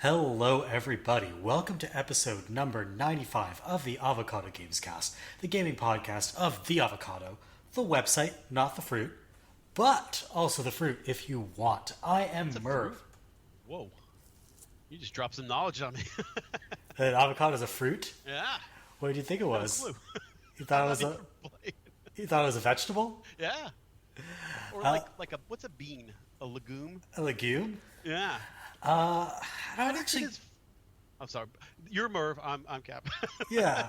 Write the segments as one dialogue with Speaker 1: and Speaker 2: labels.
Speaker 1: Hello, everybody. Welcome to episode number 95 of the Avocado Gamescast, the gaming podcast of The Avocado, the website, not the fruit, but also the fruit if you want. I am
Speaker 2: It's a
Speaker 1: Merve.
Speaker 2: fruit? Whoa. You just dropped some knowledge on me.
Speaker 1: An avocado is a fruit?
Speaker 2: Yeah.
Speaker 1: What did you think it
Speaker 2: No
Speaker 1: was?
Speaker 2: clue.
Speaker 1: You
Speaker 2: I'm
Speaker 1: thought it
Speaker 2: not
Speaker 1: was
Speaker 2: even
Speaker 1: a
Speaker 2: playing.
Speaker 1: you thought it was a vegetable?
Speaker 2: Yeah. Or
Speaker 1: Uh,
Speaker 2: like a what's a bean? A legume?
Speaker 1: A legume?
Speaker 2: Yeah.
Speaker 1: I don't
Speaker 2: It
Speaker 1: actually.
Speaker 2: is. I'm sorry. You're Merv. I'm Kappa.
Speaker 1: Yeah.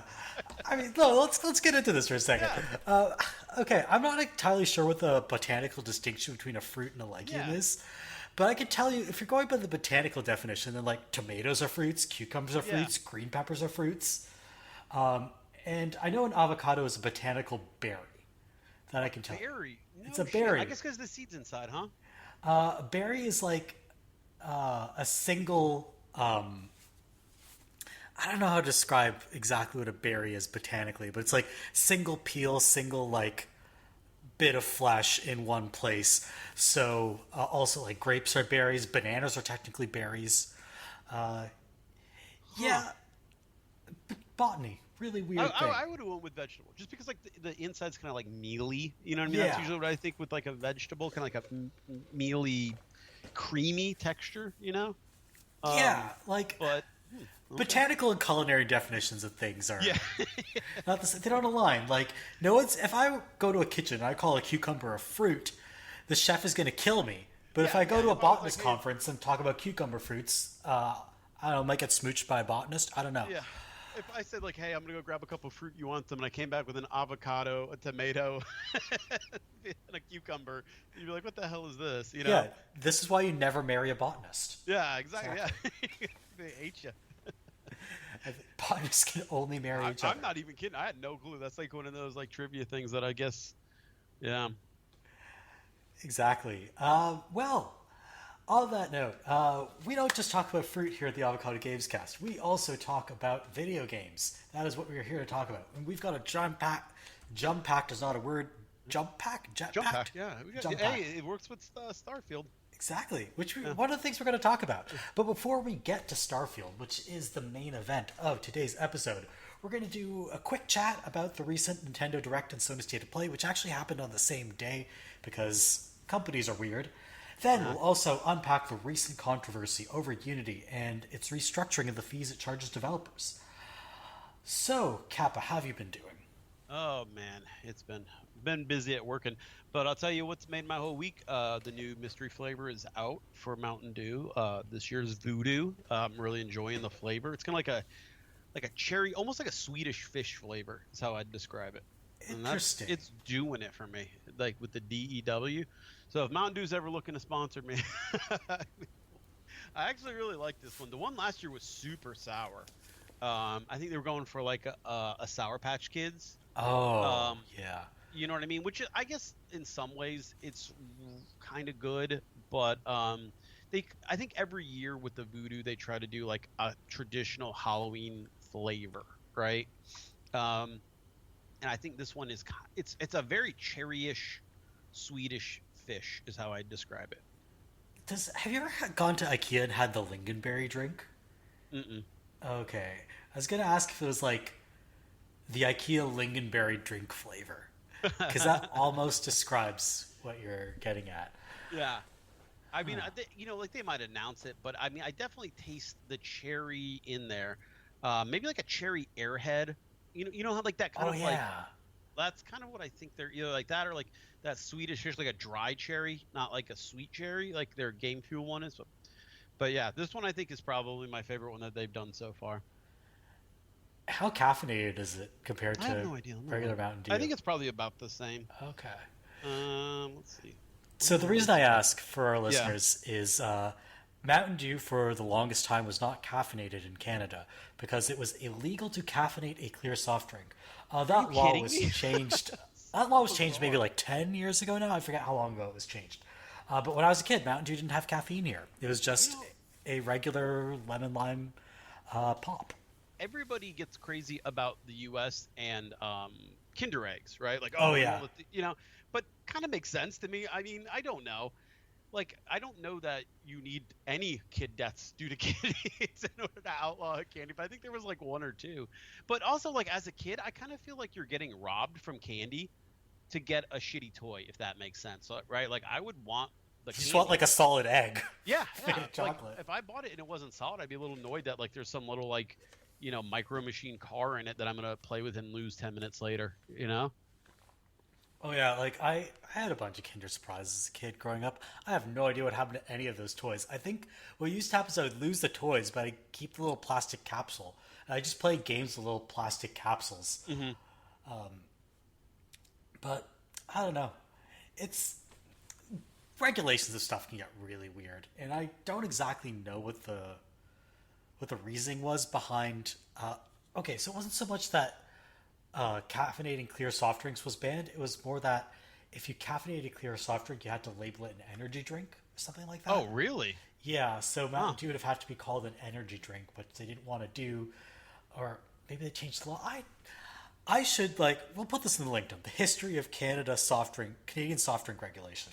Speaker 1: I mean, no. Let's get into this for a second.
Speaker 2: Yeah.
Speaker 1: Okay, I'm not entirely sure what the botanical distinction between a fruit and a legume
Speaker 2: Yeah.
Speaker 1: is, but I can tell you if you're going by the botanical definition, then like tomatoes are fruits, cucumbers are
Speaker 2: Yeah.
Speaker 1: fruits, green peppers are fruits, and I know an avocado is a botanical berry. That I can tell you.
Speaker 2: Berry.
Speaker 1: It's
Speaker 2: No
Speaker 1: a
Speaker 2: shit.
Speaker 1: berry.
Speaker 2: I guess because the seed's inside, huh?
Speaker 1: A berry is like a single. I don't know how to describe exactly what a berry is botanically, but it's like single peel, single like bit of flesh in one place. So also like grapes are berries, bananas are technically berries. Yeah, botany, really weird thing.
Speaker 2: I would have went with vegetable, just because like the inside's kind of like mealy. You know what I mean? That's
Speaker 1: Yeah.
Speaker 2: usually what I think with like a vegetable, kind of like a mealy, creamy texture. You know?
Speaker 1: Yeah, like
Speaker 2: But okay.
Speaker 1: botanical and culinary definitions of things are
Speaker 2: Yeah.
Speaker 1: not the same. They don't align. Like no one's. If I go to a kitchen and I call a cucumber a fruit, the chef is going to kill me. But if
Speaker 2: Yeah,
Speaker 1: I go
Speaker 2: yeah,
Speaker 1: to a
Speaker 2: if I was
Speaker 1: botanist
Speaker 2: like, hey-
Speaker 1: conference and talk about cucumber fruits, I don't know, might get smooched by a botanist. I don't know.
Speaker 2: Yeah. If I said like, "Hey, I'm gonna go grab a couple of fruit. You want them?" and I came back with an avocado, a tomato, and a cucumber, you'd be like, "What the hell is this?" You know?
Speaker 1: Yeah, this is why you never marry a botanist.
Speaker 2: Yeah. Exactly. Yeah. They hate you.
Speaker 1: Botanists can only marry each other.
Speaker 2: I'm not even kidding. I had no clue. That's like one of those like trivia things that I guess. Yeah.
Speaker 1: Exactly. Well, on that note, we don't just talk about fruit here at the Avocado Gamescast. We also talk about video games. That is what we're here to talk about. And we've got a jump packed is not a word. Jump pack? Jet
Speaker 2: Jump
Speaker 1: packed?
Speaker 2: pack. Yeah.
Speaker 1: Jump
Speaker 2: Hey,
Speaker 1: pack.
Speaker 2: it works with Starfield.
Speaker 1: Exactly. One of the things we're going to talk about. But before we get to Starfield, which is the main event of today's episode, we're going to do a quick chat about the recent Nintendo Direct and Sony State of Play, which actually happened on the same day because companies are weird. Then we'll also unpack the recent controversy over Unity and its restructuring of the fees it charges developers. So, Kappa, how have you been doing?
Speaker 2: Oh man, it's been busy at working, but I'll tell you what's made my whole week. The new mystery flavor is out for Mountain Dew. This year's Voodoo. I'm really enjoying the flavor. It's kind of like a cherry, almost like a Swedish fish flavor. Is how I'd describe it. And
Speaker 1: Interesting.
Speaker 2: it's doing it for me, like with the DEW. So if Mountain Dew's ever looking to sponsor me, I actually really like this one. The one last year was super sour. I think they were going for like a Sour Patch Kids.
Speaker 1: Oh,
Speaker 2: Um,
Speaker 1: yeah.
Speaker 2: You know what I mean? Which I guess in some ways it's kind of good, but I think every year with the Voodoo they try to do like a traditional Halloween flavor, right? Um, and I think this one is it's a very cherryish, Swedish fish is how I describe it.
Speaker 1: Have you ever gone to IKEA and had the lingonberry drink?
Speaker 2: Mm-mm.
Speaker 1: Okay. I was gonna ask if it was like the IKEA lingonberry drink flavor, because that almost describes what you're getting at.
Speaker 2: Yeah. I mean,
Speaker 1: Huh.
Speaker 2: like they might announce it, but I mean, I definitely taste the cherry in there. Maybe like a cherry airhead. You know how like that kind
Speaker 1: Oh
Speaker 2: of like
Speaker 1: yeah.
Speaker 2: that's kind of what I think they're like that, or like that Swedish fish, like a dry cherry, not like a sweet cherry, like their Game Fuel one is. But yeah, this one I think is probably my favorite one that they've done so far.
Speaker 1: How caffeinated is it compared
Speaker 2: I have
Speaker 1: to
Speaker 2: no idea.
Speaker 1: regular Mountain Dew?
Speaker 2: I think it's probably about the same.
Speaker 1: Okay.
Speaker 2: Let's see.
Speaker 1: So the reason I ask for our
Speaker 2: Yeah.
Speaker 1: listeners is Mountain Dew for the longest time was not caffeinated in Canada because it was illegal to caffeinate a clear soft drink. That
Speaker 2: you
Speaker 1: law
Speaker 2: kidding
Speaker 1: was
Speaker 2: me?
Speaker 1: changed. That law was changed maybe like 10 years ago now. I forget how long ago it was changed. But when I was a kid, Mountain Dew didn't have caffeine here. It was just
Speaker 2: You know,
Speaker 1: a regular lemon lime pop.
Speaker 2: everybody gets crazy about the U.S. and Kinder eggs, right? Like,
Speaker 1: Oh,
Speaker 2: oh,
Speaker 1: yeah.
Speaker 2: but kind of makes sense to me. I mean, I don't know. like I don't know that you need any kid deaths due to candies in order to outlaw candy, but I think there was like one or two. But also, like as a kid, I kind of feel like you're getting robbed from candy to get a shitty toy, if that makes sense. So, right? Like I would want the
Speaker 1: You just want like
Speaker 2: candy.
Speaker 1: a solid egg
Speaker 2: Yeah,
Speaker 1: made
Speaker 2: yeah.
Speaker 1: of
Speaker 2: Like
Speaker 1: chocolate.
Speaker 2: if I bought it and it wasn't solid, I'd be a little annoyed that like there's some little like, micro machine car in it that I'm gonna play with and lose 10 minutes later. You know?
Speaker 1: Oh yeah, like I had a bunch of Kinder Surprises as a kid growing up. I have no idea what happened to any of those toys. I think what used to happen is I would lose the toys, but I'd keep the little plastic capsule. And I just played games with little plastic capsules.
Speaker 2: Mm-hmm.
Speaker 1: But I don't know. It's regulations of stuff can get really weird, and I don't exactly know what the reasoning was behind. Okay, so it wasn't so much that caffeinating clear soft drinks was banned. It was more that if you caffeinated a clear soft drink, you had to label it an energy drink or something like that.
Speaker 2: Oh, really?
Speaker 1: Yeah, so
Speaker 2: Huh.
Speaker 1: Mountain Dew would have had to be called an energy drink, but they didn't want to do, or maybe they changed the law. I should like we'll put this in the link to the history of Canadian soft drink regulation,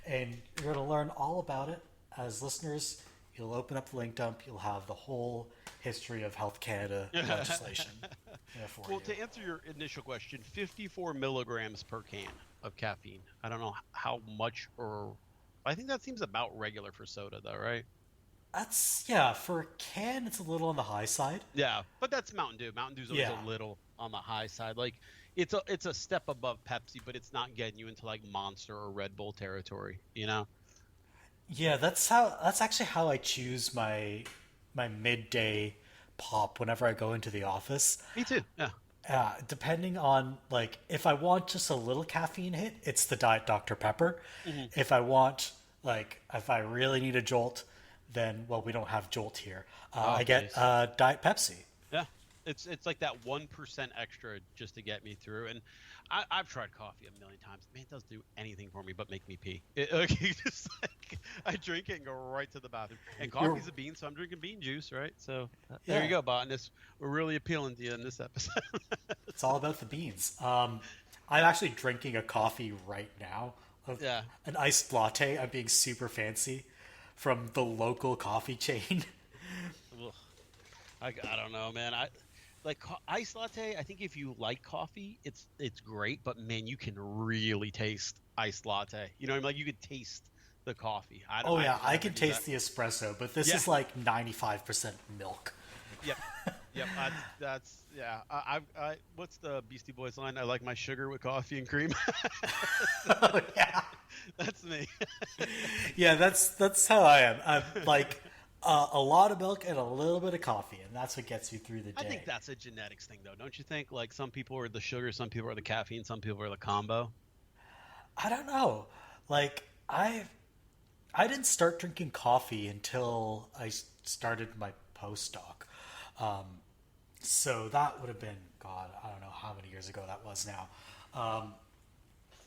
Speaker 1: and you're going to learn all about it as listeners. You'll open up the link dump. You'll have the whole history of Health Canada legislation there for
Speaker 2: Well,
Speaker 1: you.
Speaker 2: to answer your initial question, 54 milligrams per can of caffeine. I don't know how much, or I think that seems about regular for soda, though, right?
Speaker 1: That's yeah. For a can, it's a little on the high side.
Speaker 2: Yeah, but that's Mountain Dew. Mountain Dew's always
Speaker 1: Yeah,
Speaker 2: a little on the high side. Like it's a step above Pepsi, but it's not getting you into like Monster or Red Bull territory, you know?
Speaker 1: yeah. That's actually how I choose my midday pop whenever I go into the office.
Speaker 2: Me too. Yeah.
Speaker 1: Depending on like if I want just a little caffeine hit, it's the Diet Dr Pepper.
Speaker 2: Hmm.
Speaker 1: If I want like if I really need a jolt, then well we don't have jolt here.
Speaker 2: Oh,
Speaker 1: I get
Speaker 2: nice.
Speaker 1: Diet Pepsi.
Speaker 2: Yeah, it's like that 1% extra just to get me through. And I've tried coffee a million times. Man, it doesn't do anything for me but make me pee. Like, you just like I drink it and go right to the bathroom. And
Speaker 1: You're
Speaker 2: coffee's a bean, so I'm drinking bean juice, right? So there you
Speaker 1: yeah.
Speaker 2: go, botanist. We're really appealing to you in this episode.
Speaker 1: It's all about the beans. I'm actually drinking a coffee right now,
Speaker 2: Yeah.
Speaker 1: an iced latte. I'm being super fancy from the local coffee chain.
Speaker 2: Ugh. I don't know, man. I like iced latte. I think if you like coffee, it's great, but man, you can really taste iced latte. You know what I mean? Like you could taste the coffee.
Speaker 1: Oh
Speaker 2: I
Speaker 1: yeah,
Speaker 2: could
Speaker 1: I
Speaker 2: never
Speaker 1: can
Speaker 2: do that.
Speaker 1: taste the espresso, but this
Speaker 2: Yeah.
Speaker 1: is like 95% milk.
Speaker 2: Yep. Yep. That's yeah. What's the Beastie Boys line? I like my sugar with coffee and cream.
Speaker 1: Oh yeah,
Speaker 2: That's me.
Speaker 1: yeah. That's how I am. I'm like a lot of milk and a little bit of coffee, and that's what gets you through the
Speaker 2: I think
Speaker 1: day.
Speaker 2: that's a genetics thing, though, don't you think? Like some people are the sugar, some people are the caffeine, some people are the combo.
Speaker 1: I don't know. Like I didn't start drinking coffee until I started my postdoc. Um, so that would have been God. I don't know how many years ago that was now. Um,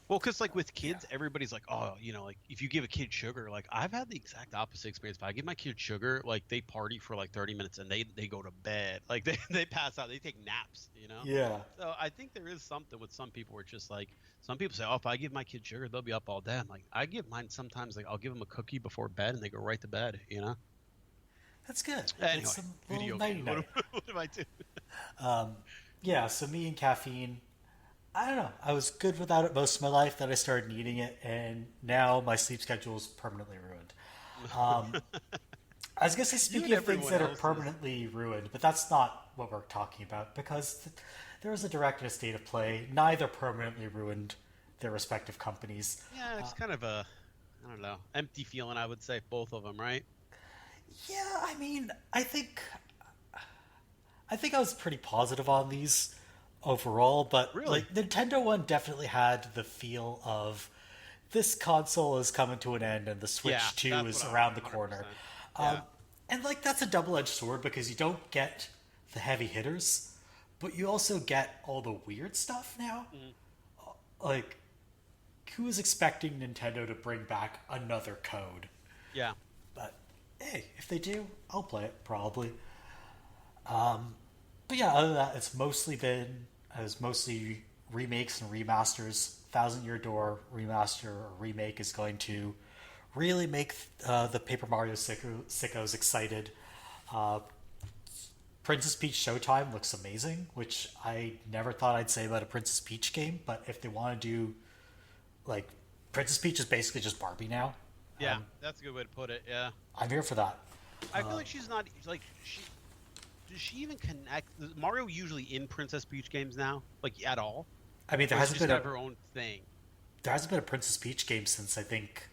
Speaker 2: Well, because like with
Speaker 1: yeah.
Speaker 2: kids, everybody's like, oh, like if you give a kid sugar, like I've had the exact opposite experience. If I give my kid sugar, like they party for like 30 minutes and they go to bed, like they pass out, they take naps.
Speaker 1: Yeah.
Speaker 2: So I think there is something with some people where it's just like some people say, oh, if I give my kid sugar, they'll be up all day. I'm like, I give mine sometimes, like I'll give them a cookie before bed and they go right to bed.
Speaker 1: That's good.
Speaker 2: Anyway,
Speaker 1: It's a little
Speaker 2: video
Speaker 1: nighty
Speaker 2: game.
Speaker 1: night.
Speaker 2: What am I doing?
Speaker 1: Yeah, so me and caffeine, I don't know. I was good without it most of my life. Then I started needing it, and now my sleep schedule is permanently ruined. I was going to say,
Speaker 2: You
Speaker 1: speaking
Speaker 2: and
Speaker 1: of things
Speaker 2: everyone
Speaker 1: that are
Speaker 2: else is.
Speaker 1: permanently ruined, but that's not what we're talking about because there was a direct and a state of play. Neither permanently ruined their respective companies.
Speaker 2: Yeah, it's kind of a, I don't know, empty feeling, I would say, both of them, right?
Speaker 1: Yeah, I mean, I think I was pretty positive on these overall, but
Speaker 2: Really?
Speaker 1: like Nintendo one definitely had the feel of this console is coming to an end and the
Speaker 2: Yeah,
Speaker 1: Switch 2
Speaker 2: that's
Speaker 1: is
Speaker 2: what I
Speaker 1: around the
Speaker 2: 100%.
Speaker 1: corner.
Speaker 2: Yeah.
Speaker 1: Um, and like that's a double-edged sword because you don't get the heavy hitters, but you also get all the weird stuff now.
Speaker 2: Mhm.
Speaker 1: Like who is expecting Nintendo to bring back another code?
Speaker 2: Yeah.
Speaker 1: But hey, if they do, I'll play it probably. But yeah, other than that, it's mostly remakes and remasters. Thousand Year Door remaster or remake is going to really make the Paper Mario sickos excited. Uh, Princess Peach Showtime looks amazing, which I never thought I'd say about a Princess Peach game. But if they want to do like Princess Peach is basically just Barbie now,
Speaker 2: Yeah, that's a good way to put it. Yeah,
Speaker 1: I'm here for that.
Speaker 2: I feel like she's not like she. Does she even connect? Is Mario usually in Princess Peach games now, like at all?
Speaker 1: I mean,
Speaker 2: Or is she just kind of her own thing?
Speaker 1: there hasn't been a Princess Peach game since I think,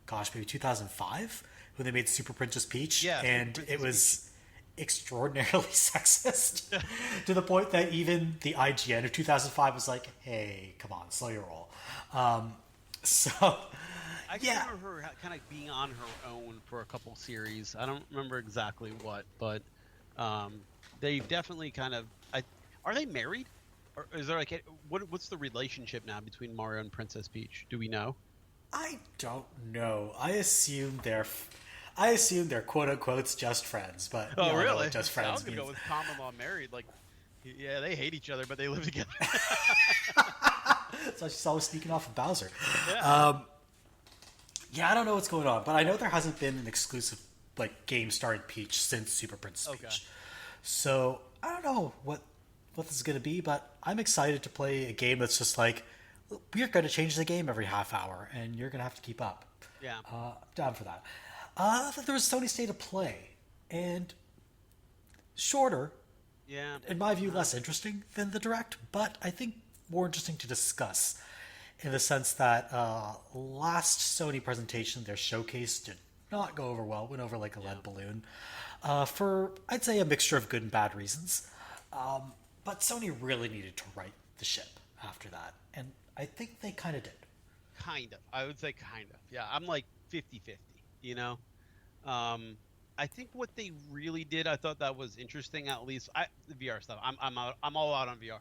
Speaker 1: gosh, maybe 2005 when they made Super Princess Peach,
Speaker 2: Yeah,
Speaker 1: and
Speaker 2: Princess
Speaker 1: it was extraordinarily sexist to the point that even the IGN of 2005 was like, "Hey, come on, slow your roll." So,
Speaker 2: I can
Speaker 1: yeah,
Speaker 2: remember her kind of being on her own for a couple series. I don't remember exactly what, but they've definitely kind of. Are they married? Or is there like what's the relationship now between Mario and Princess Peach? Do we know?
Speaker 1: I don't know. I assume they're quote unquote just friends, but we
Speaker 2: Oh,
Speaker 1: all know
Speaker 2: really?
Speaker 1: what just
Speaker 2: I
Speaker 1: friends
Speaker 2: was gonna
Speaker 1: means.
Speaker 2: go with common law married. Like, yeah, they hate each other, but they live together.
Speaker 1: So she's always sneaking off of Bowser.
Speaker 2: Yeah.
Speaker 1: Yeah, I don't know what's going on, but I know there hasn't been an exclusive like game starring Peach since Super Princess
Speaker 2: Okay.
Speaker 1: Peach. So I don't know what this is going to be, but I'm excited to play a game that's just like we're going to change the game every half hour, and you're going to have to keep up.
Speaker 2: Yeah.
Speaker 1: Down for that. I thought there was Sony State of Play, and shorter,
Speaker 2: Yeah.
Speaker 1: in my view, less interesting than the direct, but I think more interesting to discuss in the sense that last Sony presentation, their showcase did not go over well, went over like a lead balloon for, I'd say, a mixture of good and bad reasons. But Sony really needed to right the ship after that, and I think they kind of did.
Speaker 2: Kind of. I would say kind of. Yeah. I'm like 50-50, you know? I think what they really did, I thought that was interesting. At least the VR stuff. I'm all out on VR.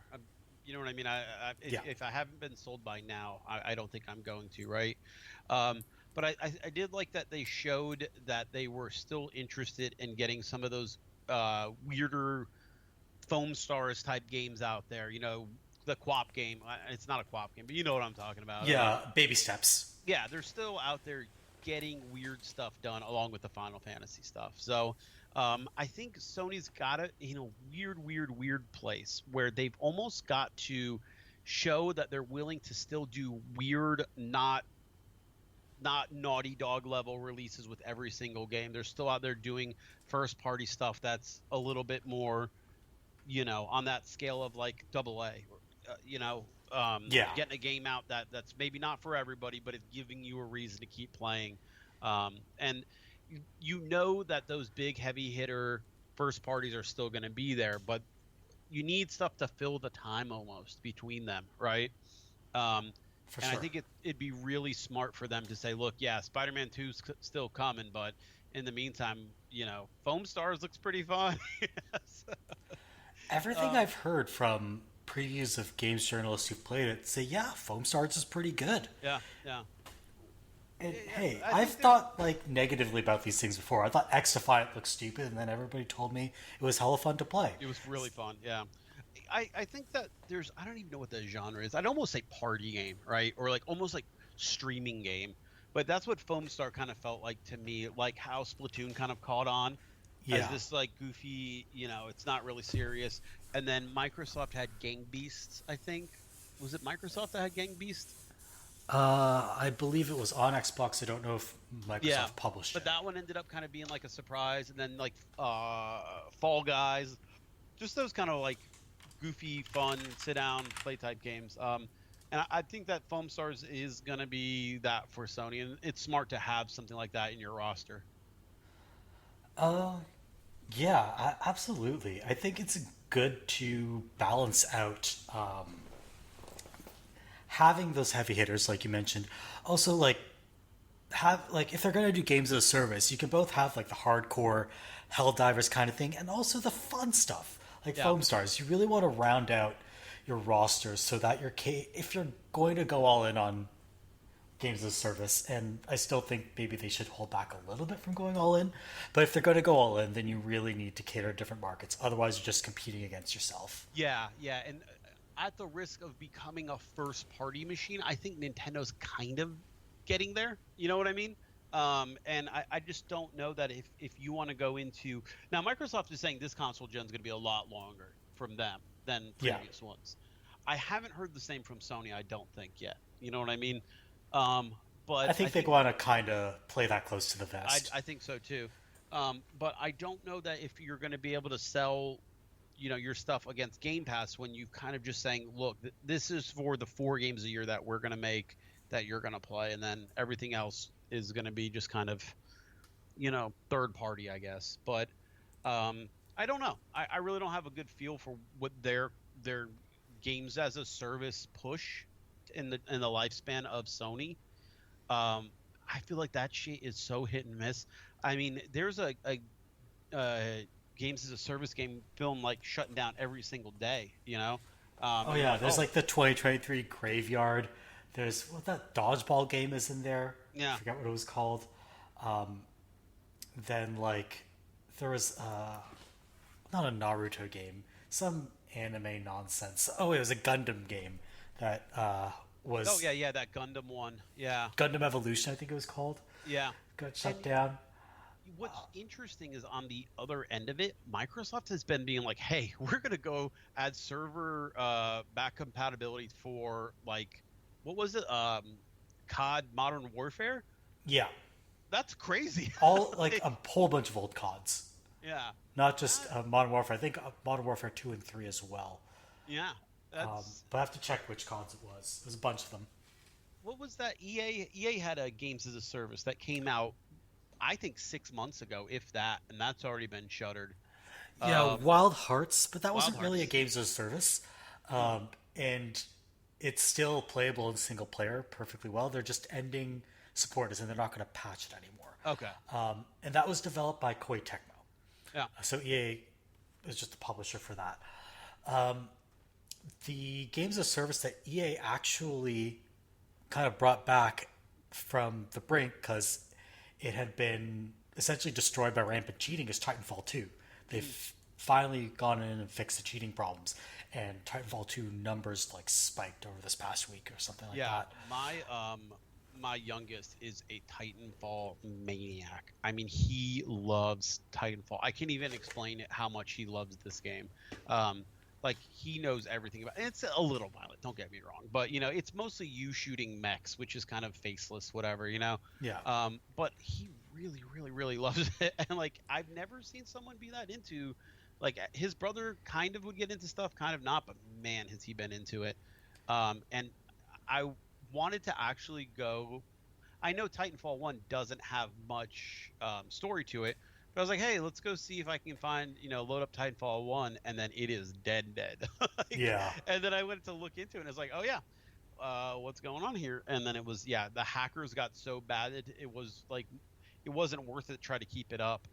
Speaker 2: You know what I mean?
Speaker 1: Yeah.
Speaker 2: If I haven't been sold by now, I don't think I'm going to. Right. But I did like that they showed that they were still interested in getting some of those weirder foam stars type games out there. You know, the QWOP game. It's not a QWOP game, but you know what I'm talking about.
Speaker 1: Yeah, baby steps.
Speaker 2: Yeah, they're still out there getting weird stuff done along with the Final Fantasy stuff. So I think Sony's got it in a weird place where they've almost got to show that they're willing to still do weird, not Naughty Dog level releases with every single game. They're still out there doing first party stuff that's a little bit more, on that scale of like AA,
Speaker 1: Yeah.
Speaker 2: getting a game out that's maybe not for everybody, but it's giving you a reason to keep playing. And you know that those big heavy hitter first parties are still going to be there, but you need stuff to fill the time almost between them, right?
Speaker 1: For
Speaker 2: And
Speaker 1: sure.
Speaker 2: I think it'd be really smart for them to say, look, yeah, Spider-Man 2's still coming, but in the meantime, Foam Stars looks pretty fun. Yes.
Speaker 1: Everything I've heard from previews of games journalists who've played it say, yeah, Foam Stars is pretty good.
Speaker 2: Yeah, yeah.
Speaker 1: And
Speaker 2: Yeah,
Speaker 1: hey,
Speaker 2: I
Speaker 1: I've
Speaker 2: think
Speaker 1: thought like negatively about these things before. I thought X Defiant looked stupid, and then everybody told me it was hella fun to play.
Speaker 2: It was really fun, yeah. I think that I don't even know what the genre is. I'd almost say party game, right? Or like almost like streaming game. But that's what Foam Star kind of felt like to me, like how Splatoon kind of caught on as
Speaker 1: Yeah.
Speaker 2: this like goofy, it's not really serious. And then Microsoft had Gang Beasts, I think. Was it Microsoft that had Gang Beasts?
Speaker 1: I believe it was on Xbox. I don't know if Microsoft
Speaker 2: Yeah,
Speaker 1: published
Speaker 2: but
Speaker 1: it.
Speaker 2: that one ended up kind of being like a surprise. And then like Fall Guys, just those kind of like goofy, fun, sit down, play type games. And I think that Foam Stars is going to be that for Sony, and it's smart to have something like that in your roster.
Speaker 1: Yeah, absolutely. I think it's good to balance out having those heavy hitters, like you mentioned. Also, like have like if they're gonna do games as a service, you can both have like the hardcore Helldivers kind of thing, and also the fun stuff like
Speaker 2: Yeah.
Speaker 1: Foam Stars. You really want to round out your roster so that if you're going to go all in on games as a service, and I still think maybe they should hold back a little bit from going all in. But if they're going to go all in, then you really need to cater to different markets. Otherwise, you're just competing against yourself.
Speaker 2: Yeah, yeah, and at the risk of becoming a first-party machine, I think Nintendo's kind of getting there. You know what I mean? And I just don't know that if you want to go into now, Microsoft is saying this console gen is going to be a lot longer from them than
Speaker 1: Yeah.
Speaker 2: previous ones. I haven't heard the same from Sony. I don't think yet. You know what I mean?
Speaker 1: I
Speaker 2: But I
Speaker 1: think they
Speaker 2: think
Speaker 1: want to kind of play that close to the vest.
Speaker 2: I think so too. But I don't know that if you're going to be able to sell, your stuff against Game Pass when you kind of just saying, look, this is for the 4 games a year that we're going to make that you're going to play, and then everything else is going to be just kind of, third party, I guess. But I don't know. I really don't have a good feel for what their games as a service push in the lifespan of Sony. I feel like that shit is so hit and miss. I mean, there's uh, games as a service game film like shutting down every single day.
Speaker 1: Oh
Speaker 2: And you're
Speaker 1: yeah,
Speaker 2: like,
Speaker 1: there's
Speaker 2: oh
Speaker 1: like the 2023 Graveyard. There's what that dodgeball game is in there. I
Speaker 2: yeah,
Speaker 1: forget what it was called. Um, then like there was not a Naruto game, some anime nonsense. Oh, it was a Gundam game that
Speaker 2: oh
Speaker 1: was
Speaker 2: yeah, that Gundam one, yeah,
Speaker 1: Gundam Evolution, I think it was called.
Speaker 2: yeah.
Speaker 1: Got
Speaker 2: And
Speaker 1: shut down.
Speaker 2: what's interesting is on the other end of it, Microsoft has been being like, hey, we're gonna go add server back compatibility for like, what was it, COD Modern Warfare.
Speaker 1: Yeah,
Speaker 2: That's crazy.
Speaker 1: all like
Speaker 2: Like,
Speaker 1: a whole bunch of old CODs,
Speaker 2: yeah,
Speaker 1: not just
Speaker 2: that,
Speaker 1: Modern Warfare. I think Modern Warfare 2 and 3 as well.
Speaker 2: yeah, that's
Speaker 1: But I have to check which CODs it was. There's a bunch of them.
Speaker 2: what was that? EA had a games as a service that came out, I think 6 months ago, if that, and that's already been shuttered.
Speaker 1: Yeah,
Speaker 2: Um,
Speaker 1: Wild Hearts, but that
Speaker 2: Wild
Speaker 1: wasn't really a
Speaker 2: Hearts.
Speaker 1: games as a service.
Speaker 2: Hmm.
Speaker 1: And it's still playable in single player perfectly well. They're just ending support, as in they're not going to patch it anymore.
Speaker 2: Okay.
Speaker 1: And that was developed by Koei Tecmo.
Speaker 2: Yeah.
Speaker 1: So EA is just the publisher for that. The games as a service that EA actually kind of brought back from the brink because it had been essentially destroyed by rampant cheating is Titanfall 2. They've finally gone in and fixed the cheating problems, and Titanfall 2 numbers like spiked over this past week or something like
Speaker 2: Yeah,
Speaker 1: that.
Speaker 2: my youngest is a Titanfall maniac. I mean, he loves Titanfall. I can't even explain it how much he loves this game. Like he knows everything about. And it's a little violent, don't get me wrong, but it's mostly you shooting mechs, which is kind of faceless, whatever.
Speaker 1: Yeah.
Speaker 2: But he really, really, really loves it, and like I've never seen someone be that into. Like his brother kind of would get into stuff, kind of not, but man, has he been into it. And I wanted to actually go. I know Titanfall 1 doesn't have much story to it, but I was like, hey, let's go see if I can find, load up Titanfall 1, and then it is dead, dead. Like,
Speaker 1: Yeah.
Speaker 2: and then I went to look into it, and it's like, oh yeah, what's going on here? And then it was, yeah, the hackers got so bad it was like, it wasn't worth it to try to keep it up.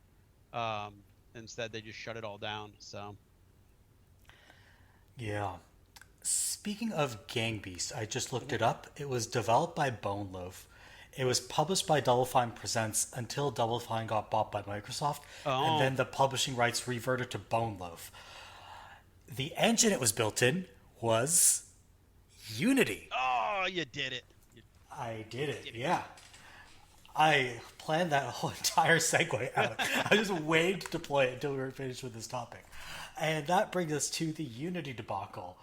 Speaker 2: Um, Instead, they just shut it all down. So,
Speaker 1: Yeah. Speaking of Gang Beast, I just looked it up. It was developed by Bone Loaf. It was published by Double Fine Presents until Double Fine got bought by Microsoft, and
Speaker 2: oh,
Speaker 1: then the publishing rights reverted to Bone Loaf. The engine it was built in was Unity.
Speaker 2: oh, you did it. You
Speaker 1: I did it,
Speaker 2: did it.
Speaker 1: yeah. I planned that whole entire segue out. I just waited to deploy it until we were finished with this topic. And that brings us to the Unity debacle,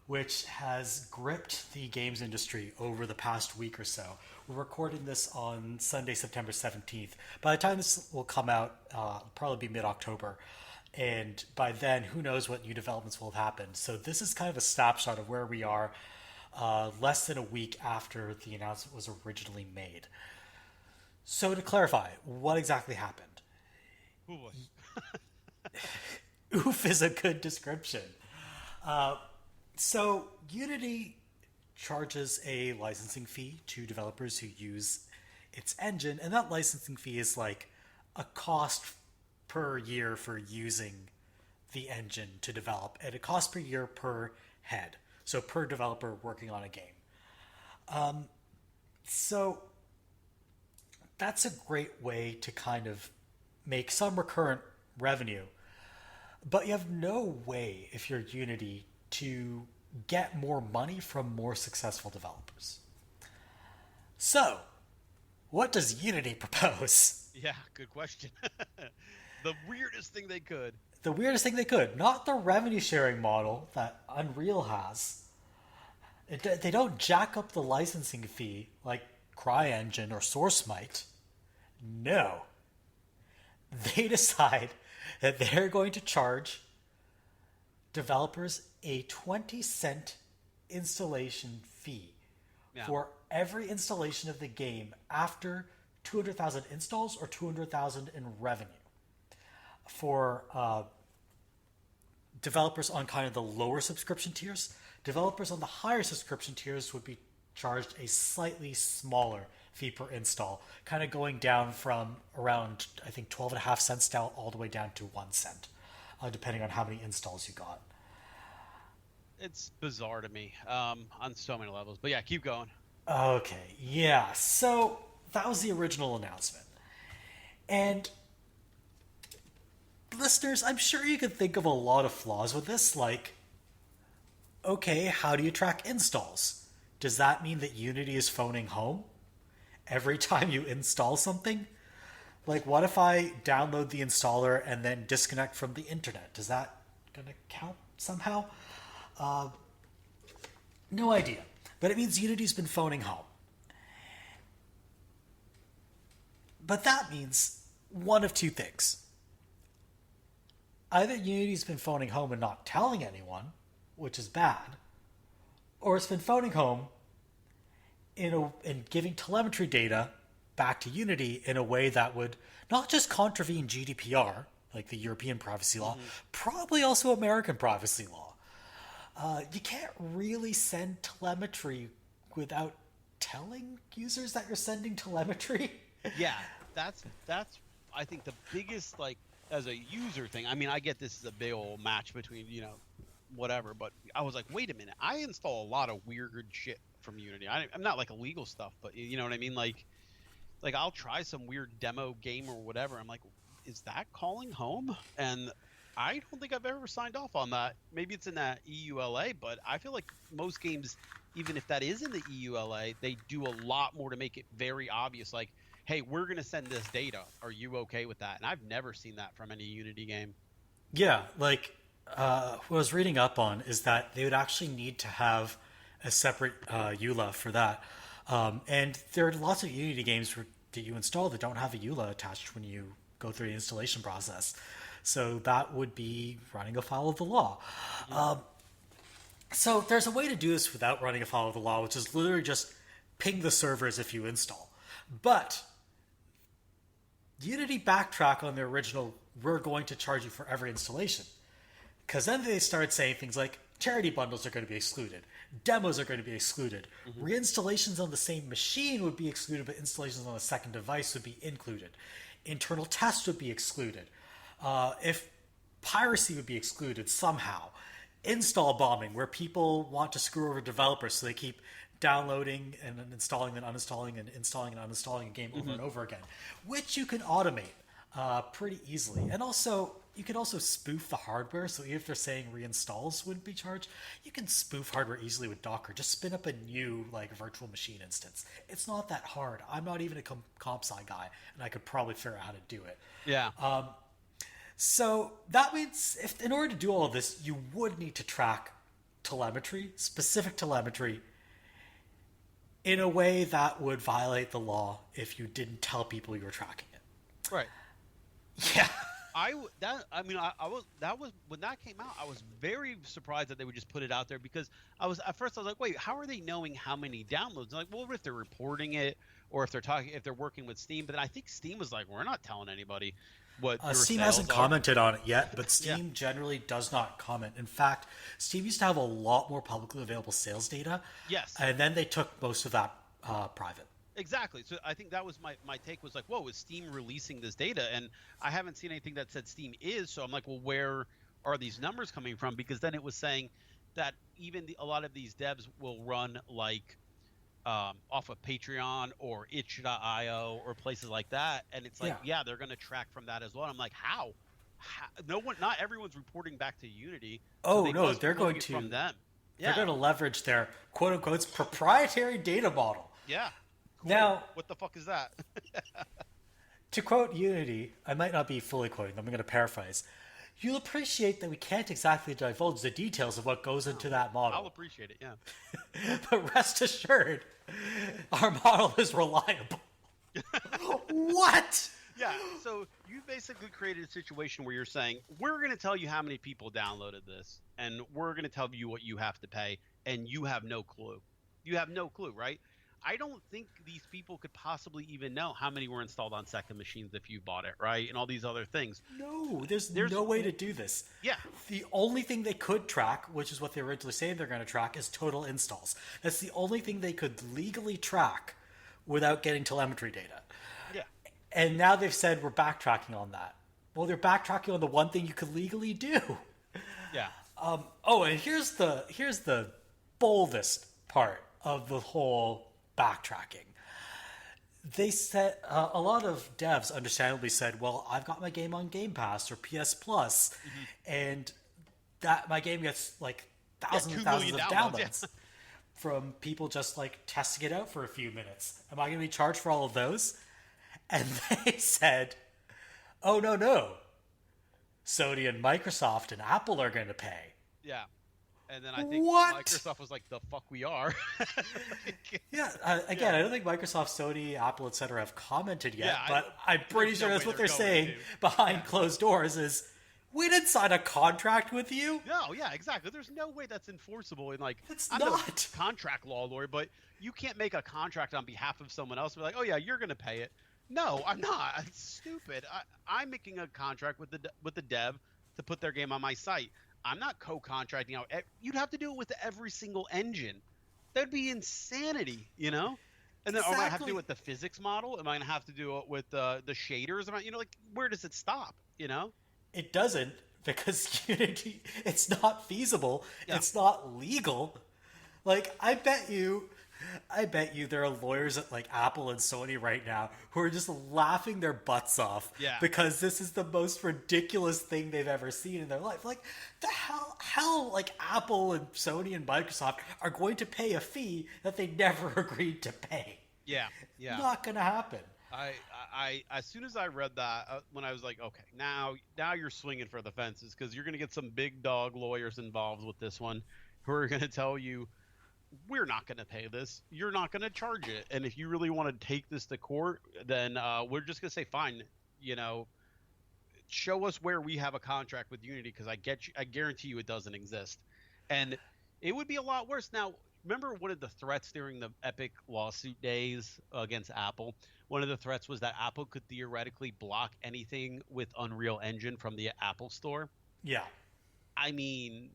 Speaker 1: which has gripped the games industry over the past week or so. We're recording this on Sunday, September 17th. By the time this will come out, it'll probably be mid-October. And by then, who knows what new developments will have happened. So this is kind of a snapshot of where we are less than a week after the announcement was originally made. So to clarify, what exactly happened?
Speaker 2: Oh boy.
Speaker 1: Oof is a good description. So Unity charges a licensing fee to developers who use its engine, and that licensing fee is like a cost per year for using the engine to develop, and a cost per year per head, so per developer working on a game. So that's a great way to kind of make some recurrent revenue, but you have no way, if you're Unity, to get more money from more successful developers. So What does Unity propose?
Speaker 2: Yeah, good question. The weirdest thing they could.
Speaker 1: The weirdest thing they could, not the revenue sharing model that Unreal has. They don't jack up the licensing fee like CryEngine or Source might. No. They decide that they're going to charge developers a 20-cent installation fee
Speaker 2: Yeah.
Speaker 1: for every installation of the game after 200,000 installs or 200,000 in revenue. For developers on kind of the lower subscription tiers, developers on the higher subscription tiers would be charged a slightly smaller fee per install, kind of going down from around, I think, 12.5 cents down all the way down to 1 cent, depending on how many installs you got.
Speaker 2: It's bizarre to me on so many levels. But yeah, keep going.
Speaker 1: Okay, yeah. So that was the original announcement. And listeners, I'm sure you could think of a lot of flaws with this, like, okay, how do you track installs? Does that mean that Unity is phoning home every time you install something? Like, what if I download the installer and then disconnect from the internet? Is that gonna count somehow? No idea. But it means Unity's been phoning home. But that means one of two things. Either Unity's been phoning home and not telling anyone, which is bad, or it's been phoning home and giving telemetry data back to Unity in a way that would not just contravene GDPR, like the European privacy law, probably also American privacy law. You can't really send telemetry without telling users that you're sending telemetry.
Speaker 2: Yeah, that's I think the biggest, like, as a user thing. I mean, I get this is a big old match between, whatever, but I was like, wait a minute, I install a lot of weird shit from Unity. I'm not like illegal stuff, but you know what I mean? Like I'll try some weird demo game or whatever. I'm like, is that calling home? And I don't think I've ever signed off on that. Maybe it's in that EULA, but I feel like most games, even if that is in the EULA, they do a lot more to make it very obvious. Like, hey, we're going to send this data. Are you okay with that? And I've never seen that from any Unity game.
Speaker 1: Yeah, like what I was reading up on is that they would actually need to have a separate EULA for that. And there are lots of Unity games that you install that don't have a EULA attached when you go through the installation process. So that would be running afoul of the law. So there's a way to do this without running afoul of the law, which is literally just ping the servers if you install. But Unity backtrack on their original, we're going to charge you for every installation. Because then they started saying things like charity bundles are going to be excluded. Demos are going to be excluded. Reinstallations on the same machine would be excluded, but installations on a second device would be included. Internal tests would be excluded. If piracy would be excluded somehow. Install bombing, where people want to screw over developers, so they keep downloading and installing and uninstalling and installing and uninstalling a game over and over again, which you can automate pretty easily. And also, you can also spoof the hardware, so even if they're saying reinstalls wouldn't be charged, you can spoof hardware easily with Docker. Just spin up a new virtual machine instance. It's not that hard. I'm not even a comp sci guy, and I could probably figure out how to do it.
Speaker 2: Yeah.
Speaker 1: So that means if in order to do all of this, you would need to track telemetry, specific telemetry, in a way that would violate the law if you didn't tell people you were tracking it.
Speaker 2: Right.
Speaker 1: Yeah.
Speaker 2: I was when that came out, I was very surprised that they would just put it out there, because at first I was like, wait, how are they knowing how many downloads? Like, well, if they're reporting it or if they're working with Steam, but then I think Steam was like, we're not telling anybody what your
Speaker 1: Steam
Speaker 2: sales
Speaker 1: hasn't
Speaker 2: are.
Speaker 1: commented on it yet, but Steam generally does not comment. In fact, Steam used to have a lot more publicly available sales data.
Speaker 2: Yes.
Speaker 1: And then they took most of that private.
Speaker 2: Exactly. So I think that was my take, was like, whoa, is Steam releasing this data? And I haven't seen anything that said Steam is. So I'm like, well, where are these numbers coming from? Because then it was saying that even a lot of these devs will run off of Patreon or itch.io or places like that. And it's like, yeah they're going to track from that as well. And I'm like, how? Not everyone's reporting back to Unity.
Speaker 1: Oh,
Speaker 2: so
Speaker 1: no, they're going
Speaker 2: from them.
Speaker 1: They're going to leverage their quote unquote proprietary data model.
Speaker 2: Yeah. Cool.
Speaker 1: Now,
Speaker 2: What the fuck is that?
Speaker 1: to quote Unity, I might not be fully quoting them, I'm going to paraphrase. You'll appreciate that we can't exactly divulge the details of what goes into that
Speaker 2: I'll
Speaker 1: model.
Speaker 2: appreciate it. Yeah.
Speaker 1: But rest assured, our model is reliable. What?
Speaker 2: Yeah, so you basically created a situation where you're saying, we're going to tell you how many people downloaded this, and we're going to tell you what you have to pay, and you have no clue. You have no clue, right? I don't think these people could possibly even know how many were installed on second machines if you bought it, right? And all these other things.
Speaker 1: No, there's no way to do this.
Speaker 2: Yeah.
Speaker 1: The only thing they could track, which is what they originally said they're going to track, is total installs. That's the only thing they could legally track without getting telemetry data.
Speaker 2: Yeah.
Speaker 1: And now they've said we're backtracking on that. Well, they're backtracking on the one thing you could legally do.
Speaker 2: Yeah.
Speaker 1: Oh, and here's the boldest part of the whole backtracking. They said a lot of devs understandably said, "Well, I've got my game on Game Pass or PS Plus, and that my game gets like thousands and
Speaker 2: 2
Speaker 1: thousands
Speaker 2: million
Speaker 1: of
Speaker 2: downloads,
Speaker 1: downloads from people just like testing it out for a few minutes. Am I going to be charged for all of those?" And they said, "Oh no, Sony and Microsoft and Apple are going to pay."
Speaker 2: Yeah. And then I think
Speaker 1: What?
Speaker 2: Microsoft was like, the fuck we are.
Speaker 1: Yeah, again, I don't think Microsoft, Sony, Apple, etc. have commented yet,
Speaker 2: Yeah,
Speaker 1: but I'm pretty
Speaker 2: there's
Speaker 1: sure
Speaker 2: no
Speaker 1: that's
Speaker 2: way
Speaker 1: what
Speaker 2: they're
Speaker 1: they're
Speaker 2: going
Speaker 1: saying
Speaker 2: to.
Speaker 1: behind closed doors is, we didn't sign a contract with you.
Speaker 2: No, yeah, exactly. There's no way that's enforceable in like
Speaker 1: It's
Speaker 2: I'm
Speaker 1: not.
Speaker 2: a contract law lawyer, but you can't make a contract on behalf of someone else and be like, oh yeah, you're gonna pay it. No, I'm not. It's stupid. I'm making a contract with the dev to put their game on my site. I'm not co-contracting out. You'd have to do it with every single engine. That'd be insanity, you know? And then, or am I have to do it with the physics model? Am I gonna have to do it with the shaders? Am I, like, where does it stop? You know?
Speaker 1: It doesn't, because Unity, it's not feasible.
Speaker 2: Yeah.
Speaker 1: It's not legal. Like, I bet you there are lawyers at like Apple and Sony right now who are just laughing their butts off because this is the most ridiculous thing they've ever seen in their life. Like, the hell, like Apple and Sony and Microsoft are going to pay a fee that they never agreed to pay.
Speaker 2: Yeah.
Speaker 1: Not gonna happen.
Speaker 2: I as soon as I read that, when I was like, okay, now you're swinging for the fences because you're gonna get some big dog lawyers involved with this one, who are gonna tell you, we're not going to pay this. You're not going to charge it. And if you really want to take this to court, then we're just going to say, fine, show us where we have a contract with Unity, because I guarantee you it doesn't exist. And it would be a lot worse. Now, remember one of the threats during the Epic lawsuit days against Apple? One of the threats was that Apple could theoretically block anything with Unreal Engine from the Apple Store.
Speaker 1: Yeah.
Speaker 2: I mean,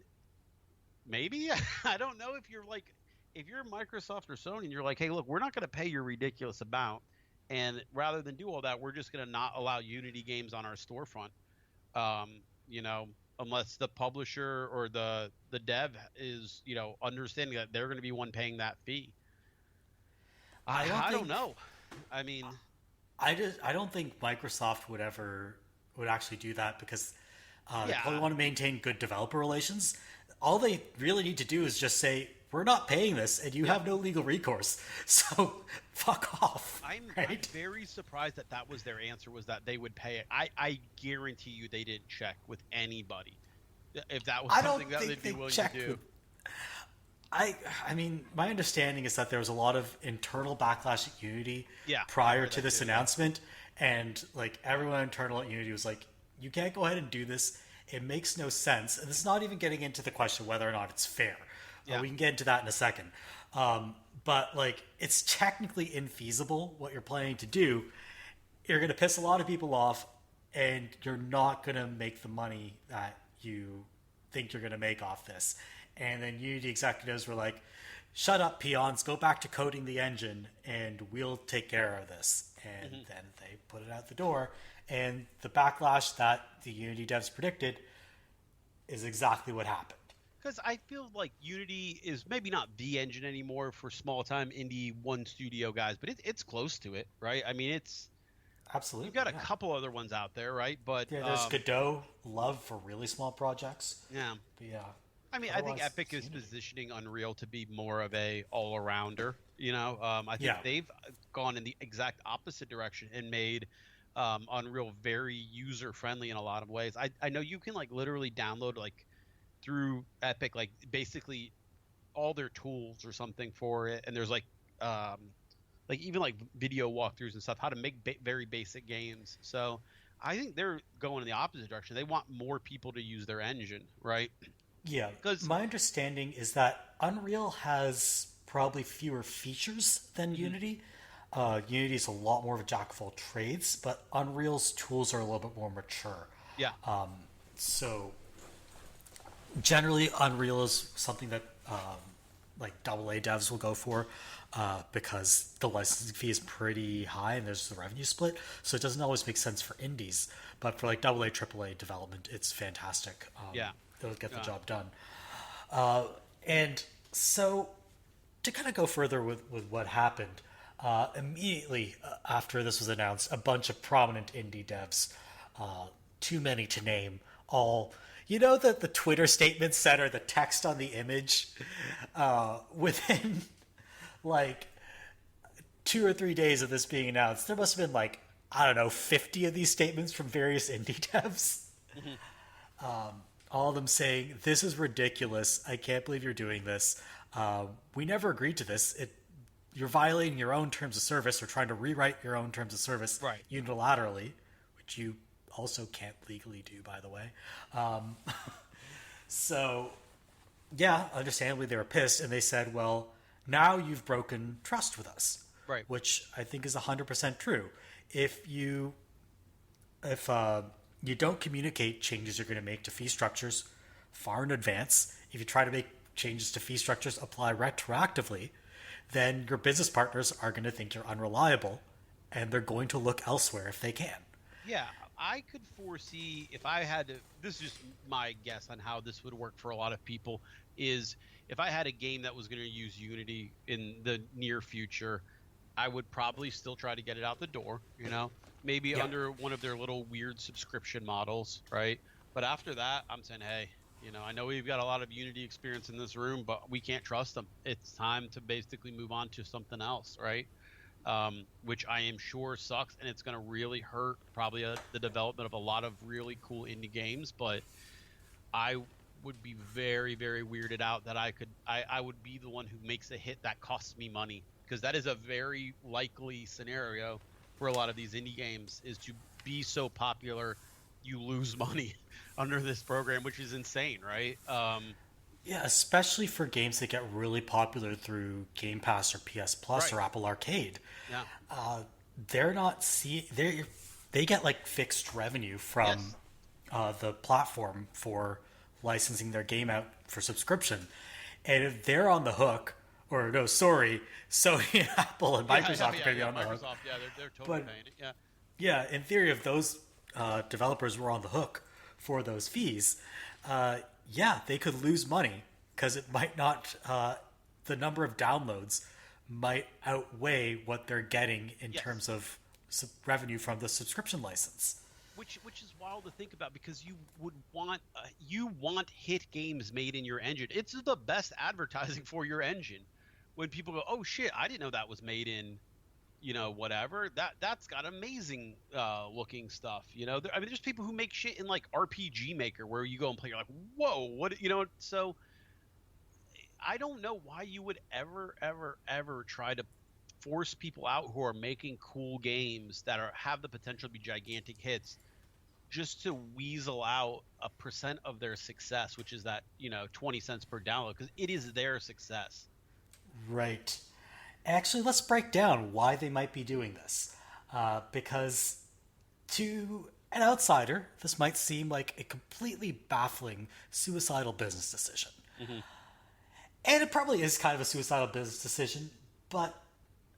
Speaker 2: maybe. I don't know if you're Microsoft or Sony and you're like, hey, look, we're not going to pay your ridiculous amount, and rather than do all that, we're just going to not allow Unity games on our storefront, unless the publisher or the dev is, understanding that they're going to be one paying that fee. I don't know. I mean,
Speaker 1: I don't think Microsoft would actually do that, because they probably want to maintain good developer relations. All they really need to do is just say, we're not paying this, and you have no legal recourse, so fuck off.
Speaker 2: I'm very surprised that was their answer, was that they would pay it. I guarantee you they didn't check with anybody if that was something that they'd be willing to do.
Speaker 1: I mean, my understanding is that there was a lot of internal backlash at Unity prior to this announcement, and like everyone internal at Unity was like, you can't go ahead and do this. It makes no sense. And it's not even getting into the question whether or not it's fair. We can get into that in a second. But like, it's technically infeasible what you're planning to do. You're going to piss a lot of people off, and you're not going to make the money that you think you're going to make off this. And then Unity executives were like, shut up, peons, go back to coding the engine, and we'll take care of this. And then they put it out the door. And the backlash that the Unity devs predicted is exactly what happened.
Speaker 2: Because I feel like Unity is maybe not the engine anymore for small-time indie one studio guys, but it's close to it, right? I mean, it's...
Speaker 1: Absolutely.
Speaker 2: You've got a couple other ones out there, right? But
Speaker 1: there's Godot, Love for really small projects.
Speaker 2: Yeah.
Speaker 1: But yeah.
Speaker 2: I mean, I think
Speaker 1: Otherwise,
Speaker 2: Epic
Speaker 1: it's
Speaker 2: is
Speaker 1: Unity.
Speaker 2: positioning Unreal to be more of a all-arounder. I think
Speaker 1: Yeah,
Speaker 2: they've gone in the exact opposite direction and made Unreal very user-friendly in a lot of ways. I know you can like literally download like through Epic like basically all their tools or something for it, and there's like even like video walkthroughs and stuff how to make very basic games. So I think they're going in the opposite direction. They want more people to use their engine, right?
Speaker 1: yeah.
Speaker 2: Because
Speaker 1: My understanding is that Unreal has probably fewer features than Unity. Unity is a lot more of a jack of all trades, but Unreal's tools are a little bit more mature.
Speaker 2: yeah,
Speaker 1: So generally, Unreal is something that like AA devs will go for because the licensing fee is pretty high and there's the revenue split. So it doesn't always make sense for indies, but for like AA, AAA development, it's fantastic.
Speaker 2: yeah,
Speaker 1: It'll get the
Speaker 2: uh,
Speaker 1: job done. And so to kind of go further with what happened, immediately after this was announced, a bunch of prominent indie devs, too many to name, all. You know that the Twitter statement said or the text on the image within like 2 or 3 days of this being announced, there must have been like, I don't know, 50 of these statements from various indie devs.
Speaker 2: mhm,
Speaker 1: All of them saying, "This is ridiculous. I can't believe you're doing this. We never agreed to this. You're violating your own terms of service or trying to rewrite your own terms of service
Speaker 2: right,
Speaker 1: unilaterally, which you also can't legally do, by the way." So, yeah, understandably, they were pissed and they said, "Well, now you've broken trust with us,"
Speaker 2: right,
Speaker 1: which I think is 100% true. If you if you don't communicate changes you're going to make to fee structures far in advance, if you try to make changes to fee structures apply retroactively, then your business partners are going to think you're unreliable and they're going to look elsewhere if they can.
Speaker 2: yeah. I could foresee if I had to. This is just my guess on how this would work for a lot of people. Is if I had a game that was going to use Unity in the near future, I would probably still try to get it out the door, maybe
Speaker 1: Yeah.
Speaker 2: under one of their little weird subscription models, right? But after that, I'm saying, hey, I know we've got a lot of Unity experience in this room, but we can't trust them. It's time to basically move on to something else, right? Which I am sure sucks, and it's going to really hurt probably the development of a lot of really cool indie games. But I would be very, very weirded out that I would be the one who makes a hit that costs me money, because that is a very likely scenario for a lot of these indie games, is to be so popular you lose money under this program, which is insane, right?
Speaker 1: Yeah, especially for games that get really popular through Game Pass or PS Plus
Speaker 2: Right.
Speaker 1: or Apple Arcade.
Speaker 2: Yeah.
Speaker 1: They're not see they get like fixed revenue from
Speaker 2: Yes.
Speaker 1: the platform for licensing their game out for subscription, and if they're on the hook, or no, sorry, Sony and Apple and
Speaker 2: Yeah. Yeah.
Speaker 1: Microsoft are
Speaker 2: Yeah.
Speaker 1: going to be
Speaker 2: Yeah.
Speaker 1: on the hook.
Speaker 2: Microsoft. Yeah. They're totally
Speaker 1: But
Speaker 2: paying it. Yeah.
Speaker 1: yeah, in theory, if those developers were on the hook for those fees, yeah, they could lose money because it might not. The number of downloads might outweigh what they're getting in
Speaker 2: Yes.
Speaker 1: terms of revenue from the subscription license.
Speaker 2: Which is wild to think about, because you want hit games made in your engine. It's the best advertising for your engine. When people go, "Oh shit, I didn't know that was made in, whatever." That's got amazing looking stuff. I mean, there's people who make shit in like RPG Maker where you go and play. You're like, "Whoa, what?" So I don't know why you would ever, ever, ever try to force people out who are making cool games that have the potential to be gigantic hits, just to weasel out a percent of their success, which is that 20 cents per download, because it is their success.
Speaker 1: Right. Actually, let's break down why they might be doing this. Because to an outsider, this might seem like a completely baffling, suicidal business decision.
Speaker 2: Hmm.
Speaker 1: And it probably is kind of a suicidal business decision, but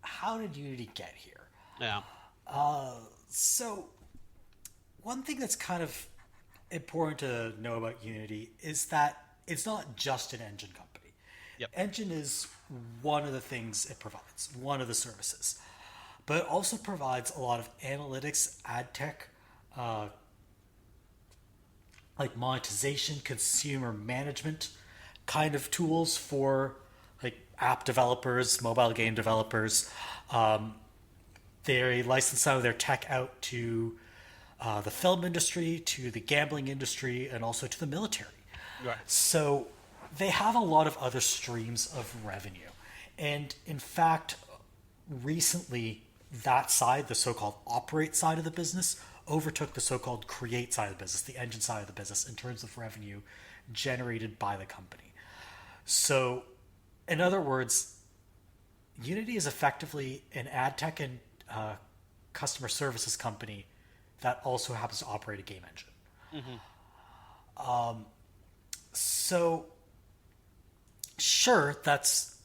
Speaker 1: how did Unity get here?
Speaker 2: Yeah.
Speaker 1: So, one thing that's kind of important to know about Unity is that it's not just an engine company.
Speaker 2: Yep.
Speaker 1: Engine is one of the things it provides, one of the services. But it also provides a lot of analytics, ad tech, like monetization, consumer management, kind of tools for like app developers, mobile game developers. They license some of their tech out to the film industry, to the gambling industry, and also to the military.
Speaker 2: Right.
Speaker 1: So they have a lot of other streams of revenue. And in fact, recently, that side, the so-called operate side of the business, overtook the so-called create side of the business, the engine side of the business, in terms of revenue generated by the company. So, in other words, Unity is effectively an ad tech and customer services company that also happens to operate a game engine. So, sure, that's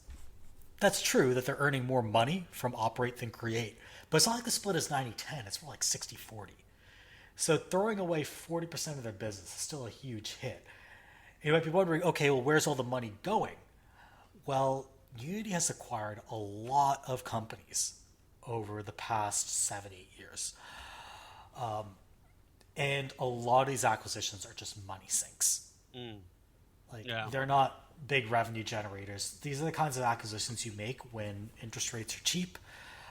Speaker 1: true that they're earning more money from operate than create, but it's not like the split is 90-10. It's more like 60-40. So throwing away 40% of their business is still a huge hit. You might be wondering, okay, well, where's all the money going? Well, Unity has acquired a lot of companies over the past 7-8 years. And a lot of these acquisitions are just money sinks. They're not big revenue generators. These are the kinds of acquisitions you make when interest rates are cheap.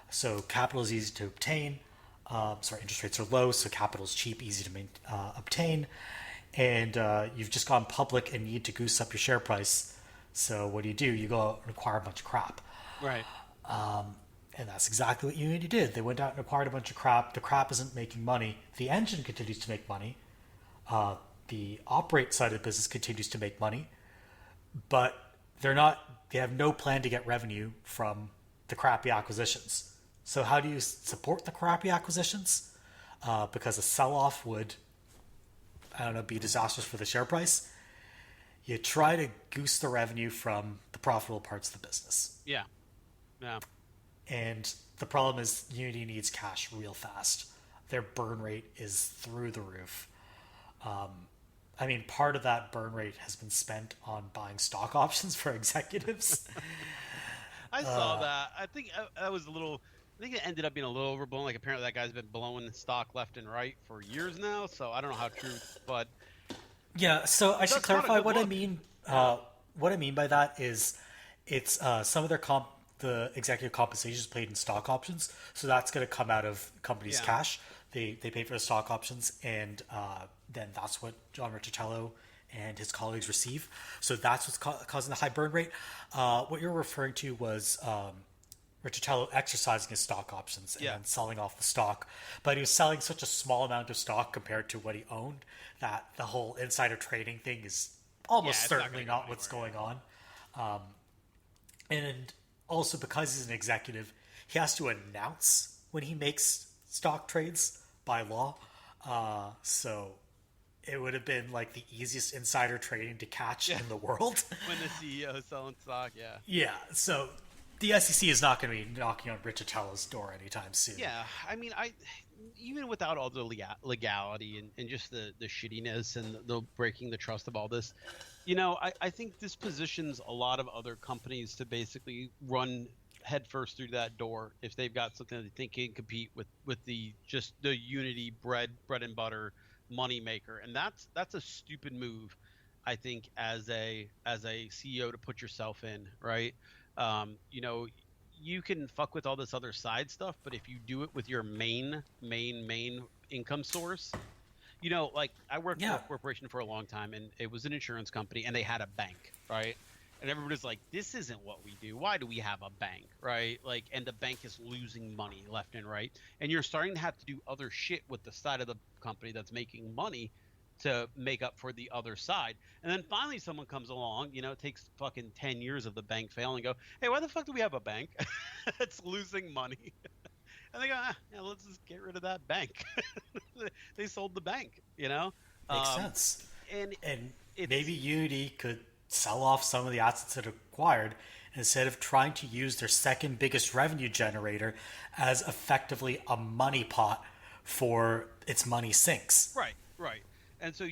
Speaker 1: So capital is easy to obtain. Interest rates are low, so capital is cheap, easy to obtain. And you've just gone public and need to goose up your share price. So what do? You go out and acquire a bunch of crap.
Speaker 2: Right.
Speaker 1: And that's exactly what Unity did. They went out and acquired a bunch of crap. The crap isn't making money. The engine continues to make money. The operate side of the business continues to make money. But they have no plan to get revenue from the crappy acquisitions. So how do you support the crappy acquisitions? Because a sell-off would, be disastrous for the share price. You try to goose the revenue from the profitable parts of the business.
Speaker 2: Yeah.
Speaker 1: And the problem is Unity needs cash real fast. Their burn rate is through the roof. Part of that burn rate has been spent on buying stock options for executives.
Speaker 2: I saw that. I think that was I think it ended up being a little overblown. Like, apparently that guy's been blowing stock left and right for years now, so I don't know how true, but...
Speaker 1: Yeah, so I should clarify what I mean. What I mean by that is it's some of the executive compensation is paid in stock options, so that's going to come out of companies' cash. They pay for the stock options, and then that's what John Riccitiello and his colleagues receive. So that's what's causing the high burn rate. What you're referring to was Riccitiello exercising his stock options and then selling off the stock. But he was selling such a small amount of stock compared to what he owned that the whole insider trading thing is almost certainly not what's going on. And also, because he's an executive, he has to announce when he makes stock trades by law. So it would have been like the easiest insider trading to catch in the world.
Speaker 2: When the CEO is selling stock,
Speaker 1: Yeah, so the SEC is not going to be knocking on Riccitiello's door anytime soon.
Speaker 2: Yeah, even without all the legality and just the shittiness and the breaking the trust of all this, I think this positions a lot of other companies to basically run headfirst through that door if they've got something that they think can compete with the Unity bread and butter money maker. And that's a stupid move, I think, as a CEO to put yourself in, right? You can fuck with all this other side stuff, but if you do it with your main income source, like I worked for a corporation for a long time, and it was an insurance company, and they had a bank, right? And everybody's like, this isn't what we do. Why do we have a bank, right? Like, and the bank is losing money left and right. And you're starting to have to do other shit with the side of the company that's making money to make up for the other side. And then finally someone comes along, it takes fucking 10 years of the bank failing, and go, hey, why the fuck do we have a bank that's losing money? And they go, let's just get rid of that bank. They sold the bank,
Speaker 1: Makes sense.
Speaker 2: And
Speaker 1: maybe Unity could sell off some of the assets it acquired instead of trying to use their second biggest revenue generator as effectively a money pot for its money sinks.
Speaker 2: Right. And so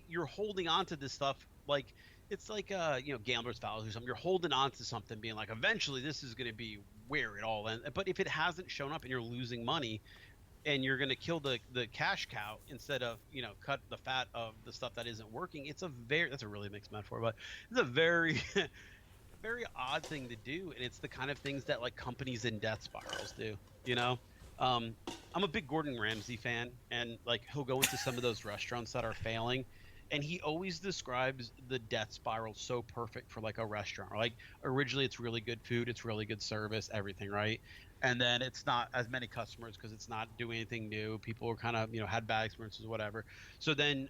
Speaker 2: you're holding on to this stuff like it's like gambler's fallacy or something. You're holding on to something, being like, eventually this is going to be where it all ends. But if it hasn't shown up and you're losing money, and you're going to kill the cash cow instead of, cut the fat of the stuff that isn't working. That's a really mixed metaphor, but it's a very very odd thing to do, and it's the kind of things that like companies in death spirals do, you know. um I'm a big Gordon Ramsay fan, and like he'll go into some of those restaurants that are failing, and he always describes the death spiral so perfect for like a restaurant. Like originally it's really good food, it's really good service, everything, right? And then it's not as many customers because it's not doing anything new. People are kind of, had bad experiences, whatever. So then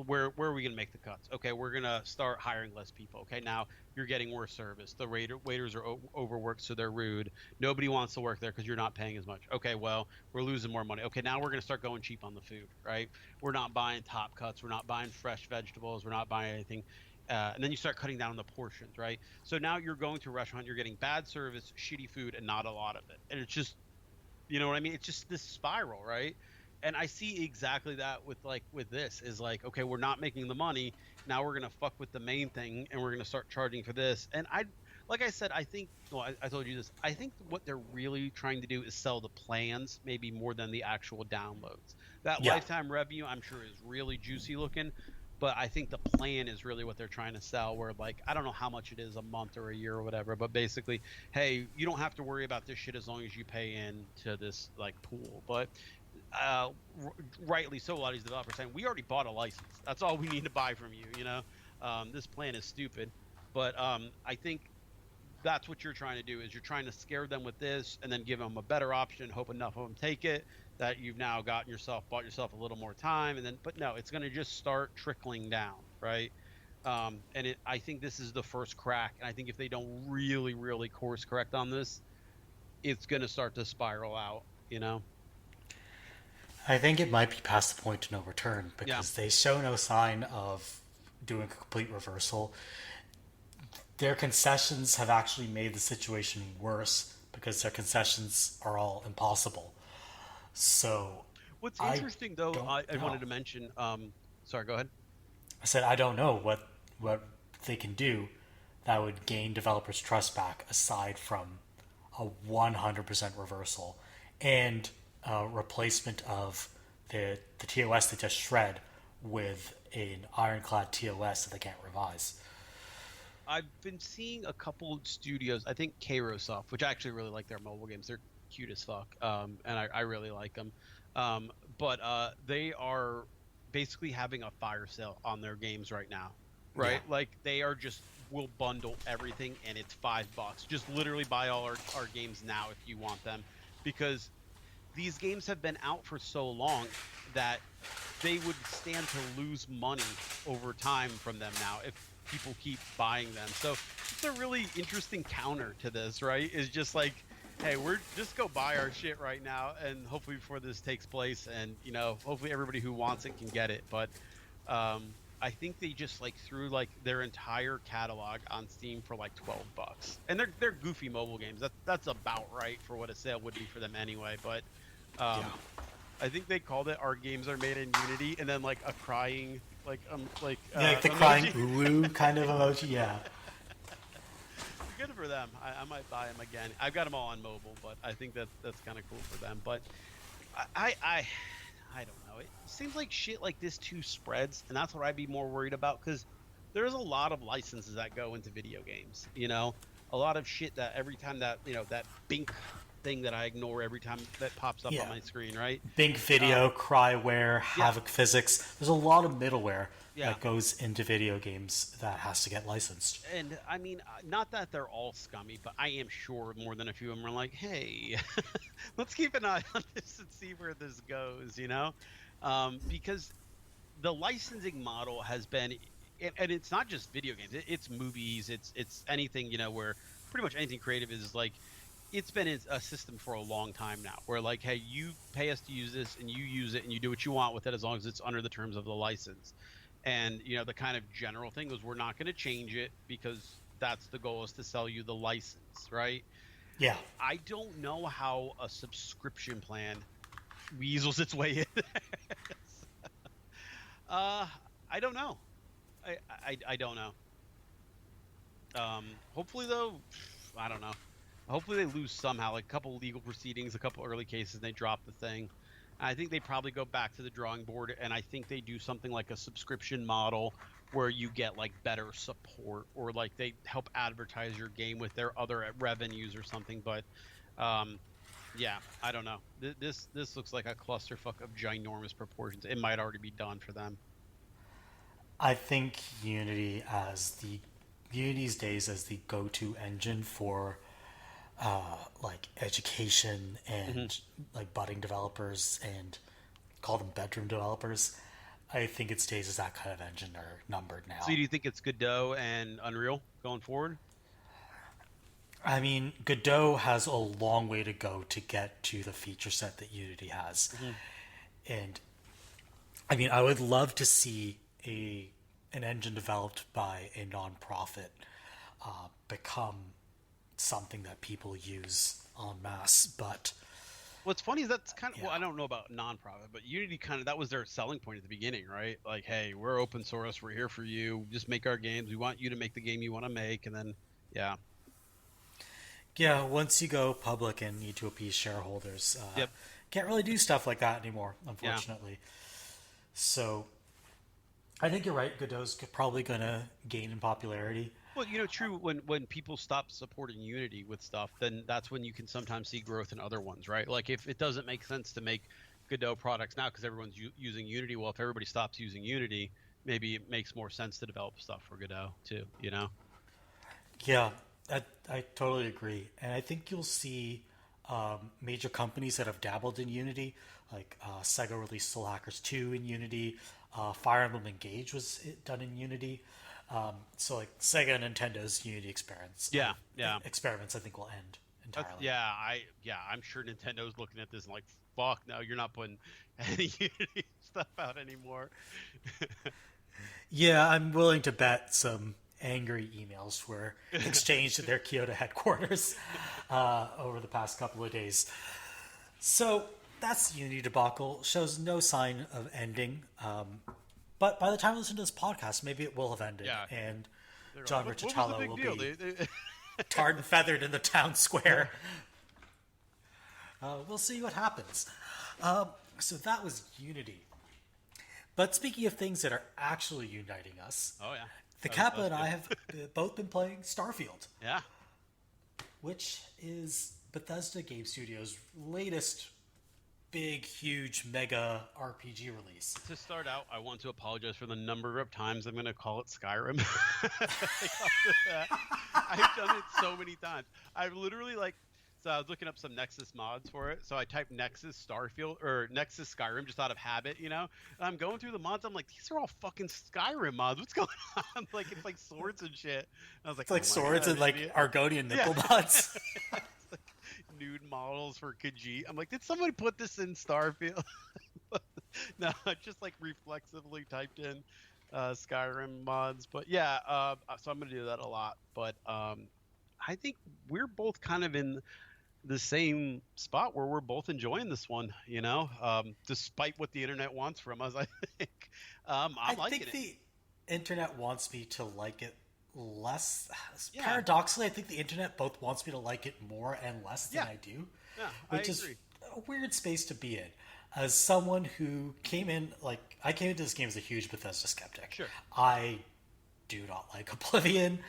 Speaker 2: where are we gonna make the cuts? Okay, we're gonna start hiring less people. Okay, now you're getting worse service. The waiters are overworked, so they're rude. Nobody wants to work there because you're not paying as much. Okay, well, we're losing more money. Okay, now we're going to start going cheap on the food, right? We're not buying top cuts. We're not buying fresh vegetables. We're not buying anything. And then you start cutting down on the portions, right? So now you're going to a restaurant, you're getting bad service, shitty food, and not a lot of it. And it's just, you know what I mean? It's just this spiral, right? And I see exactly that with this is like, okay, we're not making the money. Now we're gonna fuck with the main thing, and we're gonna start charging for this. And like I said, I think, well, I told you this. I think what they're really trying to do is sell the plans, maybe more than the actual downloads. That
Speaker 1: Yeah.
Speaker 2: lifetime revenue, I'm sure, is really juicy looking, but I think the plan is really what they're trying to sell. Where like, I don't know how much it is a month or a year or whatever, but basically, hey, you don't have to worry about this shit as long as you pay into this like pool. But uh, rightly so, a lot of these developers saying we already bought a license. That's all we need to buy from you. This plan is stupid, but I think that's what you're trying to do is you're trying to scare them with this and then give them a better option, hope enough of them take it that you've now bought yourself a little more time, and then but no, it's going to just start trickling down, right? I think this is the first crack, and I think if they don't really really course correct on this, it's going to start to spiral out,
Speaker 1: I think it might be past the point of no return
Speaker 2: Yeah.
Speaker 1: because they show no sign of doing a complete reversal. Their concessions have actually made the situation worse because their concessions are all impossible. So
Speaker 2: What's
Speaker 1: I
Speaker 2: interesting though,
Speaker 1: don't
Speaker 2: I
Speaker 1: know.
Speaker 2: wanted to mention, sorry, go ahead.
Speaker 1: I said I don't know what they can do that would gain developers' trust back aside from a 100% reversal and a replacement of the TOS they just shred with an ironclad TOS that they can't revise.
Speaker 2: I've been seeing a couple studios. I think Kairosoft, which I actually really like their mobile games. They're cute as fuck, and I really like them. But they are basically having a fire sale on their games right now,
Speaker 1: Yeah.
Speaker 2: right? Like they are just will bundle everything, and it's $5. Just literally buy all our games now if you want them, because these games have been out for so long that they would stand to lose money over time from them now if people keep buying them. So it's a really interesting counter to this, right? Is just like, hey, we're just go buy our shit right now, and hopefully before this takes place, and hopefully everybody who wants it can get it. But I think they just like threw like their entire catalog on Steam for like $12, and they're goofy mobile games. That's about right for what a sale would be for them anyway. But
Speaker 1: Yeah.
Speaker 2: I think they called it "Our games are made in Unity," and then like a crying
Speaker 1: Yeah, like the crying
Speaker 2: emoji.
Speaker 1: ooh kind of emoji. Yeah.
Speaker 2: Good for them. I might buy them again. I've got them all on mobile, but I think that's kind of cool for them. But I don't know. It seems like shit like this too spreads, and that's what I'd be more worried about, because there's a lot of licenses that go into video games. A lot of shit that every time that that Bink thing that I ignore every time that pops up on
Speaker 1: Yeah.
Speaker 2: my screen, right?
Speaker 1: Big Video, Cryware,
Speaker 2: Yeah,
Speaker 1: Havoc Physics. There's a lot of middleware
Speaker 2: yeah.
Speaker 1: that goes into video games that has to get licensed.
Speaker 2: And I mean, not that they're all scummy, but I am sure more than a few of them are like, hey, let's keep an eye on this and see where this goes, because the licensing model has been, and it's not just video games, it's movies, it's anything, where pretty much anything creative is like, it's been a system for a long time now, where like, hey, you pay us to use this, and you use it, and you do what you want with it as long as it's under the terms of the license. And the kind of general thing was, we're not going to change it because that's the goal, is to sell you the license, right?
Speaker 1: Yeah.
Speaker 2: I don't know how a subscription plan weasels its way in. uh, I don't know. I don't know. Hopefully though, I don't know. Hopefully they lose somehow, like a couple legal proceedings, a couple early cases, and they drop the thing. I think they probably go back to the drawing board, and I think they do something like a subscription model where you get like better support, or like they help advertise your game with their other revenues or something. But um, yeah, I don't know. This looks like a clusterfuck of ginormous proportions. It might already be done for them.
Speaker 1: I think Unity's days as the go-to engine for like education
Speaker 2: Hmm.
Speaker 1: and like budding developers and call them bedroom developers. I think its days as that kind of engine are numbered
Speaker 2: So
Speaker 1: now.
Speaker 2: do you think it's Godot and Unreal going forward?
Speaker 1: I mean, Godot has a long way to go to get to the feature set that Unity has.
Speaker 2: Hmm.
Speaker 1: And I mean, I would love to see a an engine developed by a nonprofit become something that people use en masse. But
Speaker 2: What's funny is that's kind of, well,
Speaker 1: yeah,
Speaker 2: I don't know about nonprofit, but Unity kind of, that was their selling point at the beginning, right? Like, hey, we're open source, we're here for you, just make our games. We want you to make the game you want to make, and then yeah,
Speaker 1: yeah. Once you go public and need to appease shareholders,
Speaker 2: yep,
Speaker 1: can't really do stuff like that anymore,
Speaker 2: yeah.
Speaker 1: unfortunately. So I think you're right. Godot's probably going to gain in popularity.
Speaker 2: Well, true. When people stop supporting Unity with stuff, then that's when you can sometimes see growth in other ones, right? Like if it doesn't make sense to make Godot products now because everyone's using Unity, well, if everybody stops using Unity, maybe it makes more sense to develop stuff for Godot too.
Speaker 1: Yeah, I totally agree. And I think you'll see major companies that have dabbled in Unity, like Sega released Soul Hackers 2 in Unity, Fire Emblem Engage was done in Unity. So like Sega and Nintendo's Unity
Speaker 2: Yeah, yeah.
Speaker 1: experiments I think will end
Speaker 2: That's
Speaker 1: entirely.
Speaker 2: I'm sure Nintendo's looking at this and like, fuck, no, you're not putting any Unity stuff out anymore.
Speaker 1: Yeah, I'm willing to bet some angry emails were exchanged at their Kyoto headquarters over the past couple of days. So that's the Unity debacle. Shows no sign of ending. But by the time I listen to this podcast, maybe it will have ended,
Speaker 2: Yeah,
Speaker 1: and
Speaker 2: they're like,
Speaker 1: John
Speaker 2: what was the
Speaker 1: Riccitello
Speaker 2: big
Speaker 1: will
Speaker 2: deal?
Speaker 1: be tarred and feathered in the town square. We'll see what happens. So that was Unity. But speaking of things that are actually uniting us,
Speaker 2: Oh yeah,
Speaker 1: the
Speaker 2: that was,
Speaker 1: Kappa and I have both been playing Starfield,
Speaker 2: yeah.
Speaker 1: which is Bethesda Game Studios' latest big, huge, mega RPG release.
Speaker 2: To start out, I want to apologize for the number of times I'm going to call it Skyrim. I've done it so many times. I've literally like, so I was looking up some Nexus mods for it. So I typed Nexus Starfield or Nexus Skyrim just out of habit, And I'm going through the mods. I'm like, these are all fucking Skyrim mods. What's going on? Like it's like swords and shit. And I was like,
Speaker 1: It's
Speaker 2: oh
Speaker 1: like
Speaker 2: my
Speaker 1: swords
Speaker 2: god,
Speaker 1: and like
Speaker 2: idiot.
Speaker 1: Argonian
Speaker 2: Yeah.
Speaker 1: nipple bots.
Speaker 2: It's like nude models for Khajiit. I'm like, did somebody put this in Starfield? No, I just like reflexively typed in Skyrim mods. But yeah, so I'm gonna do that a lot. But I think we're both kind of in the same spot where we're both enjoying this one. Despite what the internet wants from us, I think
Speaker 1: I
Speaker 2: I'm liking
Speaker 1: think
Speaker 2: it.
Speaker 1: the internet wants me to like it less.
Speaker 2: Yeah,
Speaker 1: Paradoxically, I think the internet both wants me to like it more and less than
Speaker 2: yeah,
Speaker 1: I do,
Speaker 2: yeah. I
Speaker 1: which is
Speaker 2: agree.
Speaker 1: a weird space to be in. As someone who came in, like, I came into this game as a huge Bethesda skeptic.
Speaker 2: Sure.
Speaker 1: I do not like Oblivion.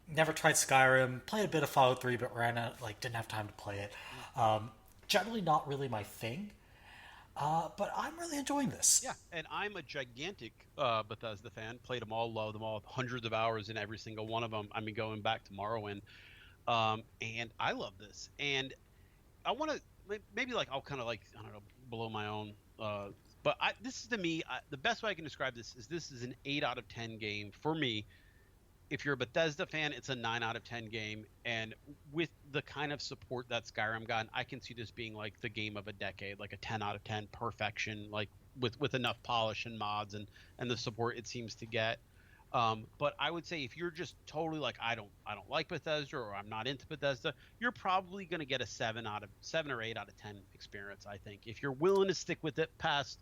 Speaker 1: Never tried Skyrim. Played a bit of Fallout 3, but ran out, like, didn't have time to play it. Generally not really my thing. But I'm really enjoying this.
Speaker 2: Yeah, and I'm a gigantic Bethesda fan. Played them all, love them all, hundreds of hours in every single one of them. I mean, going back to Morrowind, and I love this. And I want to maybe like I'll kind of like I don't know blow my own. But this is to me the best way I can describe this is an 8 out of 10 game for me. If you're a Bethesda fan, it's a 9 out of 10 game, and with the kind of support that Skyrim got, I can see this being like the game of a decade, like a 10 out of 10 perfection, like with enough polish and mods and the support it seems to get. But I would say if you're just totally like I don't like Bethesda or I'm not into Bethesda, you're probably going to get a 7 or 8 out of 10 experience. I think if you're willing to stick with it past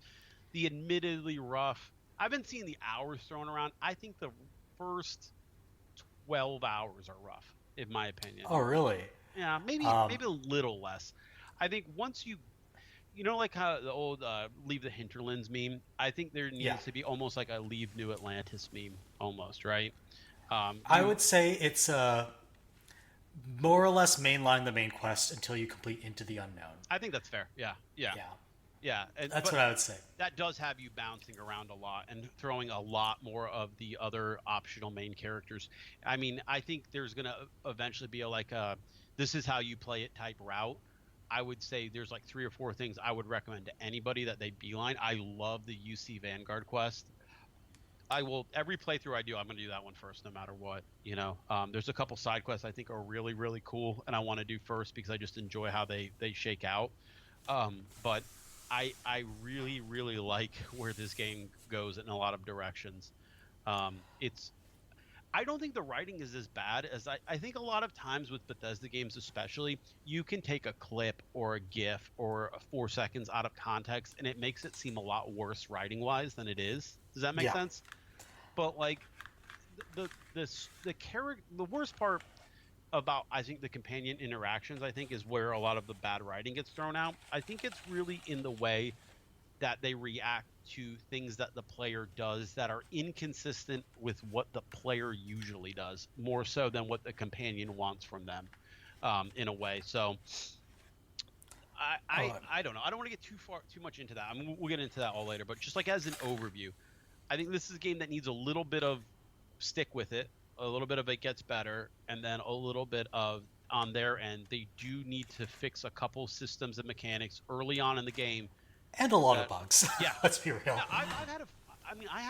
Speaker 2: the admittedly rough. I've been seeing the hours thrown around. I think the first 12 hours are rough, in my opinion.
Speaker 1: Oh, really?
Speaker 2: Yeah, maybe
Speaker 1: Um,
Speaker 2: maybe a little less. I think once you like how the old "Leave the Hinterlands" meme. I think there
Speaker 1: Yeah.
Speaker 2: needs to be almost like a "Leave New Atlantis" meme, almost, right?
Speaker 1: I
Speaker 2: You,
Speaker 1: would say it's more or less mainline the main quest until you complete Into the Unknown.
Speaker 2: I think that's fair. Yeah, yeah,
Speaker 1: Yeah,
Speaker 2: yeah.
Speaker 1: that's
Speaker 2: But
Speaker 1: what I would say.
Speaker 2: that does have you bouncing around a lot and throwing a lot more of the other optional main characters. I mean, I think there's gonna eventually be like a "this is how you play it" type route. I would say there's like 3 or 4 things I would recommend to anybody that they beeline. I love the UC Vanguard quest. I will every playthrough I do, I'm going to do that one first, no matter what. There's a couple side quests I think are really really cool, and I want to do first because I just enjoy how they shake out. But I really really like where this game goes in a lot of directions. It's I don't think the writing is as bad as I think a lot of times with Bethesda games, especially, you can take a clip or a GIF or 4 seconds out of context, and it makes it seem a lot worse writing wise than it is. Does that make
Speaker 1: Yeah,
Speaker 2: sense? But like the worst part about I think the companion interactions I think is where a lot of the bad writing gets thrown out. I think it's really in the way that they react to things that the player does that are inconsistent with what the player usually does, more so than what the companion wants from them, in a way. So I don't know. I don't want to get too much into that. I mean, we'll get into that all later. But just like as an overview, I think this is a game that needs a little bit of stick with it, a little bit of it gets better, and then a little bit of on their end they do need to fix a couple systems and mechanics early on in the game
Speaker 1: and a lot of
Speaker 2: that
Speaker 1: bugs.
Speaker 2: yeah.
Speaker 1: Let's be real.
Speaker 2: Yeah, I've had I mean, I've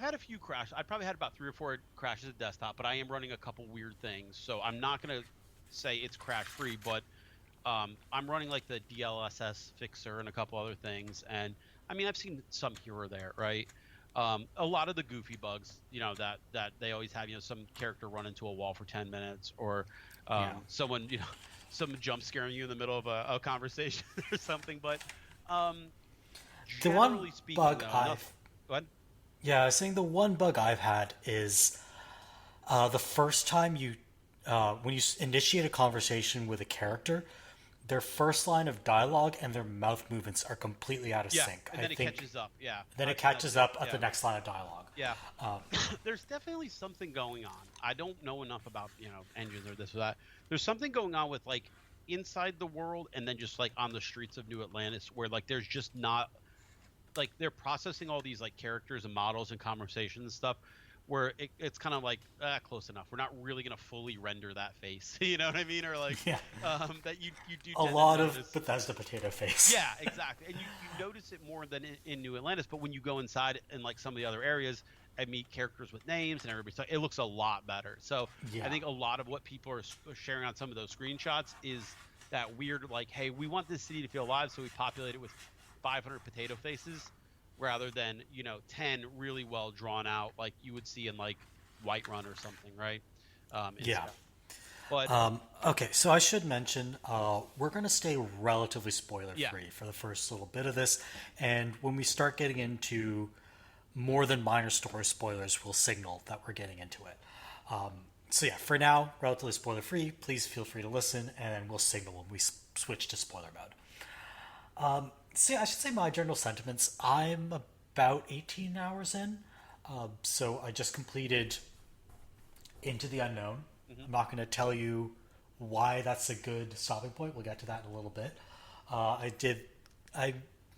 Speaker 2: had a few crashes. I probably had about 3 or 4 crashes at desktop, but I am running a couple weird things, so I'm not gonna say it's crash free, but I'm running like the DLSS fixer and a couple other things, and I mean I've seen some here or there, right? A lot of the goofy bugs, that they always have, some character run into a wall for 10 minutes, or
Speaker 1: Yeah.
Speaker 2: someone, someone jump scaring you in the middle of a conversation or something. But
Speaker 1: The one
Speaker 2: generally speaking,
Speaker 1: bug
Speaker 2: though, nothing.
Speaker 1: I've
Speaker 2: What?
Speaker 1: Yeah, I was saying the one bug I've had is the first time when you initiate a conversation with a character, their first line of dialogue and their mouth movements are completely out of
Speaker 2: Yeah,
Speaker 1: sync.
Speaker 2: and
Speaker 1: I
Speaker 2: then it
Speaker 1: think
Speaker 2: catches up. Yeah,
Speaker 1: then
Speaker 2: I've
Speaker 1: it
Speaker 2: seen that
Speaker 1: catches
Speaker 2: too.
Speaker 1: up at
Speaker 2: Yeah,
Speaker 1: the next line of dialogue.
Speaker 2: yeah.
Speaker 1: Um,
Speaker 2: There's definitely something going on. I don't know enough about engines or this or that. There's something going on with like inside the world and then just like on the streets of New Atlantis where like there's just not like they're processing all these like characters and models and conversations and stuff where it's kind of like close enough. We're not really gonna fully render that face. You know what I mean? Or like
Speaker 1: yeah,
Speaker 2: that you do
Speaker 1: a
Speaker 2: tend to
Speaker 1: lot of
Speaker 2: notice.
Speaker 1: Bethesda potato face.
Speaker 2: Yeah, exactly. And you notice it more than in New Atlantis, but when you go inside in like some of the other areas and meet characters with names and everybody, so it looks a lot better. So I
Speaker 1: Yeah,
Speaker 2: think a lot of what people are sharing on some of those screenshots is that weird, like, hey, we want this city to feel alive, so we populate it with 500 potato faces rather than 10 really well drawn out like you would see in like Whiterun or something, right?
Speaker 1: yeah.
Speaker 2: Instead, but
Speaker 1: Okay, so I should mention we're going to stay relatively spoiler
Speaker 2: yeah,
Speaker 1: free for the first little bit of this, and when we start getting into more than minor story spoilers, we'll signal that we're getting into it. So yeah, for now, relatively spoiler free. Please feel free to listen, and we'll signal when we switch to spoiler mode. So yeah, I should say my general sentiments. I'm about 18 hours in, so I just completed Into the Unknown.
Speaker 2: hmm
Speaker 1: I'm not going to tell you why that's a good stopping point. We'll get to that in a little bit. I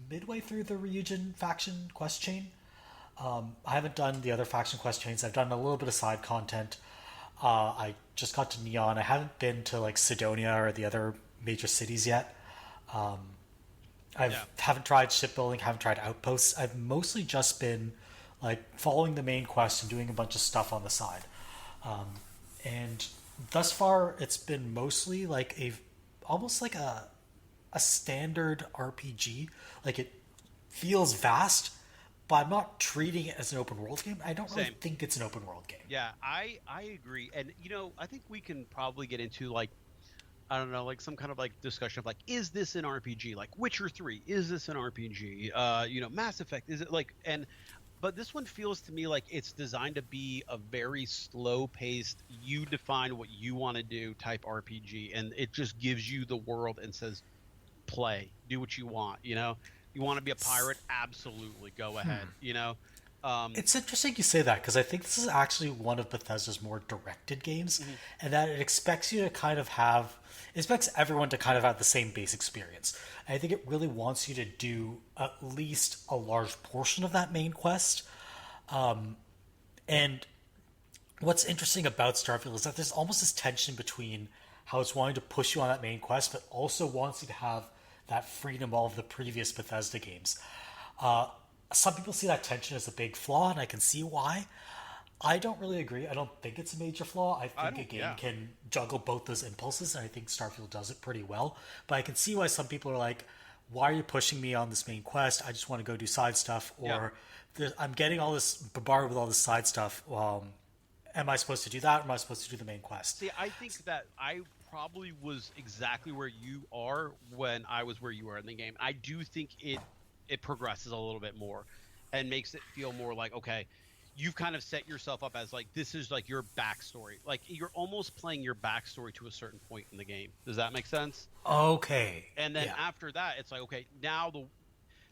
Speaker 1: midway through the Ryujin faction quest chain. I haven't done the other faction quest chains. I've done a little bit of side content. I just got to Neon. I haven't been to like Sidonia or the other major cities yet. I
Speaker 2: yeah,
Speaker 1: haven't tried shipbuilding, haven't tried outposts. I've mostly just been like following the main quest and doing a bunch of stuff on the side. And thus far, it's been mostly like almost like a standard RPG. Like it feels vast, but I'm not treating it as an open world game. I don't really
Speaker 2: same.
Speaker 1: think it's an open world game.
Speaker 2: Yeah, I agree. And I think we can probably get into like I don't know, like some kind of like discussion of like, is this an RPG? Like Witcher 3, is this an RPG? Mass Effect, is it like but this one feels to me like it's designed to be a very slow paced, you define what you want to do type RPG, and it just gives you the world and says play, do what you want. You want to be a pirate, absolutely, go ahead.
Speaker 1: It's interesting you say that because I think this is actually one of Bethesda's more directed games,
Speaker 2: Mhm.
Speaker 1: and that it expects you to kind of have, it expects everyone to kind of have the same base experience. I think it really wants you to do at least a large portion of that main quest. And what's interesting about Starfield is that there's almost this tension between how it's wanting to push you on that main quest, but also wants you to have that freedom of the previous Bethesda games. Uh, some people see that tension as a big flaw, and I can see why. I don't really agree. I don't think it's a major flaw. I
Speaker 2: I
Speaker 1: think a
Speaker 2: don't.
Speaker 1: game
Speaker 2: Yeah.
Speaker 1: can juggle both those impulses, and I think Starfield does it pretty well. But I can see why some people are like, why are you pushing me on this main quest? I just want to go do side stuff,
Speaker 2: Yeah.
Speaker 1: or I'm getting all this bombarded with all this side stuff. Am I supposed to do that, or am I supposed to do the main quest?
Speaker 2: See, I think that I probably was exactly where you are when I was where you are in the game. I do think it progresses a little bit more and makes it feel more like, okay, you've kind of set yourself up as like this is like your backstory. Like you're almost playing your backstory to a certain point in the game. Does that make sense?
Speaker 1: Okay,
Speaker 2: And then
Speaker 1: yeah,
Speaker 2: after that, it's like, okay, now the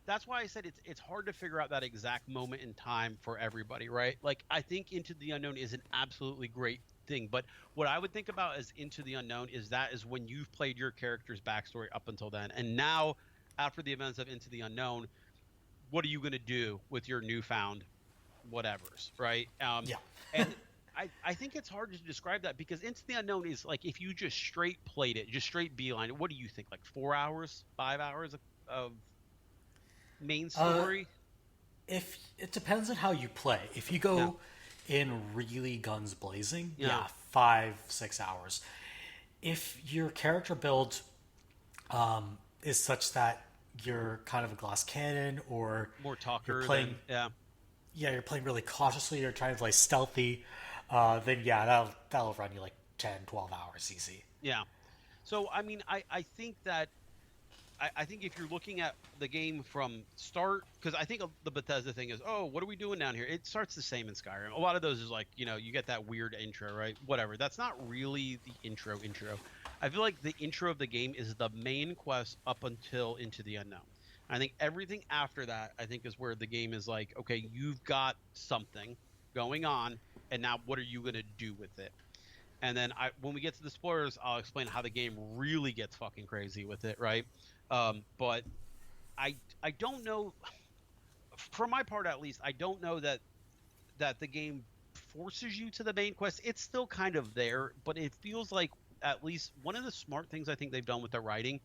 Speaker 2: that's why I said it's hard to figure out that exact moment in time for everybody, right? Like I think Into the Unknown is an absolutely great thing, but what I would think about as Into the Unknown is that is when you've played your character's backstory up until then, and now after the events of Into the Unknown, what are you going to do with your newfound whatevers, right?
Speaker 1: yeah.
Speaker 2: And I think it's hard to describe that because Into the Unknown is like if you just straight played it, just straight beeline. What do you think? Like 4 hours, 5 hours of main
Speaker 1: Uh,
Speaker 2: story?
Speaker 1: if it depends on how you play. If you
Speaker 2: Yeah.
Speaker 1: go in really guns blazing,
Speaker 2: Yeah.
Speaker 1: yeah, 5 6 hours. If your character build is such that you're kind of a glass cannon, or
Speaker 2: More
Speaker 1: you're
Speaker 2: talker
Speaker 1: playing,
Speaker 2: than yeah.
Speaker 1: yeah, you're playing really cautiously, you're trying to play stealthy, then yeah, that'll run you like 10 12 hours easy.
Speaker 2: Yeah. So I mean I think that I think if you're looking at the game from start, because I think the Bethesda thing is, oh, what are we doing down here? It starts the same in Skyrim. A lot of those is like, you get that weird intro, right? Whatever. That's not really the intro. I feel like the intro of the game is the main quest up until Into the Unknown. I think everything after that, I think, is where the game is like, okay, you've got something going on, and now what are you going to do with it? And then when we get to the spoilers, I'll explain how the game really gets fucking crazy with it, right? But I don't know. For my part, at least, I don't know that the game forces you to the main quest. It's still kind of there, but it feels like at least one of the smart things I think they've done with the writing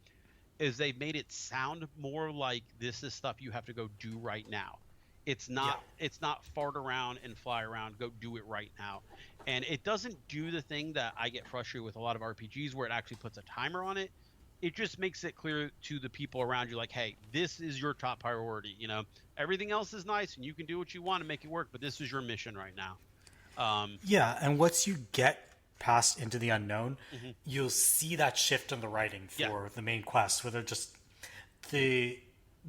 Speaker 2: is they've made it sound more like this is stuff you have to go do right now.
Speaker 1: Yeah,
Speaker 2: It's not fart around and fly around, go do it right now. And it doesn't do the thing that I get frustrated with a lot of RPGs where it actually puts a timer on it. It just makes it clear to the people around you like, hey, this is your top priority. Everything else is nice and you can do what you want to make it work, but this is your mission right now. um
Speaker 1: yeah, and once you get past Into the Unknown,
Speaker 2: mhm.
Speaker 1: you'll see that shift in the writing
Speaker 2: Yeah.
Speaker 1: for the main quest, where they're just the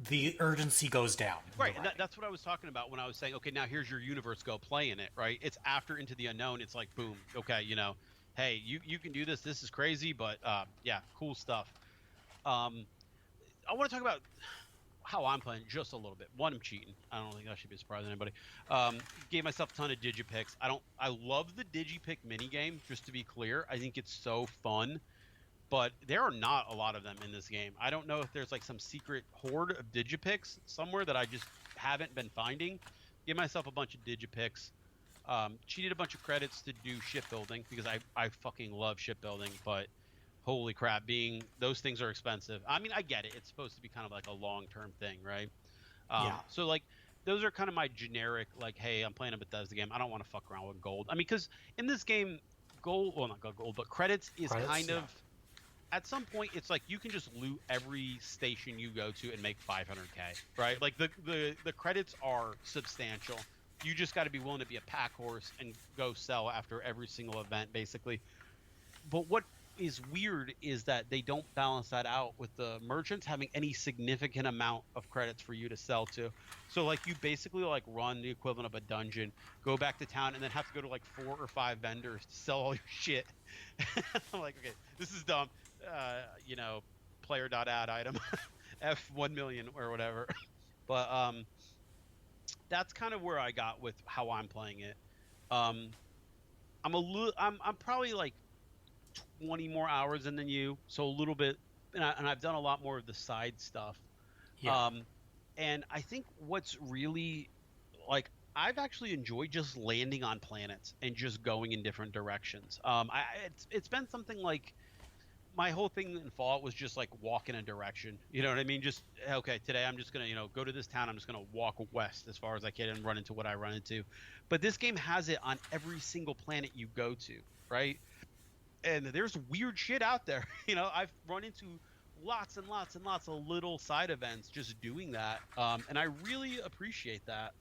Speaker 1: the urgency goes down in the
Speaker 2: Right, and
Speaker 1: writing.
Speaker 2: that's what I was talking about when I was saying, okay, now here's your universe, go play in it, right? It's after Into the Unknown, it's like, boom, okay, hey, you can do this. This is crazy, but yeah, cool stuff. Um, I want to talk about how I'm playing just a little bit. One, I'm cheating. I don't think that should be a surprise to anybody. Gave myself a ton of digipicks. I love the digipick mini game. Just to be clear, I think it's so fun, but there are not a lot of them in this game. I don't know if there's like some secret horde of digipicks somewhere that I just haven't been finding. Give myself a bunch of digipicks. Cheated a bunch of credits to do shipbuilding because I fucking love shipbuilding, but holy crap, being those things are expensive. I mean, I get it. It's supposed to be kind of like a long-term thing, right?
Speaker 1: Yeah,
Speaker 2: So like those are kind of my generic like, hey, I'm playing a Bethesda game. I don't want to fuck around with gold. I mean, because in this game, gold, well, not gold, but credits is
Speaker 1: credits.
Speaker 2: kind
Speaker 1: Yeah,
Speaker 2: of at some point it's like you can just loot every station you go to and make 500k, right? Like the credits are substantial. You just got to be willing to be a pack horse and go sell after every single event basically. But what is weird is that they don't balance that out with the merchants having any significant amount of credits for you to sell to. So like you basically like run the equivalent of a dungeon, go back to town, and then have to go to like 4 or 5 vendors to sell all your shit. I'm like, okay, this is dumb. You know, player.add item, F1 million or whatever. But that's kind of where I got with how I'm playing it. Um, I'm probably like 20 more hours in than you, so a little bit, and I've done a lot more of the side stuff.
Speaker 1: Yeah.
Speaker 2: Um, and I think what's really like I've actually enjoyed just landing on planets and just going in different directions. It's been something like my whole thing in Fallout was just like walk in a direction. You know what I mean? Just okay, today I'm just gonna go to this town. I'm just gonna walk west as far as I can and run into what I run into. But this game has it on every single planet you go to, right? And there's weird shit out there. I've run into lots and lots and lots of little side events just doing that, and I really appreciate that.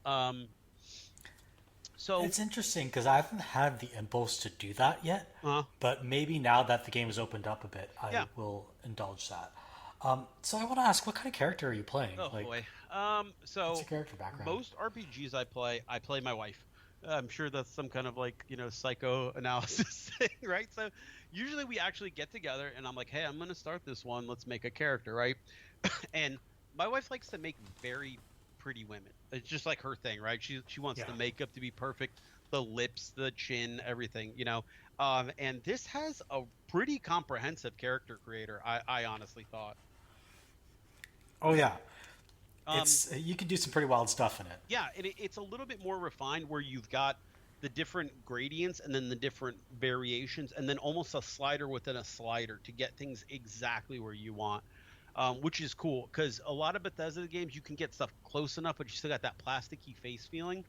Speaker 2: So
Speaker 1: It's interesting because I haven't had the impulse to do that yet,
Speaker 2: uh,
Speaker 1: but maybe now that the game has opened up a bit, I
Speaker 2: yeah.
Speaker 1: will indulge that. So I want to ask, what kind of character are you playing?
Speaker 2: Oh
Speaker 1: Like,
Speaker 2: boy.
Speaker 1: what's
Speaker 2: So
Speaker 1: your character background?
Speaker 2: most RPGs I play my wife. I'm sure that's some kind of like psychoanalysis thing, right? So usually we actually get together and I'm like, hey, I'm gonna start this one. Let's make a character, right? And my wife likes to make very pretty women. It's just like her thing, right? She wants
Speaker 1: Yeah.
Speaker 2: the makeup to be perfect, the lips, the chin, everything. And this has a pretty comprehensive character creator. I honestly thought.
Speaker 1: Oh yeah,
Speaker 2: Um,
Speaker 1: it's you can do some pretty wild stuff in it.
Speaker 2: Yeah, and it's a little bit more refined where you've got the different gradients and then the different variations and then almost a slider within a slider to get things exactly where you want, which is cool because a lot of Bethesda games you can get stuff close enough, but you still got that plasticky face feeling.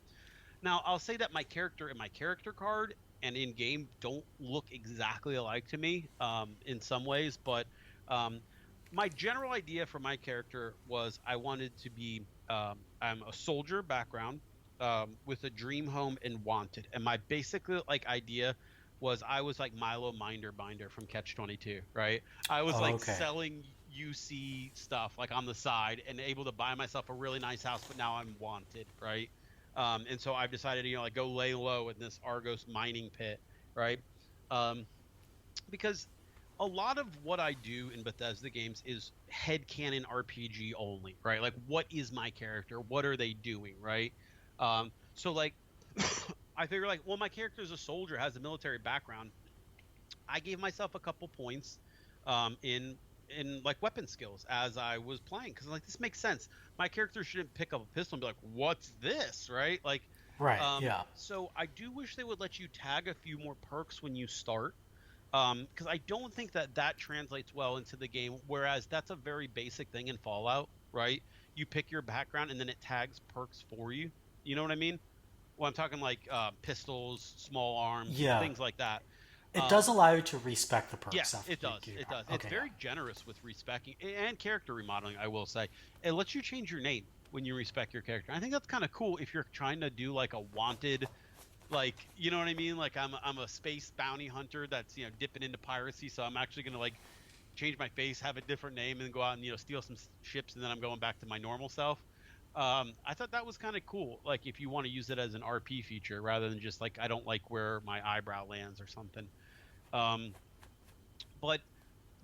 Speaker 2: Now, I'll say that my character and my character card and in game don't look exactly alike to me in some ways, but um, my general idea for my character was I wanted to be I'm a soldier background with a dream home and wanted, and my basically like idea was I was like Milo Binder from Catch 22, right? I was
Speaker 1: Oh,
Speaker 2: like
Speaker 1: okay.
Speaker 2: selling UC stuff like on the side and able to buy myself a really nice house, but now I'm wanted, right? And so I've decided to like go lay low in this Argos mining pit, right? Um, because a lot of what I do in Bethesda games is headcanon RPG only, right? Like, what is my character? What are they doing, right? So like, I figure like, well, my character is a soldier, has a military background. I gave myself a couple points in like weapon skills as I was playing because like this makes sense. My character shouldn't pick up a pistol and be like, "What's this?" Right? Like,
Speaker 1: Right. Yeah.
Speaker 2: so I do wish they would let you tag a few more perks when you start because I don't think that translates well into the game. Whereas that's a very basic thing in Fallout, right? You pick your background and then it tags perks for you. You know what I mean? Well, I'm talking like pistols, small arms,
Speaker 1: Yeah.
Speaker 2: things like that.
Speaker 1: It
Speaker 2: Um,
Speaker 1: does allow you to respec the
Speaker 2: yeah,
Speaker 1: perks after
Speaker 2: it
Speaker 1: you
Speaker 2: does.
Speaker 1: get your
Speaker 2: It
Speaker 1: power.
Speaker 2: does. It's
Speaker 1: Okay. Yeah.
Speaker 2: very generous with respecing and character remodeling, I will say. It lets you change your name when you respec your character. I think that's kind of cool if you're trying to do like a wanted, like, you know what I mean? Like I'm a space bounty hunter that's, dipping into piracy, so I'm actually going to like change my face, have a different name and go out and, steal some ships and then I'm going back to my normal self. I thought that was kind of cool. Like if you want to use it as an RP feature rather than just like I don't like where my eyebrow lands or something. Um, but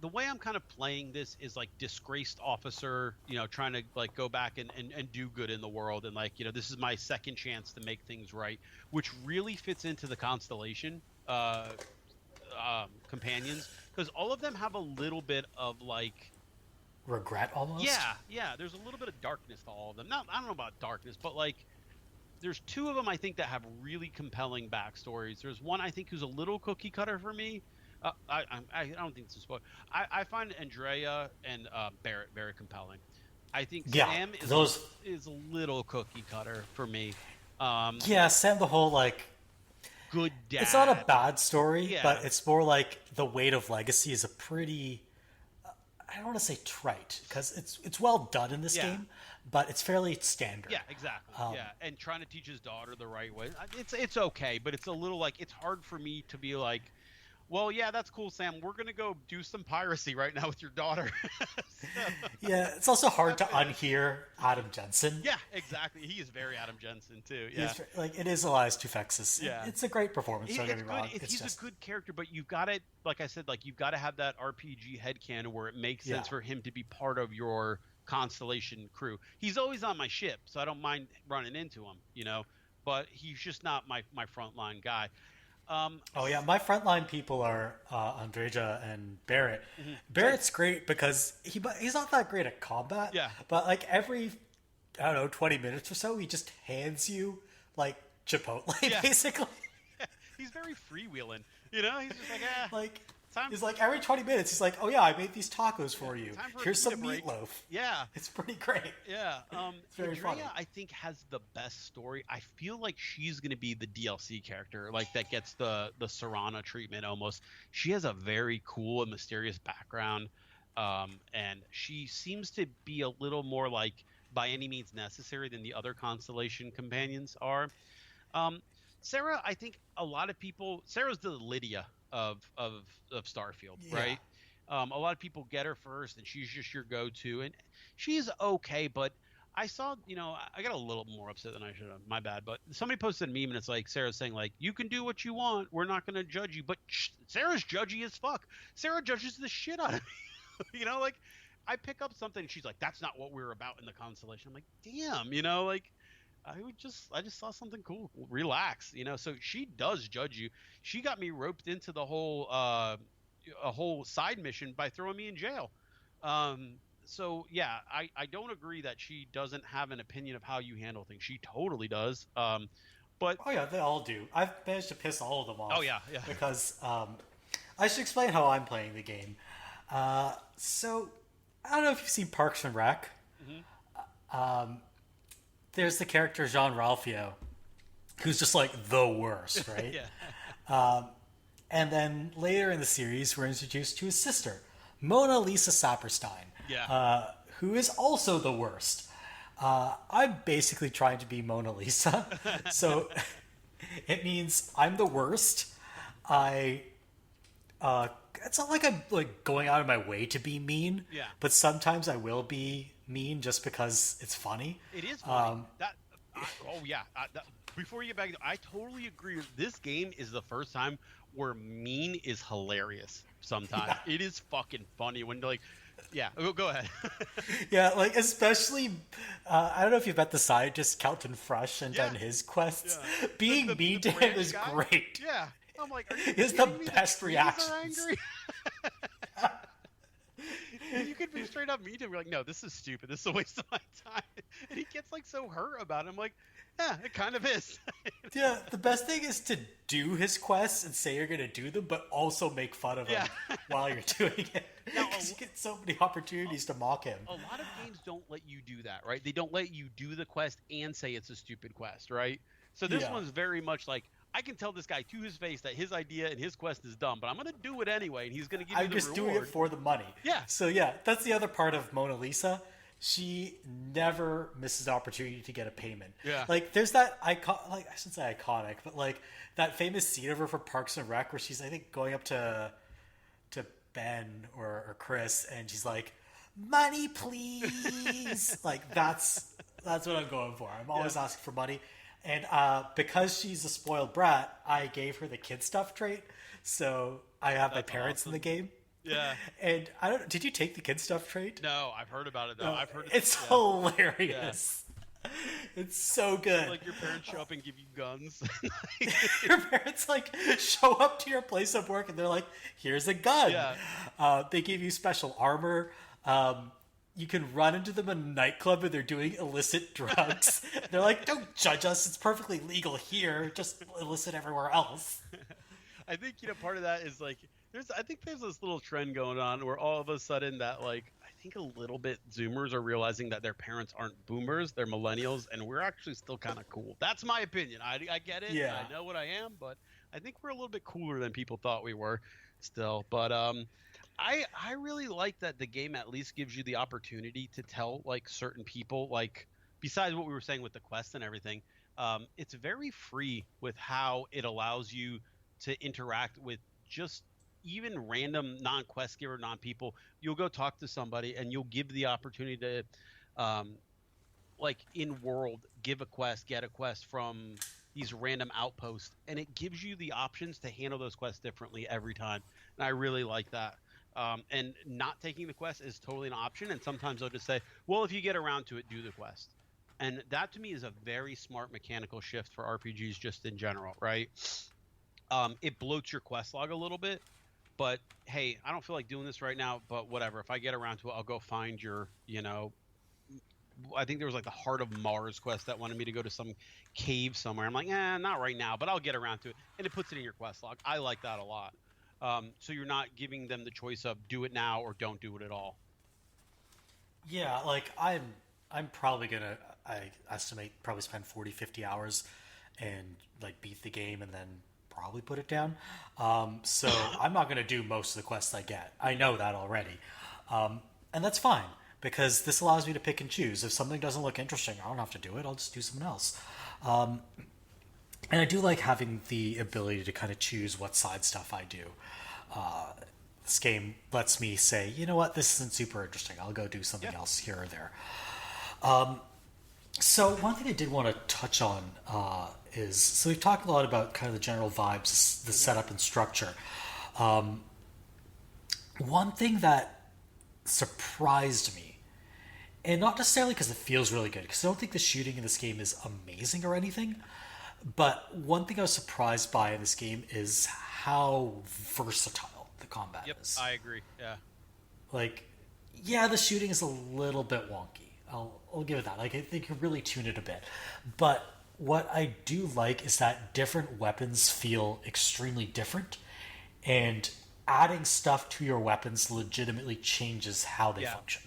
Speaker 2: the way I'm kind of playing this is like disgraced officer, trying to like go back and do good in the world. And like, this is my second chance to make things right, which really fits into the Constellation companions because all of them have a little bit of like,
Speaker 1: Regret almost.
Speaker 2: yeah, there's a little bit of darkness to all of them. Not, I don't know about darkness, but like, there's two of them I think that have really compelling backstories. There's one I think who's a little cookie cutter for me. I don't think this is spoiler. I find Andrea and Barrett very compelling. I think
Speaker 1: Yeah.
Speaker 2: Sam
Speaker 1: Those.
Speaker 2: is a little cookie cutter for me.
Speaker 1: Yeah. Sam. The whole like.
Speaker 2: Good dad.
Speaker 1: It's not a bad story,
Speaker 2: Yeah.
Speaker 1: but it's more like the weight of legacy is a pretty. I don't want to say trite because it's well done in this
Speaker 2: Yeah.
Speaker 1: game, but it's fairly standard.
Speaker 2: Yeah, exactly. Yeah, and trying to teach his daughter the right way. It's okay, but it's a little like it's hard for me to be like, Well, yeah, that's cool, Sam. We're gonna go do some piracy right now with your daughter. So,
Speaker 1: Yeah, it's also hard
Speaker 2: have
Speaker 1: to
Speaker 2: fun.
Speaker 1: unhear Adam Jensen.
Speaker 2: Yeah, exactly. He is very Adam Jensen too.
Speaker 1: He
Speaker 2: Yeah,
Speaker 1: is like it is Elias Tufexis.
Speaker 2: yeah.
Speaker 1: It's a great performance. Don't get
Speaker 2: It's
Speaker 1: me
Speaker 2: good.
Speaker 1: wrong. It's
Speaker 2: He's a
Speaker 1: just
Speaker 2: good character, but you've got to, like I said, like you've got to have that RPG headcanon where it makes
Speaker 1: yeah.
Speaker 2: sense for him to be part of your Constellation crew. He's always on my ship, so I don't mind running into him, but he's just not my frontline guy.
Speaker 1: Oh yeah, my frontline people are Andreja and Barrett.
Speaker 2: Mhm.
Speaker 1: Barrett's great because he's not that great at combat.
Speaker 2: Yeah.
Speaker 1: But like every I don't know 20 minutes or so, he just hands you like Chipotle
Speaker 2: Yeah.
Speaker 1: basically.
Speaker 2: He's very freewheeling, he's just like,
Speaker 1: Like
Speaker 2: time.
Speaker 1: he's like every 20 minutes, he's like, oh yeah, I made these tacos for you.
Speaker 2: Time for a
Speaker 1: Here's some
Speaker 2: pita break."
Speaker 1: meatloaf.
Speaker 2: Yeah.
Speaker 1: It's pretty great.
Speaker 2: Yeah,
Speaker 1: very
Speaker 2: Andrea,
Speaker 1: funny.
Speaker 2: I think has the best story. I feel like she's gonna be the DLC character, like that gets the Serana treatment almost. She has a very cool and mysterious background, and she seems to be a little more like by any means necessary than the other Constellation companions are. Um, Sarah, I think a lot of people. Sarah's the Lydia of Starfield,
Speaker 1: Yeah.
Speaker 2: right? A lot of people get her first, and she's just your go-to, and she's okay. But I saw, I got a little more upset than I should have. My bad. But somebody posted a meme, and it's like Sarah's saying, like, "You can do what you want. We're not going to judge you." But Sarah's judgy as fuck. Sarah judges the shit out of me. Like I pick up something, and she's like, "That's not what we're about in the Constellation." I'm like, "Damn," like. I just saw something cool. Relax, So she does judge you. She got me roped into the whole a whole side mission by throwing me in jail. So yeah, I don't agree that she doesn't have an opinion of how you handle things. She totally does. But
Speaker 1: Oh yeah, they all do. I've managed to piss all of them off.
Speaker 2: oh yeah, yeah,
Speaker 1: Because I should explain how I'm playing the game. So I don't know if you've seen Parks and Rec. There's the character Jean Ralphio, who's just like the worst, right?
Speaker 2: yeah,
Speaker 1: And then later in the series, we're introduced to his sister, Mona Lisa Saperstein,
Speaker 2: yeah.
Speaker 1: who is also the worst. I'm basically trying to be Mona Lisa, so it means I'm the worst. It's not like I'm like going out of my way to be mean,
Speaker 2: Yeah.
Speaker 1: but sometimes I will be mean just because it's funny.
Speaker 2: It is funny. Oh yeah. Before you get back, I totally agree. This game is the first time where mean is hilarious. Sometimes it is fucking funny when like, yeah. Go ahead.
Speaker 1: Yeah, like especially, I don't know if you've met the scientist Kelton Fresh and
Speaker 2: Yeah.
Speaker 1: done his quests.
Speaker 2: Yeah.
Speaker 1: Being
Speaker 2: The
Speaker 1: mean to him
Speaker 2: branch
Speaker 1: is
Speaker 2: guy?
Speaker 1: great.
Speaker 2: Yeah. I'm like, are you
Speaker 1: It's the
Speaker 2: kidding me?
Speaker 1: best
Speaker 2: trees are
Speaker 1: reactions.
Speaker 2: angry? You could be straight up mean to him. You're like, no, this is stupid. This is a waste of my time. And he gets like so hurt about it. I'm like, yeah, it kind of is.
Speaker 1: Yeah, the best thing is to do his quests and say you're gonna do them, but also make fun of him
Speaker 2: Yeah.
Speaker 1: while you're doing it.
Speaker 2: Now,
Speaker 1: Because you get so many opportunities to mock him.
Speaker 2: A lot of games don't let you do that, right? They don't let you do the quest and say it's a stupid quest, right? So this
Speaker 1: Yeah.
Speaker 2: one's very much like, I can tell this guy to his face that his idea and his quest is dumb, but I'm going to do it anyway, and he's going to give me
Speaker 1: I'm
Speaker 2: the
Speaker 1: just
Speaker 2: reward.
Speaker 1: doing it for the money.
Speaker 2: Yeah.
Speaker 1: So yeah, that's the other part of Mona Lisa. She never misses the opportunity to get a payment.
Speaker 2: Yeah.
Speaker 1: Like there's that icon, like I shouldn't say iconic, but like that famous scene of her from Parks and Rec where she's I think going up to Ben or Chris and she's like, "Money, please." Like that's what I'm going for. I'm always asking for money. And because she's a spoiled brat, I gave her the kid stuff trait. So I have my
Speaker 2: That's
Speaker 1: parents in the
Speaker 2: awesome.
Speaker 1: game.
Speaker 2: Yeah.
Speaker 1: And I don't. Did you take the kid stuff trait?
Speaker 2: No, I've heard about it, though. I've heard
Speaker 1: It's
Speaker 2: yeah.
Speaker 1: hilarious. It's so good.
Speaker 2: Like your parents show up and give you guns.
Speaker 1: Your parents like show up to your place of work and they're like, "Here's a gun."
Speaker 2: Yeah.
Speaker 1: They give you special armor. You can run into them in a nightclub and they're doing illicit drugs. They're like, "Don't judge us. It's perfectly legal here. Just illicit everywhere else."
Speaker 2: I think part of that is like I think there's this little trend going on where all of a sudden that like I think a little bit Zoomers are realizing that their parents aren't boomers, they're millennials, and we're actually still kind of cool. That's my opinion. I get it.
Speaker 1: Yeah.
Speaker 2: I know what I am, but I think we're a little bit cooler than people thought we were still. But I really like that the game at least gives you the opportunity to tell like certain people, like besides what we were saying with the quest and everything, it's very free with how it allows you to interact with just even random non-quest giver, non-people, you'll go talk to somebody and you'll give the opportunity to, like in world, give a quest, get a quest from these random outposts, and it gives you the options to handle those quests differently every time. And I really like that. And not taking the quest is totally an option. And sometimes they'll just say, well, if you get around to it, do the quest. And that to me is a very smart mechanical shift for RPGs just in general, right? It bloats your quest log a little bit, but hey, I don't feel like doing this right now, but whatever. If I get around to it, I'll go find your, I think there was like the Heart of Mars quest that wanted me to go to some cave somewhere. I'm like, not right now, but I'll get around to it. And it puts it in your quest log. I like that a lot. So you're not giving them the choice of do it now or don't do it at all.
Speaker 1: Yeah, like I'm probably gonna, I estimate, probably spend 40, 50 hours and like beat the game and then probably put it down. So I'm not gonna do most of the quests I get. I know that already, and that's fine because this allows me to pick and choose. If something doesn't look interesting, I don't have to do it. I'll just do something else. And I do like having the ability to kind of choose what side stuff I do. This game lets me say, you know what, this isn't super interesting. I'll go do something else here or there. So one thing I did want to touch on is, so we've talked a lot about kind of the general vibes, the setup and structure. One thing that surprised me, and not necessarily because it feels really good, because I don't think the shooting in this game is amazing or anything, but one thing I was surprised by in this game is how versatile the combat is.
Speaker 2: I agree. Yeah.
Speaker 1: Like, yeah, the shooting is a little bit wonky. I'll give it that. Like, I think you really tune it a bit. But what I do like is that different weapons feel extremely different, and adding stuff to your weapons legitimately changes how they function.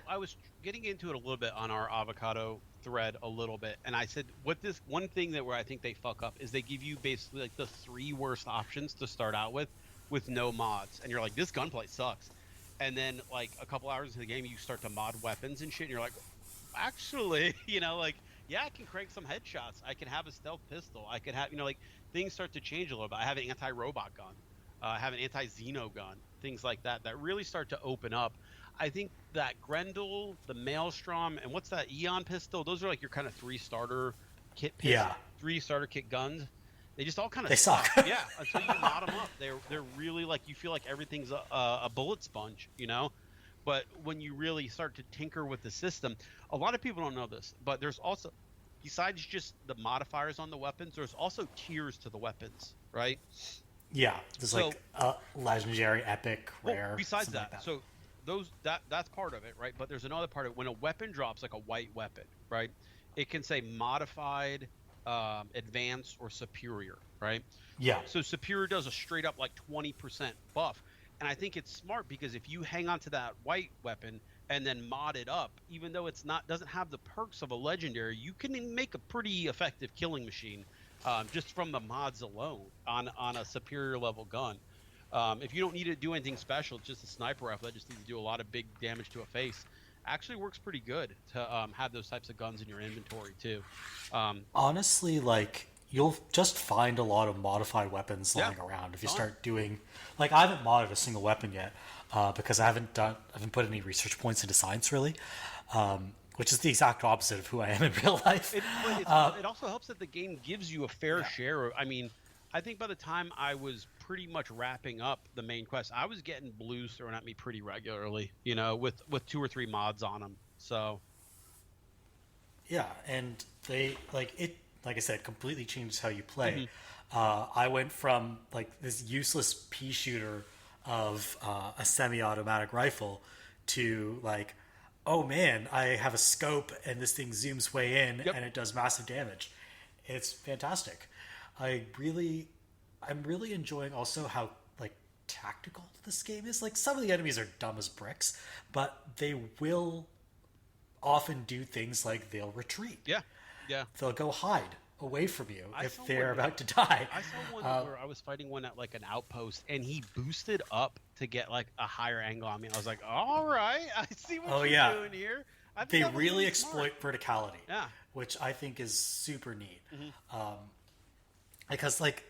Speaker 2: I was getting into it a little bit on our avocado thread a little bit, and I said what this one thing that where I think they fuck up is they give you basically like the 3 worst options to start out with no mods, and you're like, this gunplay sucks. And then like a couple hours into the game you start to mod weapons and shit, and you're like, actually, like, yeah, I can crank some headshots, I can have a stealth pistol, I could have, like, things start to change a little bit. I have an anti-robot gun, I have an anti-xeno gun, things like that really start to open up. I think that Grendel, the Maelstrom, and what's that Eon pistol? Those are like your kind of 3 starter kit pistols, 3 starter kit guns. They just all kind of
Speaker 1: suck.
Speaker 2: Yeah, until you mod them up. They're really like, you feel like everything's a bullet sponge, But when you really start to tinker with the system, a lot of people don't know this, but there's also, besides just the modifiers on the weapons, there's also tiers to the weapons, right?
Speaker 1: Yeah, there's like legendary, epic, rare.
Speaker 2: Besides that,
Speaker 1: like that.
Speaker 2: so that's part of it, right? But there's another part of it. When a weapon drops, like a white weapon, right? It can say modified, advanced, or superior, right?
Speaker 1: Yeah.
Speaker 2: So superior does a straight up like 20% buff, and I think it's smart because if you hang on to that white weapon and then mod it up, even though doesn't have the perks of a legendary, you can make a pretty effective killing machine, just from the mods alone on a superior level gun. If you don't need to do anything special, it's just a sniper rifle that just needs to do a lot of big damage to a face. Actually works pretty good to have those types of guns in your inventory too.
Speaker 1: Honestly, like, you'll just find a lot of modified weapons lying around if you start doing, like, I haven't modded a single weapon yet, because I haven't put any research points into science really, which is the exact opposite of who I am in real life.
Speaker 2: It also helps that the game gives you a fair share. I mean, I think by the time I was pretty much wrapping up the main quest, I was getting blues thrown at me pretty regularly, with 2 or 3 mods on them. So
Speaker 1: yeah, and they like I said, completely changes how you play. I went from like this useless pea shooter of a semi-automatic rifle to like, oh man, I have a scope and this thing zooms way in and it does massive damage. It's fantastic. I'm really enjoying also how like tactical this game is. Like, some of the enemies are dumb as bricks, but they will often do things like they'll retreat.
Speaker 2: Yeah.
Speaker 1: They'll go hide away from you if they're about to die.
Speaker 2: I saw one where I was fighting one at like an outpost, and he boosted up to get like a higher angle on me. I was like, all right, I see what you're doing here.
Speaker 1: They really exploit verticality,
Speaker 2: yeah,
Speaker 1: which I think is super neat. Because like,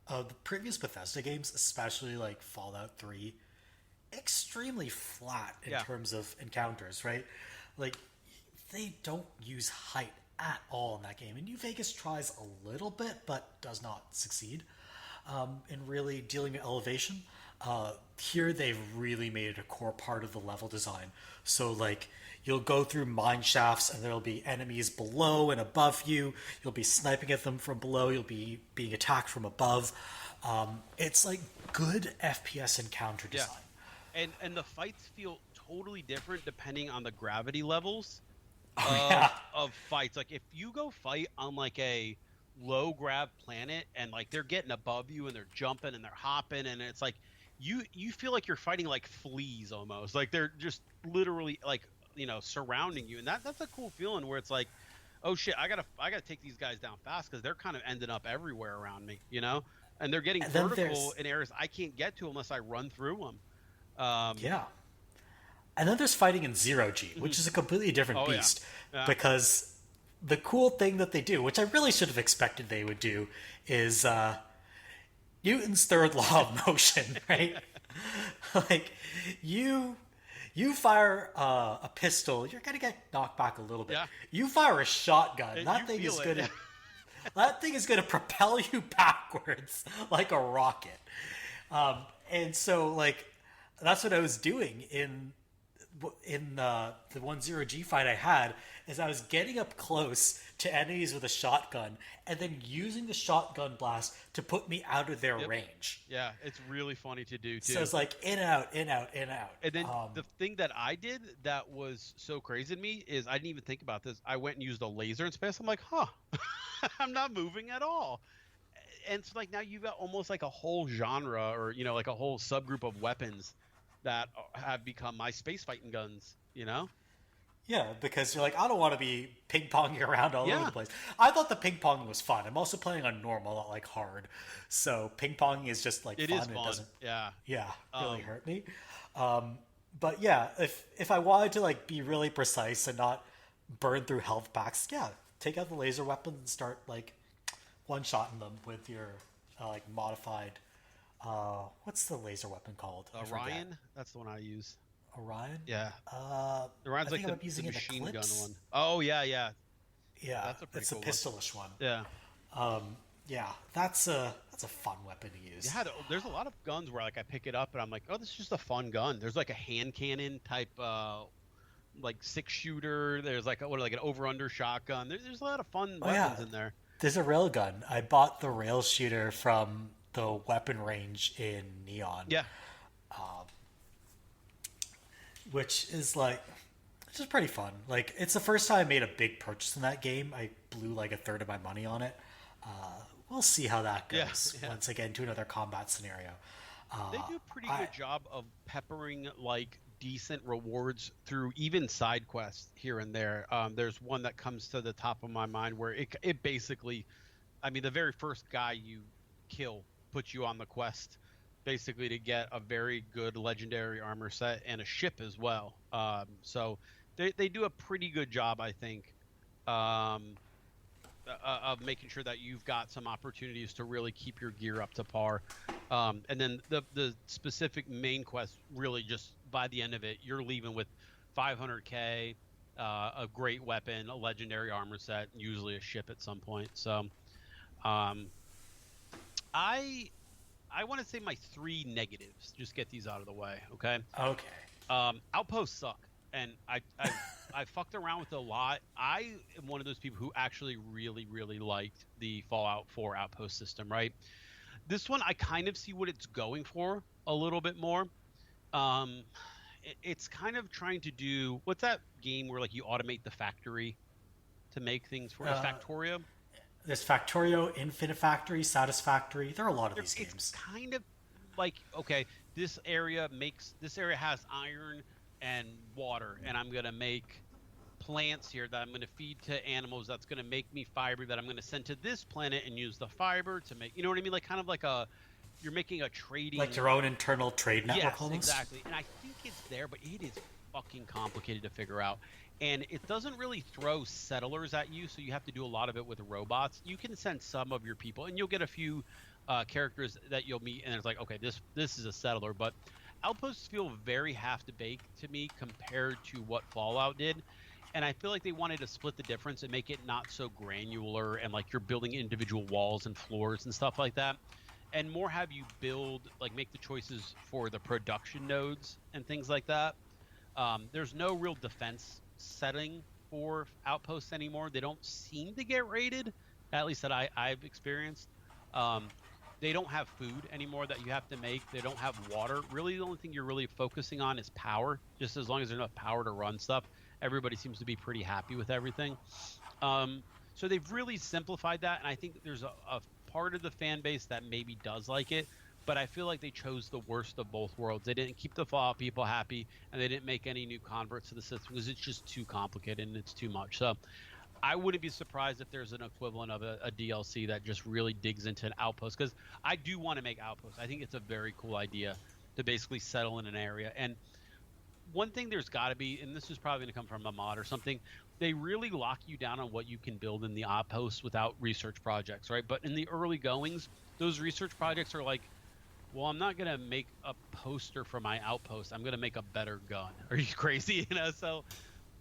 Speaker 1: The previous Bethesda games, especially like Fallout 3, extremely flat in
Speaker 2: Yeah.
Speaker 1: terms of encounters, right? Like, they don't use height at all in that game. And New Vegas tries a little bit, but does not succeed in really dealing with elevation. Here, they've really made it a core part of the level design. So, like, you'll go through mine shafts, and there'll be enemies below and above you. You'll be sniping at them from below. You'll be being attacked from above. It's like good FPS encounter
Speaker 2: Yeah.
Speaker 1: design.
Speaker 2: And the fights feel totally different depending on the gravity levels
Speaker 1: Oh yeah,
Speaker 2: of fights. Like if you go fight on like a low grav planet and like they're getting above you and they're jumping and they're hopping and it's like you feel like you're fighting like fleas almost. Like they're just literally like, surrounding you. And that's a cool feeling where it's like, oh shit, I gotta take these guys down fast because they're kind of ending up everywhere around me, and they're getting
Speaker 1: and then
Speaker 2: vertical
Speaker 1: there's
Speaker 2: in areas I can't get to unless I run through them.
Speaker 1: yeah, and then there's fighting in Zero G,
Speaker 2: Mhm.
Speaker 1: which is a completely different
Speaker 2: Oh yeah,
Speaker 1: beast
Speaker 2: yeah,
Speaker 1: because the cool thing that they do, which I really should have expected they would do, is Newton's third law of motion, right? Like you you fire a pistol, you're gonna get knocked back a little bit.
Speaker 2: yeah.
Speaker 1: You fire a shotgun,
Speaker 2: And
Speaker 1: that
Speaker 2: you
Speaker 1: thing is
Speaker 2: feel it.
Speaker 1: gonna that thing is gonna propel you backwards like a rocket. And so like that's what I was doing in the 1-0G fight I had is I was getting up close to enemies with a shotgun and then using the shotgun blast to put me out of their
Speaker 2: Yep.
Speaker 1: range.
Speaker 2: Yeah, it's really funny to do too.
Speaker 1: So it's like in and out, in out, in out.
Speaker 2: And then the thing that I did that was so crazy to me is I didn't even think about this. I went and used a laser in space. I'm like, huh, I'm not moving at all. And it's like now you've got almost like a whole genre or, like a whole subgroup of weapons that have become my space fighting guns.
Speaker 1: Yeah, because you're like, I don't want to be ping ponging around all over
Speaker 2: Yeah,
Speaker 1: the place. I thought the ping pong was fun. I'm also playing on normal, not like hard. So ping ponging is just like
Speaker 2: it
Speaker 1: fun.
Speaker 2: is
Speaker 1: It
Speaker 2: fun.
Speaker 1: doesn't,
Speaker 2: Yeah.
Speaker 1: yeah, really
Speaker 2: Um,
Speaker 1: hurt me. But yeah, if I wanted to like be really precise and not burn through health packs, yeah, take out the laser weapon and start like one shotting them with your like modified. What's the laser weapon called? I forget.
Speaker 2: Orion, that's the one I use.
Speaker 1: Orion.
Speaker 2: Yeah.
Speaker 1: I
Speaker 2: Orion's like
Speaker 1: think I'm
Speaker 2: the
Speaker 1: using an
Speaker 2: machine gun
Speaker 1: Eclipse.
Speaker 2: one. Oh, yeah, yeah.
Speaker 1: Yeah,
Speaker 2: That's a pretty
Speaker 1: it's a
Speaker 2: cool one.
Speaker 1: pistolish one.
Speaker 2: Yeah.
Speaker 1: Yeah, that's a fun weapon to use.
Speaker 2: Yeah, there's a lot of guns where like I pick it up and I'm like, oh, this is just a fun gun. There's like a hand cannon type, like 6-shooter. There's like like an over under shotgun. There's a lot of fun
Speaker 1: Oh
Speaker 2: weapons
Speaker 1: yeah,
Speaker 2: in there.
Speaker 1: there's a railgun. I bought the rail shooter from the weapon range in Neon,
Speaker 2: Yeah,
Speaker 1: which is like, it's just pretty fun. Like, it's the first time I made a big purchase in that game. I blew like a third of my money on it. We'll see how that
Speaker 2: yeah,
Speaker 1: goes
Speaker 2: yeah.
Speaker 1: once I get into another combat scenario.
Speaker 2: They do a pretty
Speaker 1: I
Speaker 2: good job of peppering like decent rewards through even side quests here and there. There's one that comes to the top of my mind where it basically, I mean, the very first guy you kill puts you on the quest, basically to get a very good legendary armor set and a ship as well. So they do a pretty good job, I think, um, of making sure that you've got some opportunities to really keep your gear up to par. And then the specific main quest really just by the end of it, you're leaving with 500k, a great weapon, a legendary armor set, usually a ship at some point. So um, I I want to say my 3 negatives. Just get these out of the way, okay?
Speaker 1: okay.
Speaker 2: Outposts suck, and I fucked around with it a lot. I am one of those people who actually really really liked the Fallout 4 outpost system. Right, this one I kind of see what it's going for a little bit more. Um, it's kind of trying to do what's that game where like you automate the factory to make things for Factorio.
Speaker 1: There's Factorio, Infinite Factory, Satisfactory. There are a lot of these
Speaker 2: It's
Speaker 1: games.
Speaker 2: kind of like, okay, this area has iron and water, and I'm gonna make plants here that I'm gonna feed to animals. That's gonna make me fiber that I'm gonna send to this planet and use the fiber to make. You know what I mean? Like kind of like you're making a trading.
Speaker 1: Like your own internal trade network,
Speaker 2: Yes,
Speaker 1: almost.
Speaker 2: exactly. And I think it's there, but it is fucking complicated to figure out. And it doesn't really throw settlers at you, so you have to do a lot of it with robots. You can send some of your people, and you'll get a few characters that you'll meet, and it's like, okay, this is a settler. But Outposts feel very half to bake to me compared to what Fallout did, and I feel like they wanted to split the difference and make it not so granular and like you're building individual walls and floors and stuff like that, and more have you build like make the choices for the production nodes and things like that. There's no real defense setting for outposts anymore. They don't seem to get raided, at least that I've experienced. Um, they don't have food anymore that you have to make. They don't have water. Really, the only thing you're really focusing on is power. Just as long as there's enough power to run stuff, everybody seems to be pretty happy with everything. Um, so they've really simplified that, and I think there's a part of the fan base that maybe does like it. But I feel like they chose the worst of both worlds. They didn't keep the Fallout people happy, and they didn't make any new converts to the system because it's just too complicated and it's too much. So I wouldn't be surprised if there's an equivalent of a DLC that just really digs into an outpost, because I do want to make outposts. I think it's a very cool idea to basically settle in an area. And one thing there's got to be, and this is probably going to come from a mod or something, they really lock you down on what you can build in the outposts without research projects, right? But in the early goings, those research projects are like, well, I'm not going to make a poster for my outpost. I'm going to make a better gun. Are you crazy? So,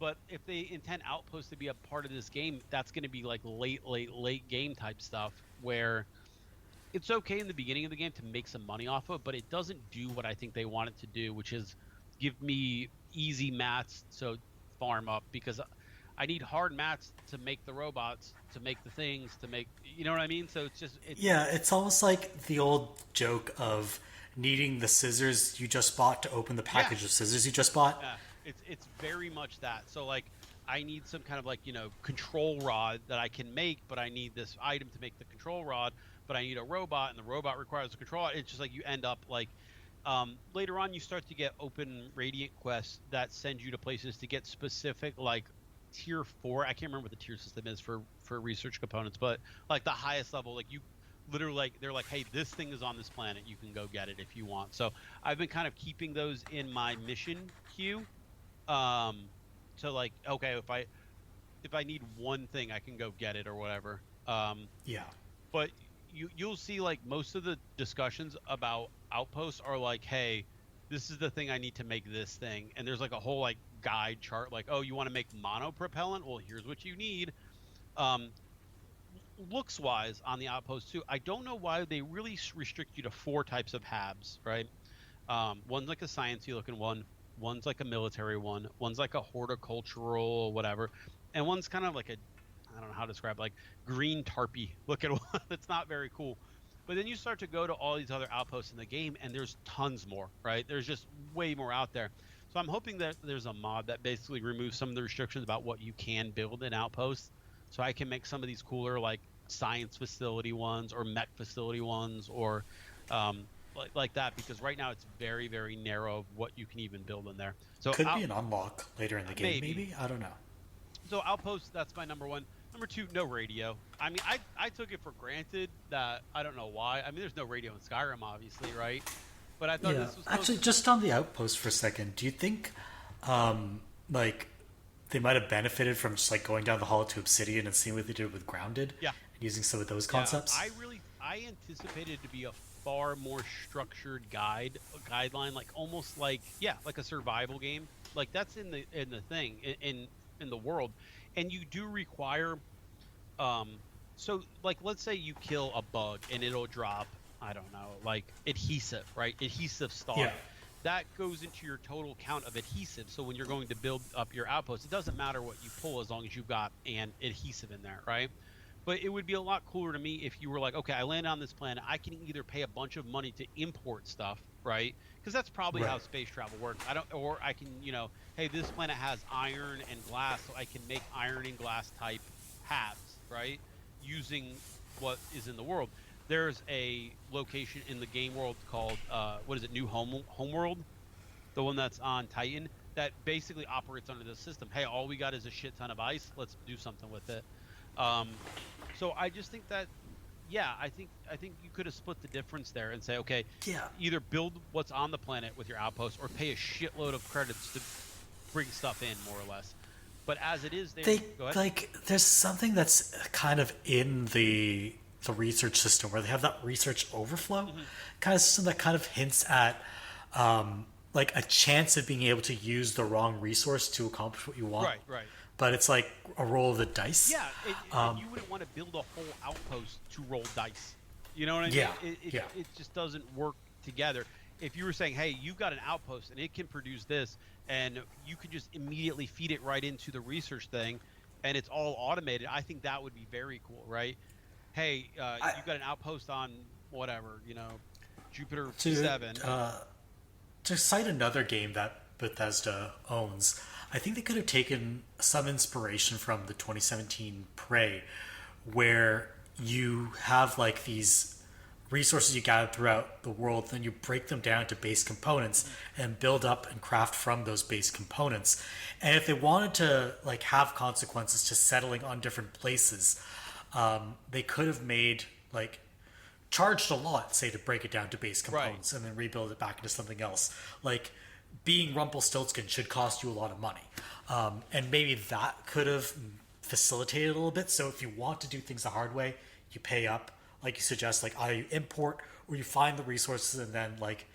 Speaker 2: but if they intend Outpost to be a part of this game, that's going to be like late game type stuff where it's okay in the beginning of the game to make some money off of, but it doesn't do what I think they want it to do, which is give me easy mats to farm up, because I need hard mats to make the robots, to make the things, to make, you know what I mean? So
Speaker 1: Yeah, it's almost like the old joke of needing the scissors you just bought to open the
Speaker 2: yeah,
Speaker 1: package of scissors you just bought.
Speaker 2: yeah, it's very much that. So like I need some kind of like, control rod that I can make, but I need this item to make the control rod, but I need a robot, and the robot requires a control rod. It's just like you end up like later on you start to get open radiant quests that send you to places to get specific like tier 4. I can't remember what the tier system is for research components, but like the highest level, like you literally, like they're like, hey, this thing is on this planet, you can go get it if you want. So I've been kind of keeping those in my mission queue, um so like, okay, if I need one thing, I can go get it or whatever.
Speaker 1: Yeah.
Speaker 2: But you'll see like most of the discussions about outposts are like, hey, this is the thing I need to make this thing, and there's like a whole like guide chart, like, oh, you want to make monopropellant, well, here's what you need. um Looks wise on the outpost too, I don't know why they really restrict you to 4 types of habs, right? One's like a sciencey looking one, one's like a military one, one's like a horticultural or whatever, and one's kind of like a, I don't know how to describe, like green tarpy looking one. It's not very cool. But then you start to go to all these other outposts in the game, and there's tons more, right? There's just way more out there. So I'm hoping that there's a mod that basically removes some of the restrictions about what you can build in outposts, so I can make some of these cooler like science facility ones or mech facility ones, or like that, because right now it's very very narrow of what you can even build in there. So
Speaker 1: Could be an unlock later in the game, maybe? I don't know.
Speaker 2: So Outpost, that's my number one. Number two, no radio. I mean, I took it for granted that, I don't know why. I mean, there's no radio in Skyrim, obviously, right? But I thought
Speaker 1: Yeah.
Speaker 2: this was
Speaker 1: Actually, just on the outpost for a second, do you think, like, they might have benefited from just like going down the hall to Obsidian and seeing what they did with Grounded,
Speaker 2: yeah,
Speaker 1: and using some of those
Speaker 2: yeah.
Speaker 1: concepts?
Speaker 2: I anticipated it to be a far more structured guideline, like almost like, yeah, like a survival game. Like that's in the thing in the world, and you do require so like let's say you kill a bug and it'll drop, I don't know, like adhesive, right? Adhesive stock.
Speaker 1: Yeah.
Speaker 2: That goes into your total count of adhesive. So when you're going to build up your outpost, it doesn't matter what you pull as long as you've got an adhesive in there, right? But it would be a lot cooler to me if you were like, okay, I landed on this planet, I can either pay a bunch of money to import stuff, right? Because that's probably how space travel works. Or I can, hey, this planet has iron and glass, so I can make iron and glass type halves, right? Using what is in the world. There's a location in the game world called what is it, New Homeworld, the one that's on Titan, that basically operates under this system. Hey, all we got is a shit ton of ice. Let's do something with it. So I just think that, yeah, I think you could have split the difference there and say, okay,
Speaker 1: Yeah.
Speaker 2: either build what's on the planet with your outpost, or pay a shitload of credits to bring stuff in, more or less. But as it is,
Speaker 1: They
Speaker 2: go ahead.
Speaker 1: like there's something that's kind of in the the research system, where they have that research overflow kind of system that kind of hints at like a chance of being able to use the wrong resource to accomplish what you want.
Speaker 2: Right.
Speaker 1: But it's like a roll of the dice.
Speaker 2: Yeah, and you wouldn't want to build a whole outpost to roll dice. You know what I mean?
Speaker 1: Yeah.
Speaker 2: It just doesn't work together. If you were saying, hey, you've got an outpost and it can produce this, and you can just immediately feed it right into the research thing, and it's all automated, I think that would be very cool, right? Hey, you've got an outpost on whatever, Jupiter 7.
Speaker 1: To cite another game that Bethesda owns, I think they could have taken some inspiration from the 2017 Prey, where you have like these resources you gather throughout the world, then you break them down to base components and build up and craft from those base components. And if they wanted to like have consequences to settling on different places, they could have made like charged a lot, say, to break it down to base components and then rebuild it back into something else. Like being Rumpelstiltskin should cost you a lot of money, and maybe that could have facilitated a little bit. So if you want to do things the hard way, you pay up, like you suggest, like either you import or you find the resources and then like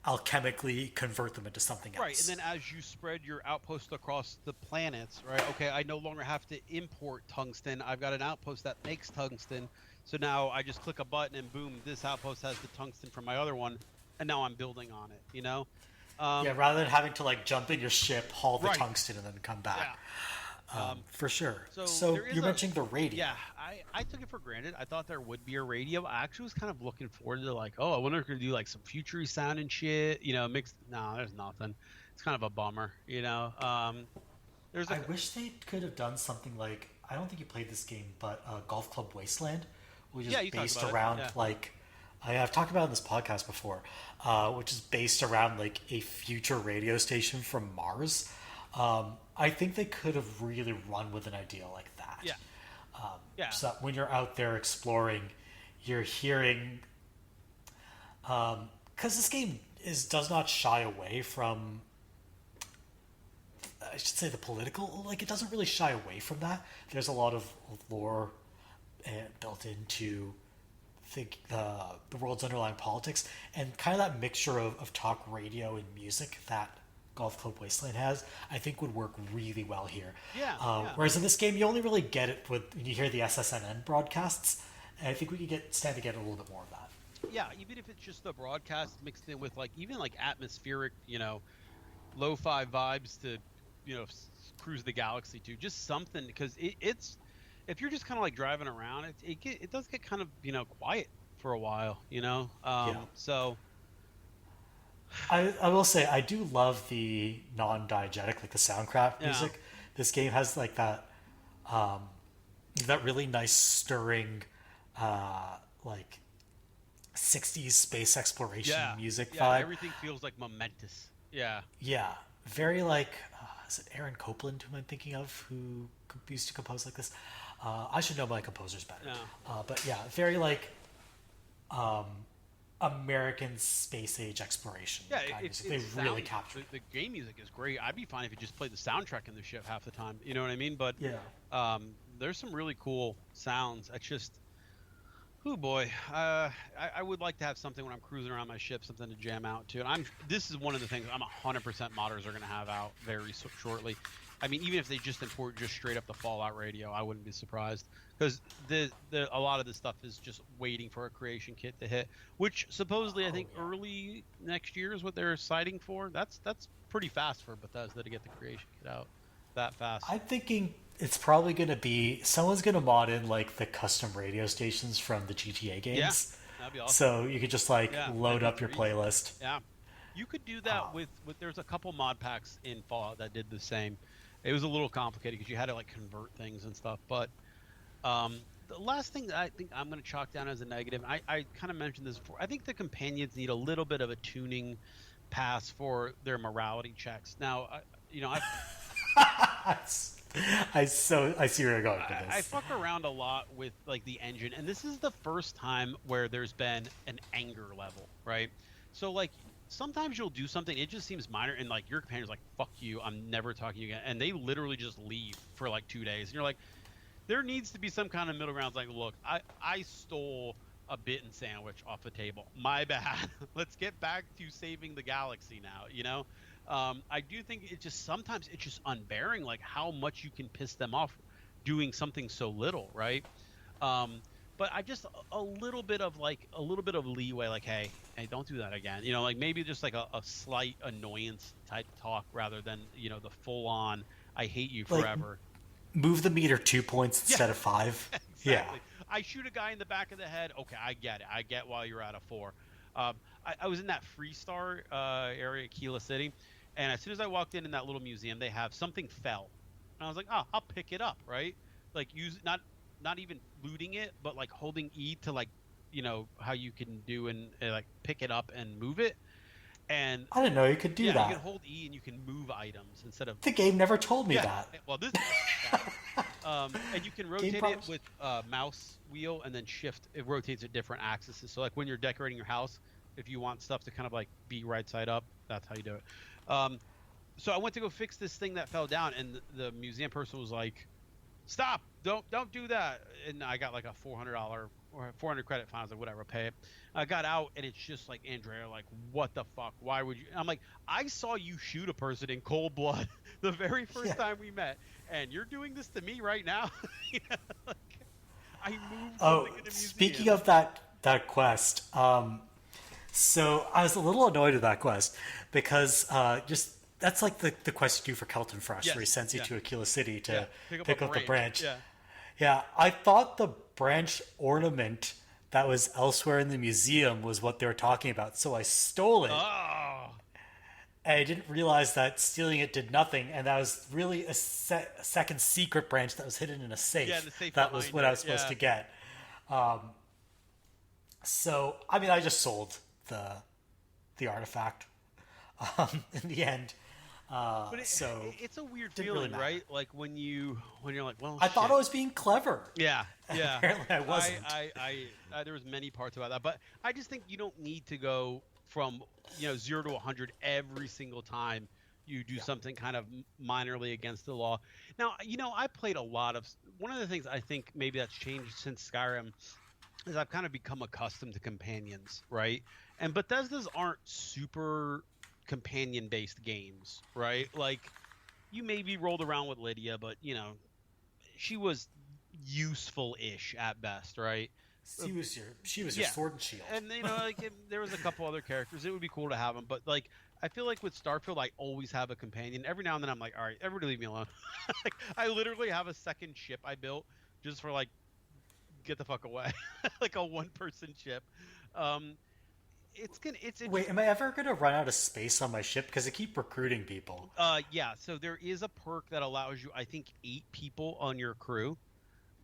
Speaker 1: alchemically convert them into something else.
Speaker 2: Right, and then as you spread your outpost across the planets, right? Okay, I no longer have to import tungsten. I've got an outpost that makes tungsten. So now I just click a button and boom, this outpost has the tungsten from my other one, and now I'm building on it,
Speaker 1: yeah, rather than having to like jump in your ship, haul the tungsten, and then come back.
Speaker 2: Yeah.
Speaker 1: For sure.
Speaker 2: So
Speaker 1: you're mentioning the radio.
Speaker 2: Yeah, I took it for granted. I thought there would be a radio. I actually was kind of looking forward to like, I wonder if we're going to do like some future sound and shit, mixed. No, there's nothing. It's kind of a bummer,
Speaker 1: I wish they could have done something like, I don't think you played this game, but Golf Club Wasteland, which is based around like, I've talked about it in this podcast before, which is based around like a future radio station from Mars. I think they could have really run with an idea like that. So that when you're out there exploring, you're hearing, because this game does not shy away from, I should say, the political, like it doesn't really shy away from that. There's a lot of lore built into the world's underlying politics, and kind of that mixture of talk radio and music that Golf Club Wasteland has, I think would work really well here. Whereas in this game, you only really get it when you hear the SSNN broadcasts, and I think we could stand to get a little bit more of that.
Speaker 2: Yeah, even if it's just the broadcast mixed in with like even like atmospheric, lo-fi vibes to, cruise the galaxy to, just something, because it's if you're just kind of like driving around, it does get kind of quiet for a while, So
Speaker 1: I will say I do love the non-diegetic, like the soundcraft music. This game has like that that really nice stirring like 60s space exploration music vibe.
Speaker 2: Everything feels like momentous. Yeah,
Speaker 1: very like is it Aaron Copland who I'm thinking of, who used to compose like this? I should know my composers better. But yeah, very like American space age exploration.
Speaker 2: Yeah,
Speaker 1: they really captured
Speaker 2: the game music is great. I'd be fine if you just played the soundtrack in the ship half the time. You know what I mean? But there's some really cool sounds. It's just, oh boy, I would like to have something when I'm cruising around my ship, something to jam out to. And this is one of the things I'm 100% modders are going to have out very shortly. I mean, even if they just import just straight up the Fallout radio, I wouldn't be surprised, because a lot of this stuff is just waiting for a creation kit to hit, which supposedly I think early next year is what they're citing for. That's pretty fast for Bethesda to get the creation kit out that fast.
Speaker 1: I'm thinking it's probably going to be someone's going to mod in like the custom radio stations from the GTA games.
Speaker 2: Yeah, that'd be awesome.
Speaker 1: So you could just like load up your playlist.
Speaker 2: Yeah, you could do that with there's a couple mod packs in Fallout that did the same. It was a little complicated because you had to like convert things and stuff. But the last thing that I think I'm going to chalk down as a negative, I kind of mentioned this before, I think the companions need a little bit of a tuning pass for their morality checks. Now,
Speaker 1: I see where you're going with this.
Speaker 2: I fuck around a lot with like the engine, and this is the first time where there's been an anger level, right? So like, sometimes you'll do something, it just seems minor, and like your companion's like, fuck you, I'm never talking to you again, and they literally just leave for like 2 days, and you're like, there needs to be some kind of middle ground. It's like, look, I stole a bitten sandwich off the table. My bad. Let's get back to saving the galaxy now. I do think it just sometimes it's just unbearing, like how much you can piss them off doing something so little, right? Um, but I just a little bit of like a little bit of leeway, like, hey, don't do that again. Like maybe just like a slight annoyance type talk rather than the full on I hate you
Speaker 1: Like,
Speaker 2: forever.
Speaker 1: move the meter 2 points
Speaker 2: Yeah,
Speaker 1: instead of 5. Yeah.
Speaker 2: exactly. I shoot a guy in the back of the head. Okay, I get it. I get why you're out of 4. I was in that Freestar area, Keela City, and as soon as I walked in that little museum, they have something fell, and I was like, oh, I'll pick it up, right? Like use not even looting it, but like holding E to like how you can do and like pick it up and move it, and
Speaker 1: I didn't know you could do
Speaker 2: yeah, you can
Speaker 1: that.
Speaker 2: hold E and you can move items instead of
Speaker 1: The game never told me
Speaker 2: yeah.
Speaker 1: that.
Speaker 2: Well, this yeah. And you can
Speaker 1: Game
Speaker 2: rotate it
Speaker 1: prompts?
Speaker 2: with mouse wheel and then shift. It rotates at different axes. So like when you're decorating your house, if you want stuff to kind of like be right side up, that's how you do it. Um, so I went to go fix this thing that fell down, and the museum person was like, "Stop! Don't do that!" And I got like a $400 or 400 credit fine. I was like, "Whatever, pay it." I got out, and it's just like Andrea, like, "What the fuck? Why would you?" I'm like, "I saw you shoot a person in cold blood the very first
Speaker 1: Yeah.
Speaker 2: time we met, and you're doing this to me right now." Like, I moved
Speaker 1: Oh,
Speaker 2: something in a
Speaker 1: speaking
Speaker 2: museum.
Speaker 1: of that quest, so I was a little annoyed with that quest because just that's like the quest you do for Kelton Fresh, where he
Speaker 2: Yes,
Speaker 1: sends you
Speaker 2: yeah,
Speaker 1: to Aquila City
Speaker 2: yeah.
Speaker 1: to
Speaker 2: Pick up a
Speaker 1: pick up the
Speaker 2: branch.
Speaker 1: branch.
Speaker 2: Yeah.
Speaker 1: Yeah, I thought the branch ornament that was elsewhere in the museum was what they were talking about, so I stole it.
Speaker 2: Oh,
Speaker 1: And I didn't realize that stealing it did nothing, and that was really a second secret branch that was hidden in a
Speaker 2: yeah.
Speaker 1: safe.
Speaker 2: The safe
Speaker 1: That was
Speaker 2: behind
Speaker 1: what I
Speaker 2: it.
Speaker 1: was supposed
Speaker 2: Yeah.
Speaker 1: to get. So, I mean, I just sold the artifact in the end.
Speaker 2: But
Speaker 1: So,
Speaker 2: it's a weird
Speaker 1: didn't really
Speaker 2: feeling,
Speaker 1: matter.
Speaker 2: right? Like when you're like, well,
Speaker 1: I thought
Speaker 2: shit.
Speaker 1: I was being clever.
Speaker 2: Yeah,
Speaker 1: And
Speaker 2: yeah.
Speaker 1: apparently, I wasn't.
Speaker 2: There was many parts about that, but I just think you don't need to go from 0 to 100 every single time you do
Speaker 1: Yeah.
Speaker 2: something kind of minorly against the law. Now, I played a lot of. One of the things I think maybe that's changed since Skyrim is I've kind of become accustomed to companions, right? And Bethesda's aren't super companion based games, right? Like you maybe rolled around with Lydia, but she was useful-ish at best, right? Uh,
Speaker 1: She was your
Speaker 2: yeah,
Speaker 1: sword and shield.
Speaker 2: and like there was a couple other characters. It would be cool to have them, but like I feel like with Starfield, I always have a companion. Every now and then, I'm like, all right, everybody leave me alone. Like I literally have a second ship I built just for like get the fuck away, like a one-person ship. Um, it's
Speaker 1: Wait,
Speaker 2: interesting.
Speaker 1: am I ever going to run out of space on my ship? Because I keep recruiting people.
Speaker 2: Yeah. So there is a perk that allows you, I think, 8 people on your crew.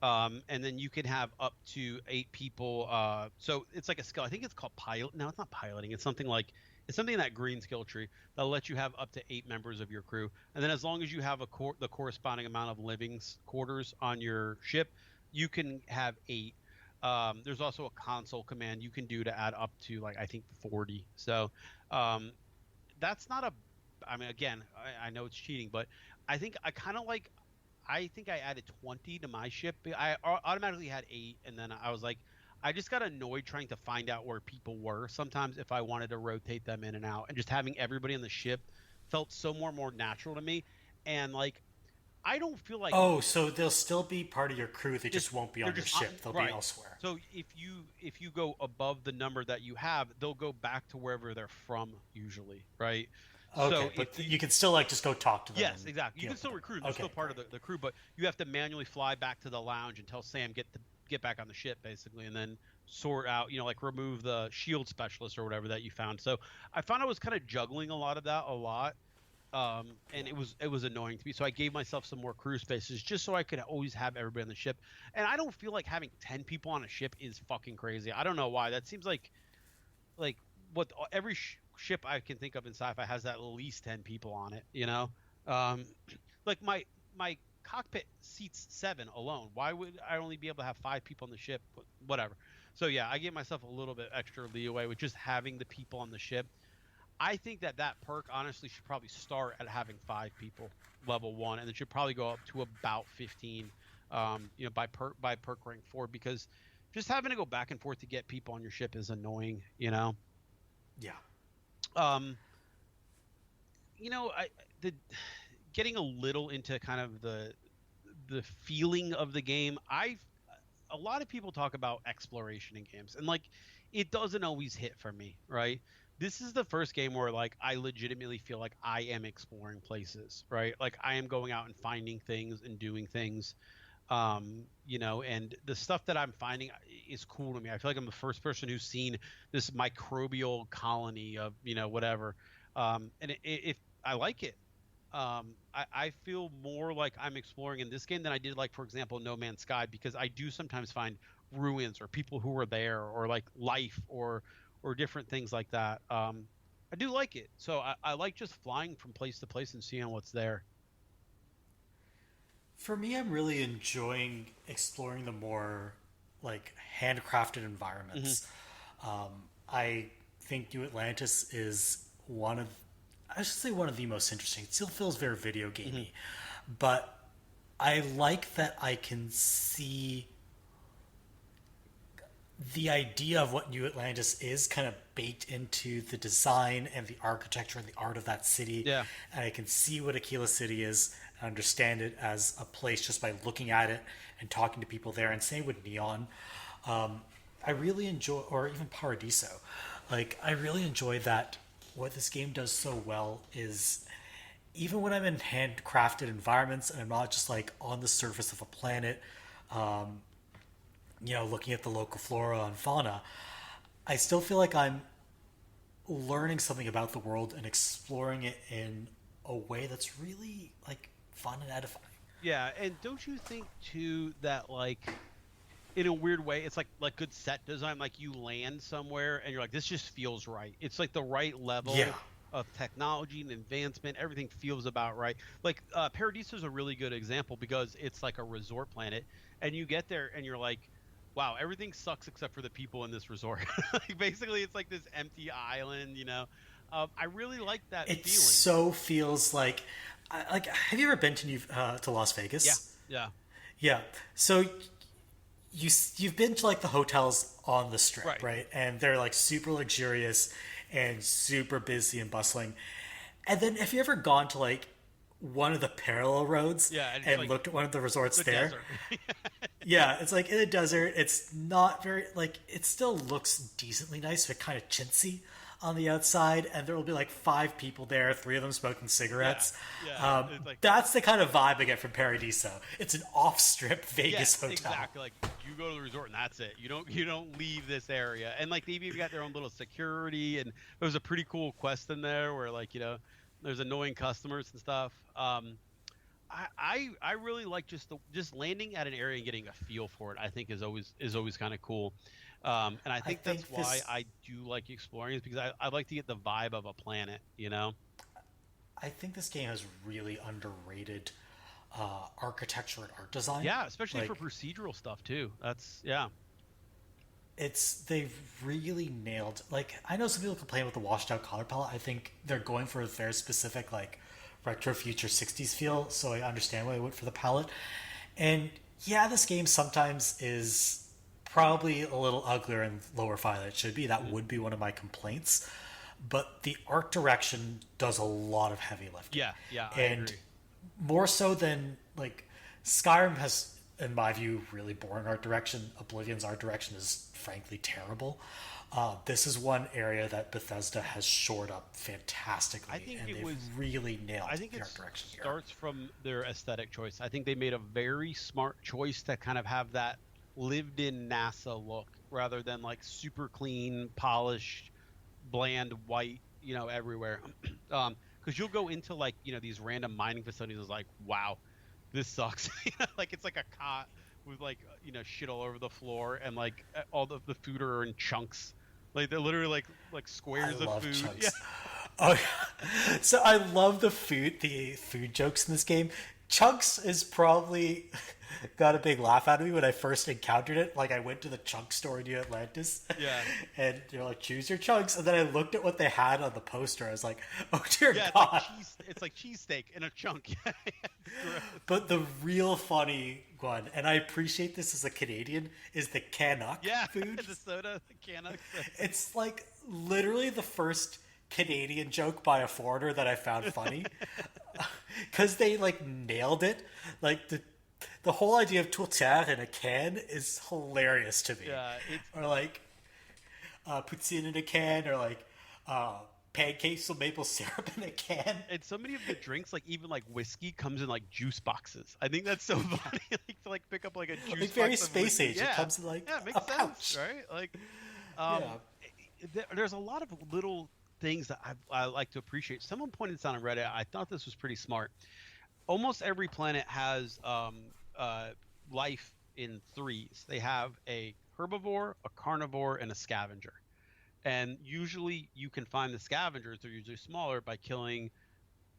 Speaker 2: And then you can have up to 8 people. So it's like a skill. I think it's called pilot. No, it's not piloting. It's something in that green skill tree that'll let you have up to 8 members of your crew. And then as long as you have the corresponding amount of livings quarters on your ship, you can have 8. There's also a console command you can do to add up to like I think 40. So um, that's not a. I mean, again, I know it's cheating, but I think I kind of like I think I added 20 to my ship. I automatically had 8, and then I was like, I just got annoyed trying to find out where people were. Sometimes if I wanted to rotate them in and out, and just having everybody on the ship felt so more natural to me. And like, I don't feel like
Speaker 1: Oh, so they'll still be part of your crew. They
Speaker 2: just
Speaker 1: just won't be
Speaker 2: they're
Speaker 1: on your
Speaker 2: just
Speaker 1: ship. They'll be
Speaker 2: right.
Speaker 1: elsewhere.
Speaker 2: So if you go above the number that you have, they'll go back to wherever they're from usually, right? So
Speaker 1: Okay,
Speaker 2: if
Speaker 1: but
Speaker 2: you
Speaker 1: you can still like just go talk to them
Speaker 2: yes,
Speaker 1: and
Speaker 2: exactly. You
Speaker 1: deal
Speaker 2: can
Speaker 1: with
Speaker 2: still
Speaker 1: them.
Speaker 2: recruit them. They're still
Speaker 1: Okay,
Speaker 2: part of
Speaker 1: great.
Speaker 2: the crew, but you have to manually fly back to the lounge and tell Sam get back on the ship basically, and then sort out, like remove the shield specialist or whatever that you found. So I found I was kind of juggling a lot of that a lot, and
Speaker 1: Yeah.
Speaker 2: it was annoying to me. So I gave myself some more crew spaces just so I could always have everybody on the ship. And I don't feel like having 10 people on a ship is fucking crazy. I don't know why. That seems like what every ship I can think of in sci-fi has at least 10 people on it. Um, like my cockpit seats 7 alone. Why would I only be able to have 5 people on the ship? Whatever. So yeah, I gave myself a little bit extra leeway with just having the people on the ship. I think that perk honestly should probably start at having 5 people level 1, and it should probably go up to about 15 by perk rank 4, because just having to go back and forth to get people on your ship is annoying, you know.
Speaker 1: Yeah.
Speaker 2: Um, the getting a little into kind of the feeling of the game. A lot of people talk about exploration in games, and like it doesn't always hit for me, right? This is the first game where like I legitimately feel like I am exploring places, right? Like I am going out and finding things and doing things, and the stuff that I'm finding is cool to me. I feel like I'm the first person who's seen this microbial colony of whatever, and I like it. I feel more like I'm exploring in this game than I did, like, for example, No Man's Sky, because I do sometimes find ruins or people who were there, or like life, or different things like that. I do like it. So I like just flying from place to place and seeing what's there.
Speaker 1: For me, I'm really enjoying exploring the more like handcrafted
Speaker 2: Hmm.
Speaker 1: environments. I think New Atlantis is one of, I should say, one of the most interesting. It still feels very video
Speaker 2: Hmm.
Speaker 1: gamey, but I like that I can see the idea of what New Atlantis is kind of baked into the design and the architecture and the art of that city.
Speaker 2: Yeah.
Speaker 1: And I can see what Aquila City is and understand it as a place just by looking at it and talking to people there. And same with Neon. I really enjoy, or even Paradiso. Like, I really enjoy that what this game does so well is even when I'm in handcrafted environments and I'm not just like on the surface of a planet, looking at the local flora and fauna, I still feel like I'm learning something about the world and exploring it in a way that's really like fun and edifying.
Speaker 2: Yeah, and don't you think too that, like, in a weird way, it's like good set design. Like you land somewhere and you're like, this just feels right. It's like the right
Speaker 1: Yeah.
Speaker 2: level of technology and advancement. Everything feels about right. Like Paradiso is a really good example because it's like a resort planet, and you get there and you're like, wow, everything sucks except for the people in this resort. Like basically, it's like this empty island. I really like that
Speaker 1: It
Speaker 2: feeling.
Speaker 1: so feels like have you ever been to Las
Speaker 2: Yeah,
Speaker 1: Vegas?
Speaker 2: yeah,
Speaker 1: Yeah. So you've been to like the hotels on the strip,
Speaker 2: right.
Speaker 1: right? And they're like super luxurious and super busy and bustling. And then have you ever gone to like one of the parallel roads
Speaker 2: Yeah, and it's
Speaker 1: and
Speaker 2: like
Speaker 1: looked at one of the resorts
Speaker 2: the
Speaker 1: there?
Speaker 2: desert.
Speaker 1: Yeah, it's like in a desert. It's not very like it still looks decently nice, but kind of chintzy on the outside. And there will be like 5 people there, 3 of them smoking
Speaker 2: Yeah,
Speaker 1: cigarettes.
Speaker 2: yeah. It's like
Speaker 1: That's the kind of vibe I get from Paradiso. It's an off-strip Vegas
Speaker 2: yes,
Speaker 1: hotel.
Speaker 2: exactly. Like you go to the resort and that's it. You don't leave this area. And like they've even got their own little security, and there was a pretty cool quest in there where like there's annoying customers and stuff. I really like just landing at an area and getting a feel for it. I think is always kind of cool. And I
Speaker 1: I
Speaker 2: think that's
Speaker 1: think
Speaker 2: why
Speaker 1: this
Speaker 2: I do like exploring, is because I like to get the vibe of a planet.
Speaker 1: I think this game has really underrated architecture and art design.
Speaker 2: Yeah, especially for
Speaker 1: Like
Speaker 2: procedural stuff too. That's yeah.
Speaker 1: they've really nailed. Like I know some people complain about the washed out color palette. I think they're going for a very specific like retro future '60s feel. So I understand why they went for the palette. And yeah, this game sometimes is probably a little uglier and lower fi than it should be. That
Speaker 2: Mhm.
Speaker 1: would be one of my complaints. But the art direction does a lot of heavy lifting.
Speaker 2: Yeah, yeah, I
Speaker 1: And
Speaker 2: agree.
Speaker 1: more so than like Skyrim has, in my view, really boring art direction. Oblivion's art direction is frankly terrible. This is one area that Bethesda has shored up
Speaker 2: I
Speaker 1: fantastically,
Speaker 2: think
Speaker 1: and
Speaker 2: it
Speaker 1: they've
Speaker 2: was
Speaker 1: really nailed
Speaker 2: I think
Speaker 1: the
Speaker 2: it
Speaker 1: art direction here.
Speaker 2: starts from their aesthetic choice. I think they made a very smart choice to kind of have that lived in NASA look rather than like super clean, polished, bland white, everywhere. Because you'll go into like, these random mining facilities, is like, wow, this sucks. Like it's like a cot with like, shit all over the floor, and like all the food are in chunks. Like they're literally like
Speaker 1: I
Speaker 2: squares of
Speaker 1: love
Speaker 2: food. Yeah.
Speaker 1: chunks. Oh, yeah. So I love the food jokes in this game. Chunks is probably got a big laugh out of me when I first encountered it. Like, I went to the chunk store in New Atlantis.
Speaker 2: Yeah.
Speaker 1: And you're like, choose your chunks. And then I looked at what they had on the poster. I was like, oh, dear
Speaker 2: Yeah,
Speaker 1: God.
Speaker 2: it's like cheesesteak in a chunk. Gross.
Speaker 1: But the real funny one, and I appreciate this as a Canadian, is the Canuck
Speaker 2: Yeah,
Speaker 1: food.
Speaker 2: the soda, the Canucks.
Speaker 1: It's like literally the first Canadian joke by a foreigner that I found funny. Because they like nailed it. Like the whole idea of tourtière in a can is hilarious to me.
Speaker 2: Yeah,
Speaker 1: or like poutine in a can, or like pancakes with maple syrup in a can.
Speaker 2: and so many of the drinks, like even like whiskey, comes in like juice boxes. I think that's so funny. Like to like pick up like a juice
Speaker 1: Like very
Speaker 2: box of
Speaker 1: space
Speaker 2: whiskey.
Speaker 1: age. It comes in like
Speaker 2: yeah, it makes
Speaker 1: a pouch.
Speaker 2: sense, right? Like, um, there's a lot of little things that I like to appreciate. Someone pointed this out on Reddit. I thought this was pretty smart. Almost every planet has life in threes. They have a herbivore, a carnivore, and a scavenger. And usually you can find the scavengers, they're usually smaller, by killing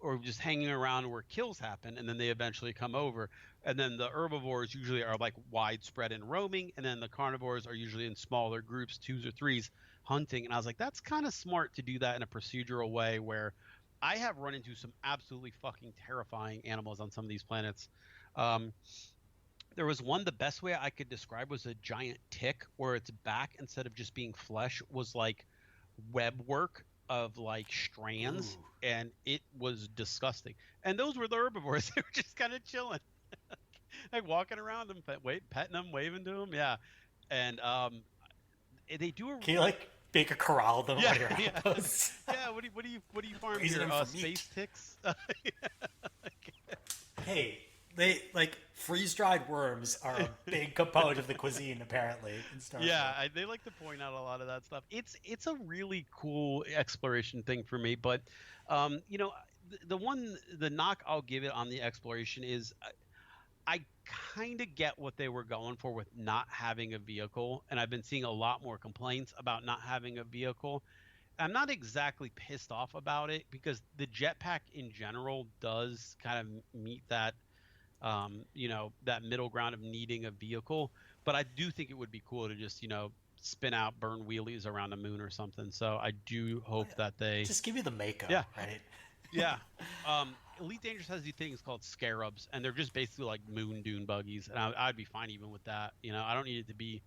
Speaker 2: or just hanging around where kills happen, and then they eventually come over. And then the herbivores usually are like widespread and roaming, and then the carnivores are usually in smaller groups, twos or threes, hunting. And I was like, that's kind of smart to do that in a procedural way, where I have run into some absolutely fucking terrifying animals on some of these planets. Um, there was one, the best way I could describe was a giant tick, where its back, instead of just being flesh, was like web work of like strands.
Speaker 1: Ooh.
Speaker 2: And it was disgusting. And those were the herbivores. They were just kind of chilling, like walking around them, petting them, waving to them. Yeah. And they do a
Speaker 1: Can you like make a corral of them
Speaker 2: yeah,
Speaker 1: on your
Speaker 2: yeah.
Speaker 1: outposts?
Speaker 2: Yeah, what do you farm
Speaker 1: Raising
Speaker 2: here?
Speaker 1: them for meat.
Speaker 2: Space ticks.
Speaker 1: Hey, they like freeze-dried worms are a big component of the cuisine apparently in Starfield.
Speaker 2: Yeah, they like to point out a lot of that stuff. It's a really cool exploration thing for me, but the knock I'll give it on the exploration is I kind of get what they were going for with not having a vehicle, and I've been seeing a lot more complaints about not having a vehicle. I'm not exactly pissed off about it, because the jetpack in general does kind of meet that that middle ground of needing a vehicle. But I do think it would be cool to just, spin out, burn wheelies around the moon or something. So I do hope that they
Speaker 1: Just give me the Mako,
Speaker 2: Yeah.
Speaker 1: right?
Speaker 2: yeah. Elite Dangerous has these things called scarabs, and they're just basically like moon dune buggies, and I'd be fine even with that. I don't need it to be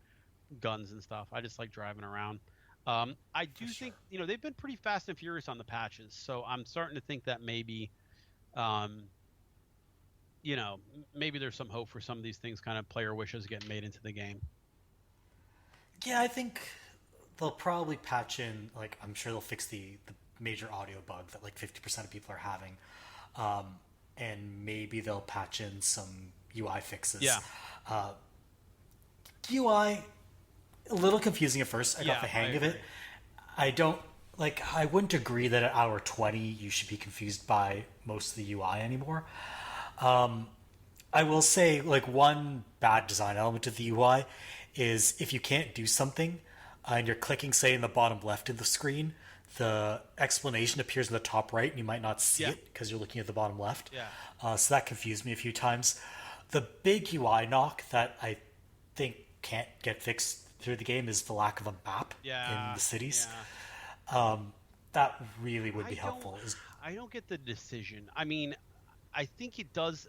Speaker 2: guns and stuff. I just like driving around. I do think they've been pretty fast and furious on the patches, so I'm starting to think that maybe maybe there's some hope for some of these things, kind of player wishes, getting made into the game.
Speaker 1: Yeah, I think they'll probably patch in, like, I'm sure they'll fix the major audio bug that like 50% of people are having. And maybe they'll patch in some UI fixes.
Speaker 2: Yeah.
Speaker 1: UI, a little confusing at first. I got the hang of it. I wouldn't agree that at hour 20 you should be confused by most of the UI anymore. I will say, like, one bad design element of the UI is if you can't do something and you're clicking, say, in the bottom left of the screen, the explanation appears in the top right and you might not see it because you're looking at the bottom left.
Speaker 2: Yeah.
Speaker 1: So that confused me a few times. The big UI knock that I think can't get fixed through the game is the lack of a map in the cities.
Speaker 2: Yeah.
Speaker 1: That really would be helpful.
Speaker 2: I don't get the decision. I mean, I think it does.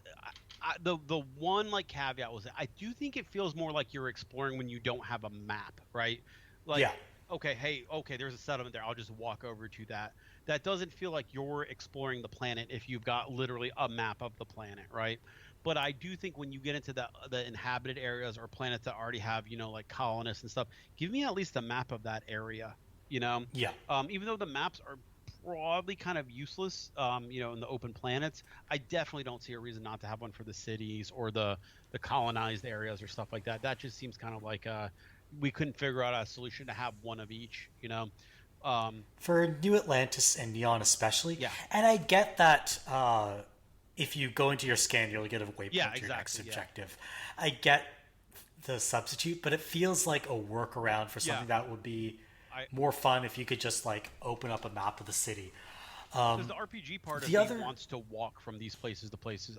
Speaker 2: The one like caveat was I do think it feels more like you're exploring when you don't have a map, right? Like, okay, there's a settlement there. I'll just walk over to that. That doesn't feel like you're exploring the planet if you've got literally a map of the planet, right? But I do think when you get into the inhabited areas or planets that already have, like colonists and stuff, give me at least a map of that area, Yeah. Even though the maps are broadly kind of useless, in the open planets, I definitely don't see a reason not to have one for the cities or the colonized areas or stuff like that. That just seems kind of like we couldn't figure out a solution to have one of each,
Speaker 1: For New Atlantis and Neon especially.
Speaker 2: Yeah.
Speaker 1: And I get that if you go into your scan, you'll get a waypoint to your next objective. I get the substitute, but it feels like a workaround for something that would be more fun if you could just like open up a map of the city.
Speaker 2: Because the RPG part of me wants to walk from these places to places.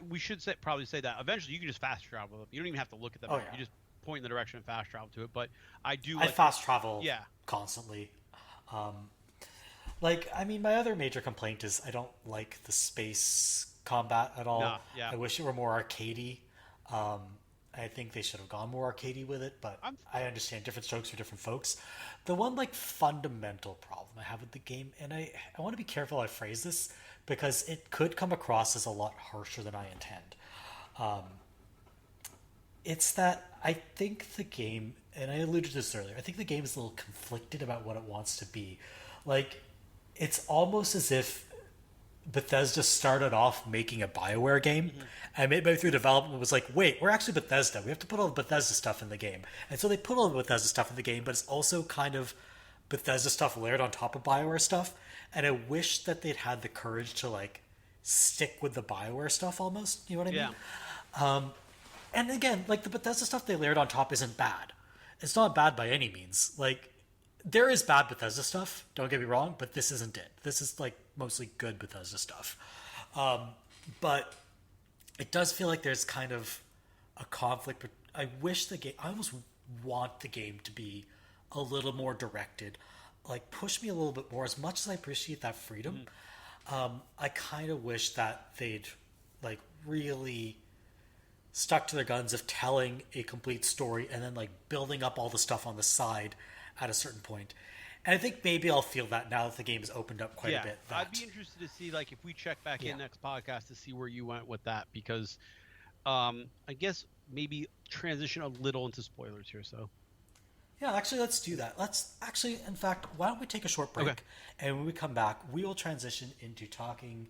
Speaker 2: we should probably say that eventually you can just fast travel them. You don't even have to look at them.
Speaker 1: Oh, yeah.
Speaker 2: You just point in the direction and fast travel to it. But I do
Speaker 1: I
Speaker 2: like
Speaker 1: fast travel
Speaker 2: yeah.
Speaker 1: constantly. Like, I mean, my other major complaint is I don't like the space combat at all.
Speaker 2: Nah, yeah.
Speaker 1: I wish it were more arcadey. Um, I think they should have gone more arcadey with it, but I understand different strokes for different folks. The one like fundamental problem I have with the game, and I want to be careful how I phrase this because it could come across as a lot harsher than I intend. It's that I think the game, and I alluded to this earlier, I think the game is a little conflicted about what it wants to be. Like, it's almost as if Bethesda started off making a BioWare game, and midway through development was like, wait, we're actually Bethesda. We have to put all the Bethesda stuff in the game. And so they put all the Bethesda stuff in the game, but it's also kind of Bethesda stuff layered on top of BioWare stuff. And I wish that they'd had the courage to, like, stick with the BioWare stuff almost. You know what I mean? And again, like, the Bethesda stuff they layered on top isn't bad. It's not bad by any means. Like, there is bad Bethesda stuff, don't get me wrong, but this isn't it. This is, like, mostly good Bethesda stuff. But it does feel like there's kind of a conflict. I wish the game, I almost want the game to be a little more directed. Like, push me a little bit more. As much as I appreciate that freedom, I kind of wish that they'd, like, really stuck to their guns of telling a complete story and then, like, building up all the stuff on the side at a certain point. And I think maybe I'll feel that now that the game has opened up quite a bit.
Speaker 2: I'd be interested to see, like, if we check back in next podcast to see where you went with that, because I guess maybe transition a little into spoilers here. So
Speaker 1: yeah, actually, let's do that. Let's actually, in fact, why don't we take a short break?
Speaker 2: Okay.
Speaker 1: And when we come back, we will transition into talking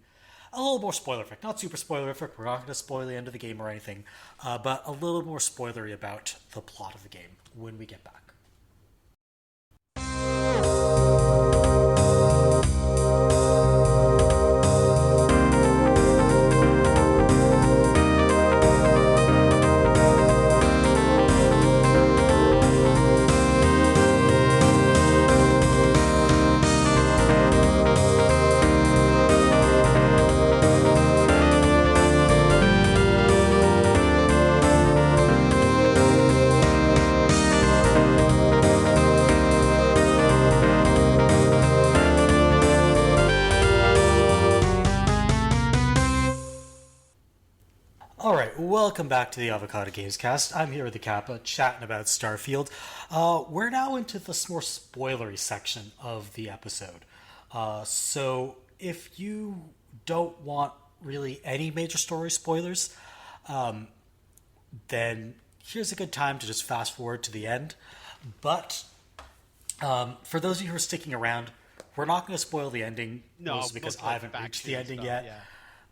Speaker 1: a little more spoilerific. Not super spoilerific. We're not going to spoil the end of the game or anything, but a little more spoilery about the plot of the game when we get back. Welcome back to the Avocado Games Cast. I'm here with the Kappa, chatting about Starfield. We're now into the more spoilery section of the episode. So if you don't want really any major story spoilers, then here's a good time to just fast forward to the end. But for those of you who are sticking around, we're not going to spoil the ending, mostly because I haven't reached the ending yet.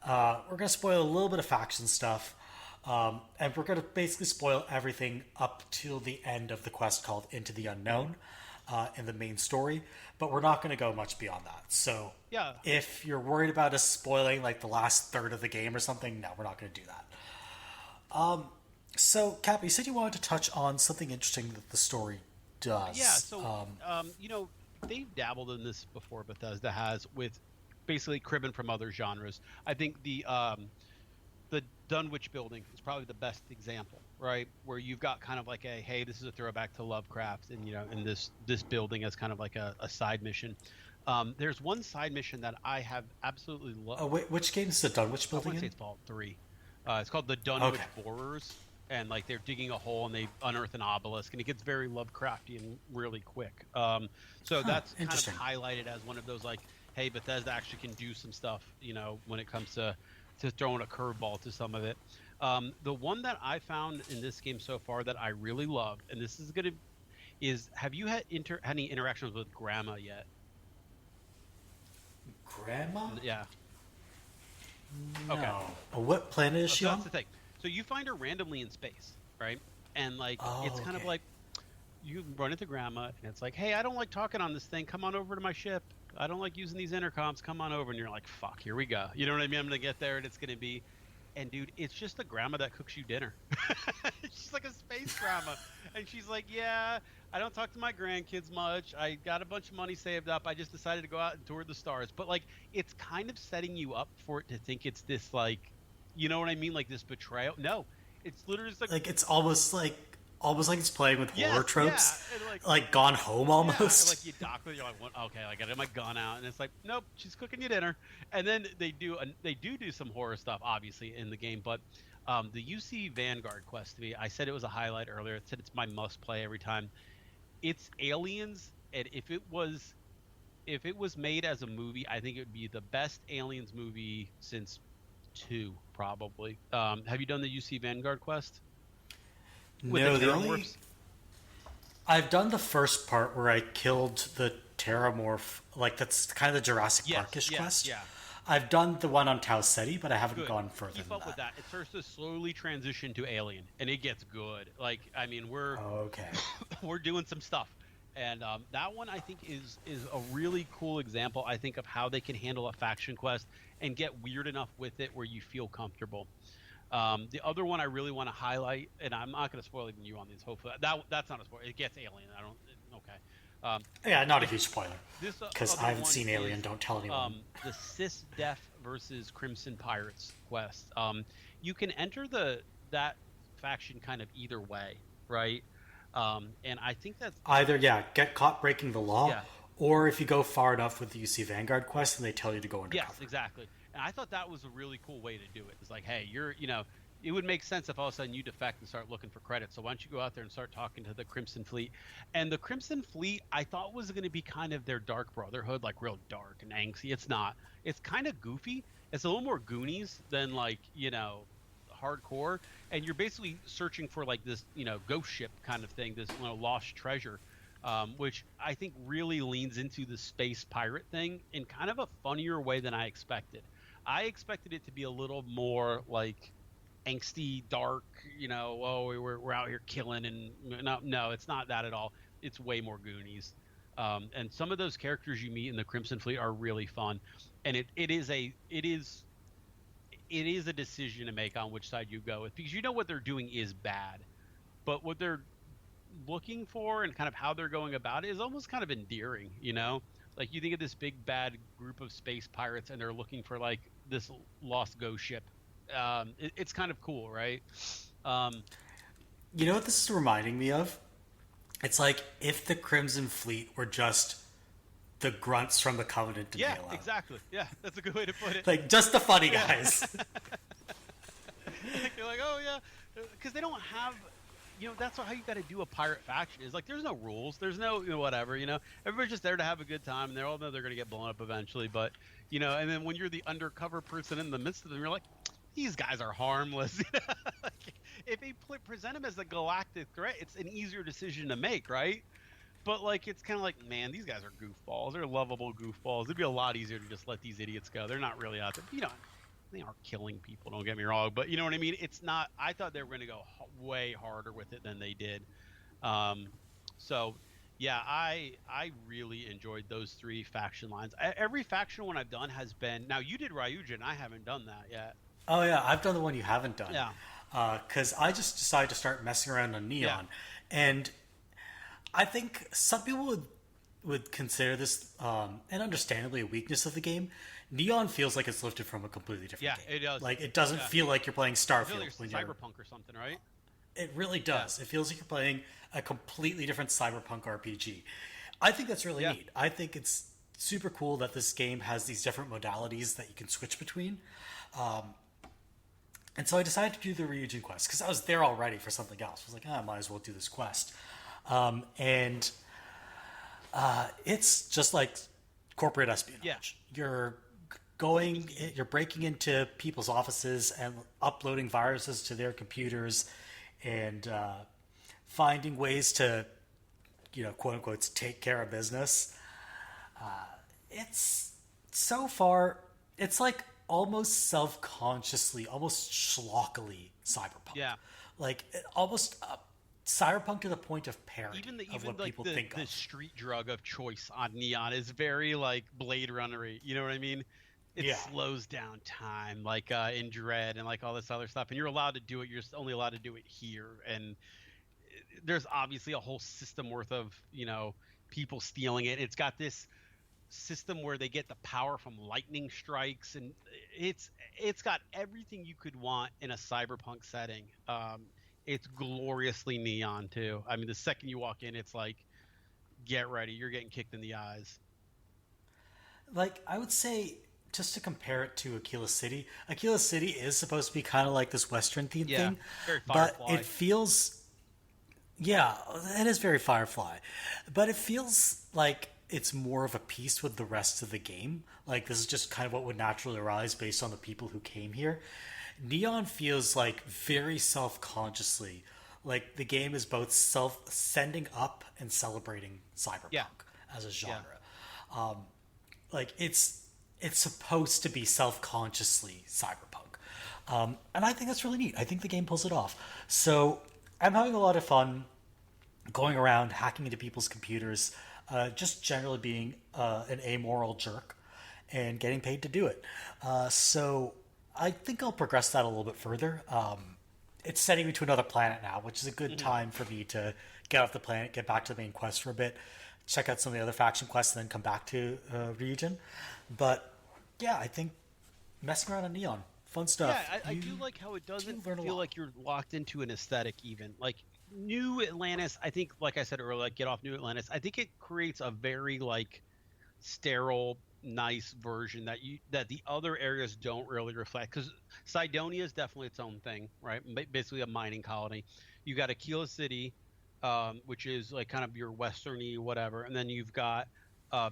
Speaker 1: Yeah. We're going to spoil a little bit of faction stuff. And we're going to basically spoil everything up till the end of the quest called Into the Unknown in the main story, but we're not going to go much beyond that. So if you're worried about us spoiling like the last third of the game or something, no, we're not going to do that. So, Cap, you said you wanted to touch on something interesting that the story does.
Speaker 2: Yeah, so, you know, they've dabbled in this before, Bethesda has, with basically cribbing from other genres. I think the Dunwich building is probably the best example, right? Where you've got kind of like a, hey, this is a throwback to Lovecraft, and you know, in this building as kind of like a side mission. There's one side mission that I have absolutely loved.
Speaker 1: Wait, which game is the Dunwich building?
Speaker 2: I want to say it's Fallout 3. It's called the Dunwich Borers, and like they're digging a hole and they unearth an obelisk, and it gets very Lovecraftian really quick. So that's kind of highlighted as one of those like, hey, Bethesda actually can do some stuff, you know, when it comes to throwing a curveball to some of it. The one that I found in this game so far that I really loved, and this is have you had any interactions with Grandma yet?
Speaker 1: Grandma?
Speaker 2: Yeah.
Speaker 1: No.
Speaker 2: Okay.
Speaker 1: What planet is she on?
Speaker 2: That's the thing. So you find her randomly in space, right? And like it's kind of like you run into Grandma, and it's like, hey, I don't like talking on this thing. Come on over to my ship. I don't like using these intercoms. Come on over. And you're like, fuck, here we go. You know what I mean? I'm going to get there and it's going to be. And dude, it's just the grandma that cooks you dinner. She's like a space grandma. And she's like, yeah, I don't talk to my grandkids much. I got a bunch of money saved up. I just decided to go out and tour the stars. But like, it's kind of setting you up for it to think it's this like You know what I mean? Like this betrayal. No, it's literally just like,
Speaker 1: Like it's almost like it's playing with horror
Speaker 2: yes, yeah,
Speaker 1: tropes,
Speaker 2: and like,
Speaker 1: like Gone Home
Speaker 2: yeah, and like
Speaker 1: almost.
Speaker 2: you dock with, you're like, what? Okay, I got my gun out, and it's like, nope, she's cooking you dinner. And then they do some horror stuff, obviously, in the game. But the UC Vanguard quest, to me, I said it was a highlight earlier. I said it's my must play every time. It's Aliens, and if it was made as a movie, I think it would be the best Aliens movie since two, probably. Have you done the UC Vanguard quest with the
Speaker 1: No, the only
Speaker 2: Terramorphs?
Speaker 1: I've done the first part where I killed the Terramorph. Like that's kind of the Jurassic
Speaker 2: Yes,
Speaker 1: Parkish
Speaker 2: yes,
Speaker 1: quest.
Speaker 2: yeah.
Speaker 1: I've done the one on Tau Ceti, but I haven't
Speaker 2: Good.
Speaker 1: gone further
Speaker 2: Keep
Speaker 1: than
Speaker 2: up with
Speaker 1: that.
Speaker 2: that. It starts to slowly transition to Alien, and it gets good. Like, I mean, we're
Speaker 1: Okay.
Speaker 2: we're doing some stuff, and that one I think is a really cool example. I think of how they can handle a faction quest and get weird enough with it where you feel comfortable. The other one I really want to highlight, and I'm not going to spoil even you on these. Hopefully, that's not a spoiler. It gets Alien. I don't. Okay. Um,
Speaker 1: Yeah, not a huge spoiler
Speaker 2: this
Speaker 1: because
Speaker 2: other
Speaker 1: I haven't
Speaker 2: one
Speaker 1: seen
Speaker 2: is
Speaker 1: Alien. Don't tell anyone.
Speaker 2: the Cis Def versus Crimson Pirates quest. You can enter that faction kind of either way, right? And I think that's
Speaker 1: Either yeah, get caught breaking the law,
Speaker 2: yeah,
Speaker 1: or if you go far enough with the UC Vanguard quest, and they tell you to go
Speaker 2: yes,
Speaker 1: undercover.
Speaker 2: exactly. And I thought that was a really cool way to do it. It's like, hey, it would make sense if all of a sudden you defect and start looking for credit. So why don't you go out there and start talking to the Crimson Fleet? And the Crimson Fleet, I thought was going to be kind of their dark brotherhood, like real dark and angsty. It's not. It's kind of goofy. It's a little more Goonies than like, hardcore. And you're basically searching for like this, ghost ship kind of thing, this lost treasure. Which I think really leans into the space pirate thing in kind of a funnier way than I expected. I expected it to be a little more like angsty, dark, oh, we're out here killing, and no, it's not that at all. It's way more Goonies. And some of those characters you meet in the Crimson Fleet are really fun, and it is a decision to make on which side you go with, because what they're doing is bad, but what they're looking for and kind of how they're going about it is almost kind of endearing. Like you think of this big bad group of space pirates and they're looking for like this lost ghost ship. It's kind of cool, right? um
Speaker 1: You know what this is reminding me of? It's like if the Crimson Fleet were just the grunts from the Covenant in
Speaker 2: yeah,
Speaker 1: Halo.
Speaker 2: exactly, yeah, that's a good way to put it.
Speaker 1: Like just the funny
Speaker 2: Yeah.
Speaker 1: guys.
Speaker 2: You're like, oh yeah, because they don't have, that's how you got to do a pirate faction. Is like there's no rules, there's no whatever. Everybody's just there to have a good time, and they all know they're going to get blown up eventually. But and then when you're the undercover person in the midst of them, you're like, these guys are harmless. Like, if they present them as a galactic threat, it's an easier decision to make, right? But like it's kind of like, man, these guys are goofballs. They're lovable goofballs. It'd be a lot easier to just let these idiots go. They're not really out there. They aren't killing people, don't get me wrong, but you know what I mean. It's not. I thought they were going to go way harder with it than they did. Um, so yeah, I really enjoyed those three faction lines. Every faction one I've done has been. Now you did Ryujin. I haven't done that yet.
Speaker 1: Oh yeah, I've done the one you haven't done.
Speaker 2: Yeah.
Speaker 1: Because I just decided to start messing around on Neon, and I think some people would consider this, and understandably, a weakness of the game. Neon feels like it's lifted from a completely different game.
Speaker 2: Yeah, it does.
Speaker 1: Like it doesn't
Speaker 2: Yeah.
Speaker 1: feel like you're playing
Speaker 2: I feel
Speaker 1: Starfield
Speaker 2: like
Speaker 1: when
Speaker 2: you're
Speaker 1: you're.
Speaker 2: Cyberpunk or something, right?
Speaker 1: It really does. It feels like you're playing a completely different cyberpunk RPG. I think that's really neat. I think it's super cool that this game has these different modalities that you can switch between. And so I decided to do the Ryujin quest because I was there already for something else. I was like, I might as well do this quest. And it's just like corporate espionage.
Speaker 2: Yeah.
Speaker 1: You're breaking into people's offices and uploading viruses to their computers and finding ways to, quote unquote, take care of business. It's so far, it's like almost self-consciously, almost schlockily cyberpunk.
Speaker 2: Yeah.
Speaker 1: Like almost cyberpunk to the point of parody of what
Speaker 2: like
Speaker 1: people
Speaker 2: the
Speaker 1: think of.
Speaker 2: street drug of choice on Neon is very like Blade Runner-y. You know what I mean? It slows down time, like in Dread and like all this other stuff. And you're allowed to do it. You're just only allowed to do it here. And there's obviously a whole system worth of people stealing it. It's got this system where they get the power from lightning strikes, and it's got everything you could want in a cyberpunk setting. It's gloriously neon too. I mean, the second you walk in, it's like, get ready, you're getting kicked in the eyes.
Speaker 1: Like, I would say, just to compare it to Aquila City is supposed to be kind of like this Western themed
Speaker 2: Yeah,
Speaker 1: thing,
Speaker 2: very
Speaker 1: but
Speaker 2: Firefly.
Speaker 1: it feels, yeah, it is very Firefly, but it feels like it's more of a piece with the rest of the game. Like, this is just kind of what would naturally arise based on the people who came here. Neon feels like very self consciously, like the game is both self sending up and celebrating
Speaker 2: Yeah,
Speaker 1: cyberpunk as a
Speaker 2: yeah.
Speaker 1: genre. Like it's supposed to be self-consciously cyberpunk, and I think that's really neat. I think the game pulls it off. So I'm having a lot of fun going around hacking into people's computers, just generally being an amoral jerk and getting paid to do it. So I think I'll progress that a little bit further. It's sending me to another planet now, which is a good
Speaker 2: Hmm.
Speaker 1: time for me to get off the planet, get back to the main quest for a bit, check out some of the other faction quests, and then come back to region. But yeah, I think messing around on Neon, fun
Speaker 2: Yeah,
Speaker 1: stuff.
Speaker 2: I
Speaker 1: You
Speaker 2: do like how it
Speaker 1: do
Speaker 2: doesn't
Speaker 1: learn a
Speaker 2: feel
Speaker 1: lot.
Speaker 2: like you're locked into an aesthetic even. Like New Atlantis, I think, like I said earlier, like get off New Atlantis. I think it creates a very like sterile, nice version that the other areas don't really reflect. Because Cydonia is definitely its own thing, right? Basically a mining colony. You got Aquila City, which is like kind of your westerny whatever, and then you've got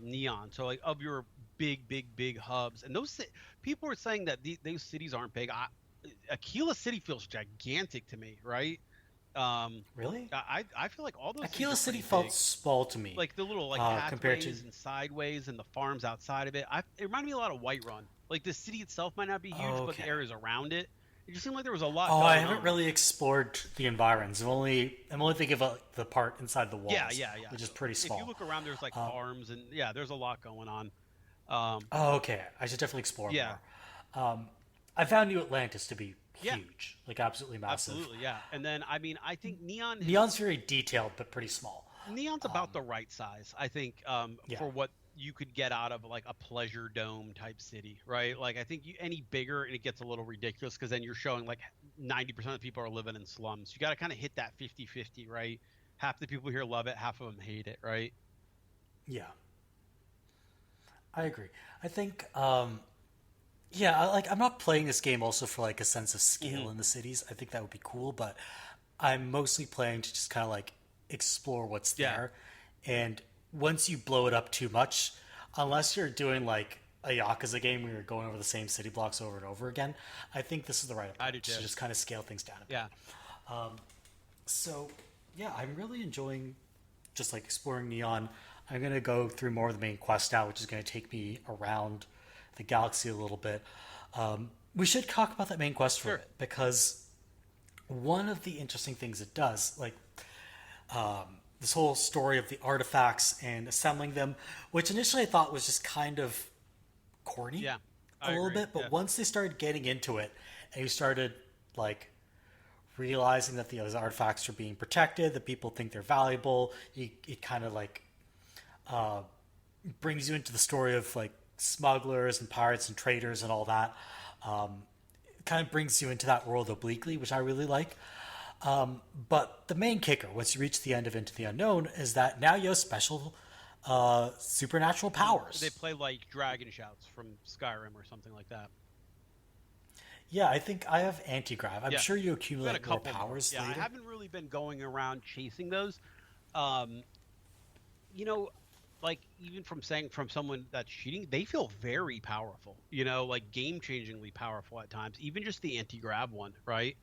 Speaker 2: Neon. So like of your big hubs, and people are saying that those cities aren't big. Aquila City feels gigantic to me, right? Um,
Speaker 1: Really?
Speaker 2: I feel like all those cities
Speaker 1: Aquila
Speaker 2: are
Speaker 1: City
Speaker 2: pretty
Speaker 1: felt
Speaker 2: big,
Speaker 1: small to me
Speaker 2: like the little like
Speaker 1: compared to.
Speaker 2: pathways and sideways and the farms outside of it. It reminded me a lot of Whiterun. Like the city itself might not be huge, but the
Speaker 1: Okay.
Speaker 2: areas around it, it just seemed like there was a lot
Speaker 1: Oh, I
Speaker 2: going
Speaker 1: haven't
Speaker 2: on.
Speaker 1: really explored the environs. I'm only thinking about the part inside the
Speaker 2: Yeah,
Speaker 1: walls,
Speaker 2: yeah, yeah.
Speaker 1: which is
Speaker 2: So
Speaker 1: pretty
Speaker 2: if you
Speaker 1: small.
Speaker 2: look around, there's like farms and yeah, there's a lot going on. Um,
Speaker 1: Oh, okay. I should definitely explore
Speaker 2: yeah,
Speaker 1: more. I found New Atlantis to be
Speaker 2: yeah,
Speaker 1: huge, like absolutely massive.
Speaker 2: absolutely, yeah. And then I mean, I think
Speaker 1: Neon's very detailed but pretty small.
Speaker 2: Neon's about the right size, I think,
Speaker 1: Yeah,
Speaker 2: for what you could get out of like a pleasure dome type city, right? Like I think any bigger and it gets a little ridiculous because then you're showing like 90% of the people are living in slums. You got to kind of hit that 50-50, right? Half the people here love it, half of them hate it, right?
Speaker 1: yeah, I agree. I think, yeah, I'm not playing this game also for like a sense of
Speaker 2: Hmm.
Speaker 1: scale in the cities. I think that would be cool, but I'm mostly playing to just kind of like explore what's
Speaker 2: Yeah,
Speaker 1: there. And once you blow it up too much, unless you're doing like a Yakuza game where you're going over the same city blocks over and over again, I think this is the right
Speaker 2: I do
Speaker 1: approach
Speaker 2: too.
Speaker 1: to just kind of scale things down a bit.
Speaker 2: Yeah,
Speaker 1: So, yeah, I'm really enjoying just like exploring Neon. I'm going to go through more of the main quest now, which is going to take me around the galaxy a little bit. We should talk about that main quest for a
Speaker 2: sure.
Speaker 1: bit because one of the interesting things it does, like this whole story of the artifacts and assembling them, which initially I thought was just kind of corny
Speaker 2: Yeah,
Speaker 1: a
Speaker 2: I
Speaker 1: little
Speaker 2: agree.
Speaker 1: bit,
Speaker 2: Yeah,
Speaker 1: but once they started getting into it and you started like realizing that those artifacts are being protected, that people think they're valuable, it kind of like brings you into the story of like smugglers and pirates and traders and all that. It kind of brings you into that world obliquely, which I really like. But the main kicker, once you reach the end of Into the Unknown, is that now you have special supernatural
Speaker 2: they
Speaker 1: powers.
Speaker 2: play like dragon shouts from Skyrim or something like that.
Speaker 1: Yeah, I think I have anti-grav. I'm
Speaker 2: Yeah,
Speaker 1: sure you
Speaker 2: I've got a
Speaker 1: accumulate more
Speaker 2: couple more.
Speaker 1: powers
Speaker 2: Yeah, I
Speaker 1: later.
Speaker 2: haven't really been going around chasing those. Um, you know, like even from someone that's cheating, they feel very powerful. Like game changingly powerful at times. Even just the anti grav one, right?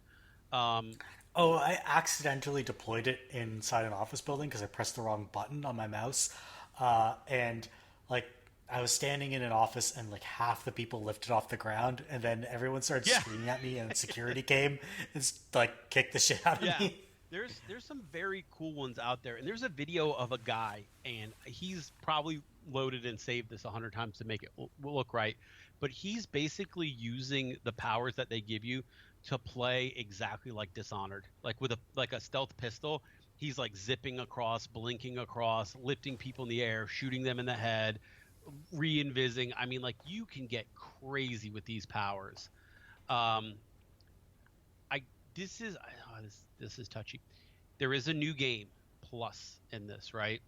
Speaker 2: Um,
Speaker 1: Oh, I accidentally deployed it inside an office building because I pressed the wrong button on my mouse. And like I was standing in an office and like half the people lifted off the ground and then everyone started
Speaker 2: yeah,
Speaker 1: screaming at me and security came and like kicked the shit out of
Speaker 2: yeah.
Speaker 1: me.
Speaker 2: There's some very cool ones out there, and there's a video of a guy, and he's probably loaded and saved this 100 times to make it look right, but he's basically using the powers that they give you to play exactly like Dishonored, like with a stealth pistol. He's like zipping across, blinking across, lifting people in the air, shooting them in the head, re-envising. I mean, like you can get crazy with these powers. Um, I this is touchy. There is a new game plus in this, right?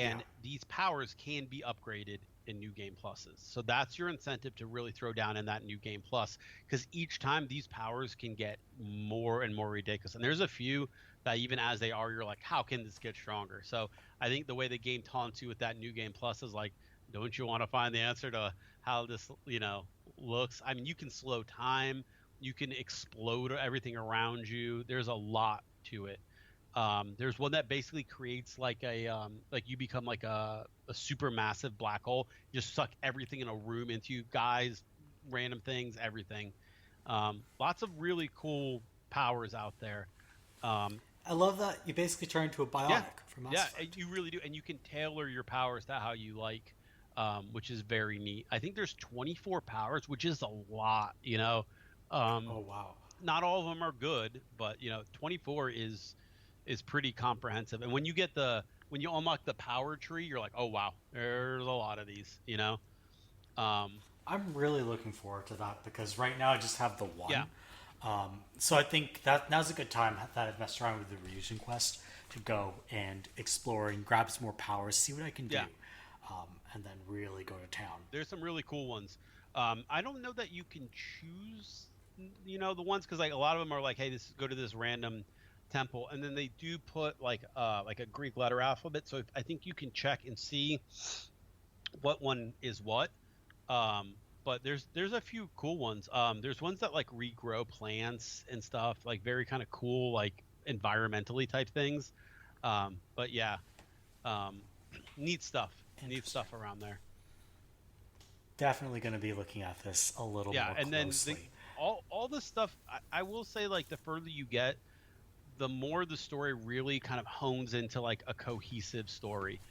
Speaker 1: Yeah.
Speaker 2: And these powers can be upgraded in new game pluses. So that's your incentive to really throw down in that new game plus, because each time these powers can get more and more ridiculous. And there's a few that even as they are, you're like, how can this get stronger? So I think the way the game taunts you with that new game plus is like, don't you want to find the answer to how this, looks? I mean, you can slow time, you can explode everything around you. There's a lot to it. There's one that basically creates like like you become like a super massive black hole. You just suck everything in a room into you, guys, random things, everything. Lots of really cool powers out there. Um,
Speaker 1: I love that you basically turn into a
Speaker 2: yeah,
Speaker 1: bionic from Mass
Speaker 2: yeah,
Speaker 1: Effect.
Speaker 2: you really do, and you can tailor your powers to how you like, which is very neat. I think there's 24 powers, which is a lot. Um,
Speaker 1: Oh wow.
Speaker 2: Not all of them are good, but 24 is pretty comprehensive. And when you unlock the power tree, you're like, oh wow, there's a lot of these. Um,
Speaker 1: I'm really looking forward to that because right now I just have the one.
Speaker 2: yeah,
Speaker 1: So I think that now's a good time that I've messed around with the reusing quest to go and explore and grab some more powers, see what I can do,
Speaker 2: yeah.
Speaker 1: and then really go to town.
Speaker 2: There's some really cool ones. I don't know that you can choose, the ones, because like a lot of them are like, hey, this go to this random temple, and then they do put like a Greek letter alphabet. So I think you can check and see what one is what. But there's a few cool ones. There's ones that like regrow plants and stuff, like very kind of cool, like environmentally type things. But yeah, um, neat stuff. Neat
Speaker 1: Interesting.
Speaker 2: stuff around there.
Speaker 1: Definitely going to be looking at this a little
Speaker 2: Yeah,
Speaker 1: more
Speaker 2: and then
Speaker 1: closely.
Speaker 2: all the stuff. I will say, like the further you get, the more the story really kind of hones into like a cohesive story.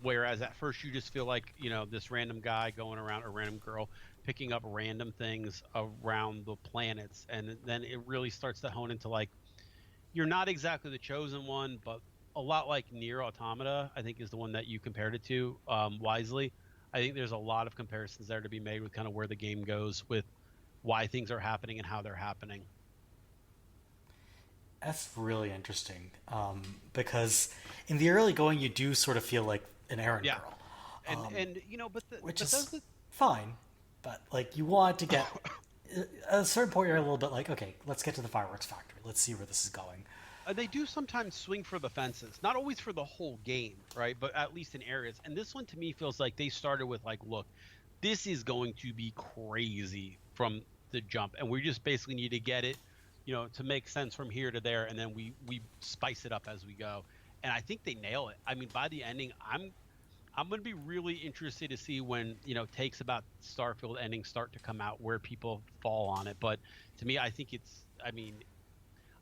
Speaker 2: Whereas at first you just feel like this random guy going around, a random girl picking up random things around the planets, and then it really starts to hone into like you're not exactly the chosen one, but a lot like Near Automata, I think is the one that you compared it to, wisely. I think there's a lot of comparisons there to be made with kind of where the game goes with why things are happening and how they're happening.
Speaker 1: That's really interesting because in the early going, you do sort of feel like an errand
Speaker 2: Yeah,
Speaker 1: girl,
Speaker 2: and but
Speaker 1: which is
Speaker 2: Bethesda.
Speaker 1: fine, but like you want to get at a certain point, you're a little bit like, okay, let's get to the fireworks factory. Let's see where this is going.
Speaker 2: They do sometimes swing for the fences, not always for the whole game, right? But at least in areas. And this one to me feels like they started with like, look, this is going to be crazy from the jump, and we just basically need to get it, to make sense from here to there, and then we spice it up as we go. And I think they nail it. I mean, by the ending, I'm going to be really interested to see when takes about Starfield ending start to come out, where people fall on it. But to me, I think it's. I mean,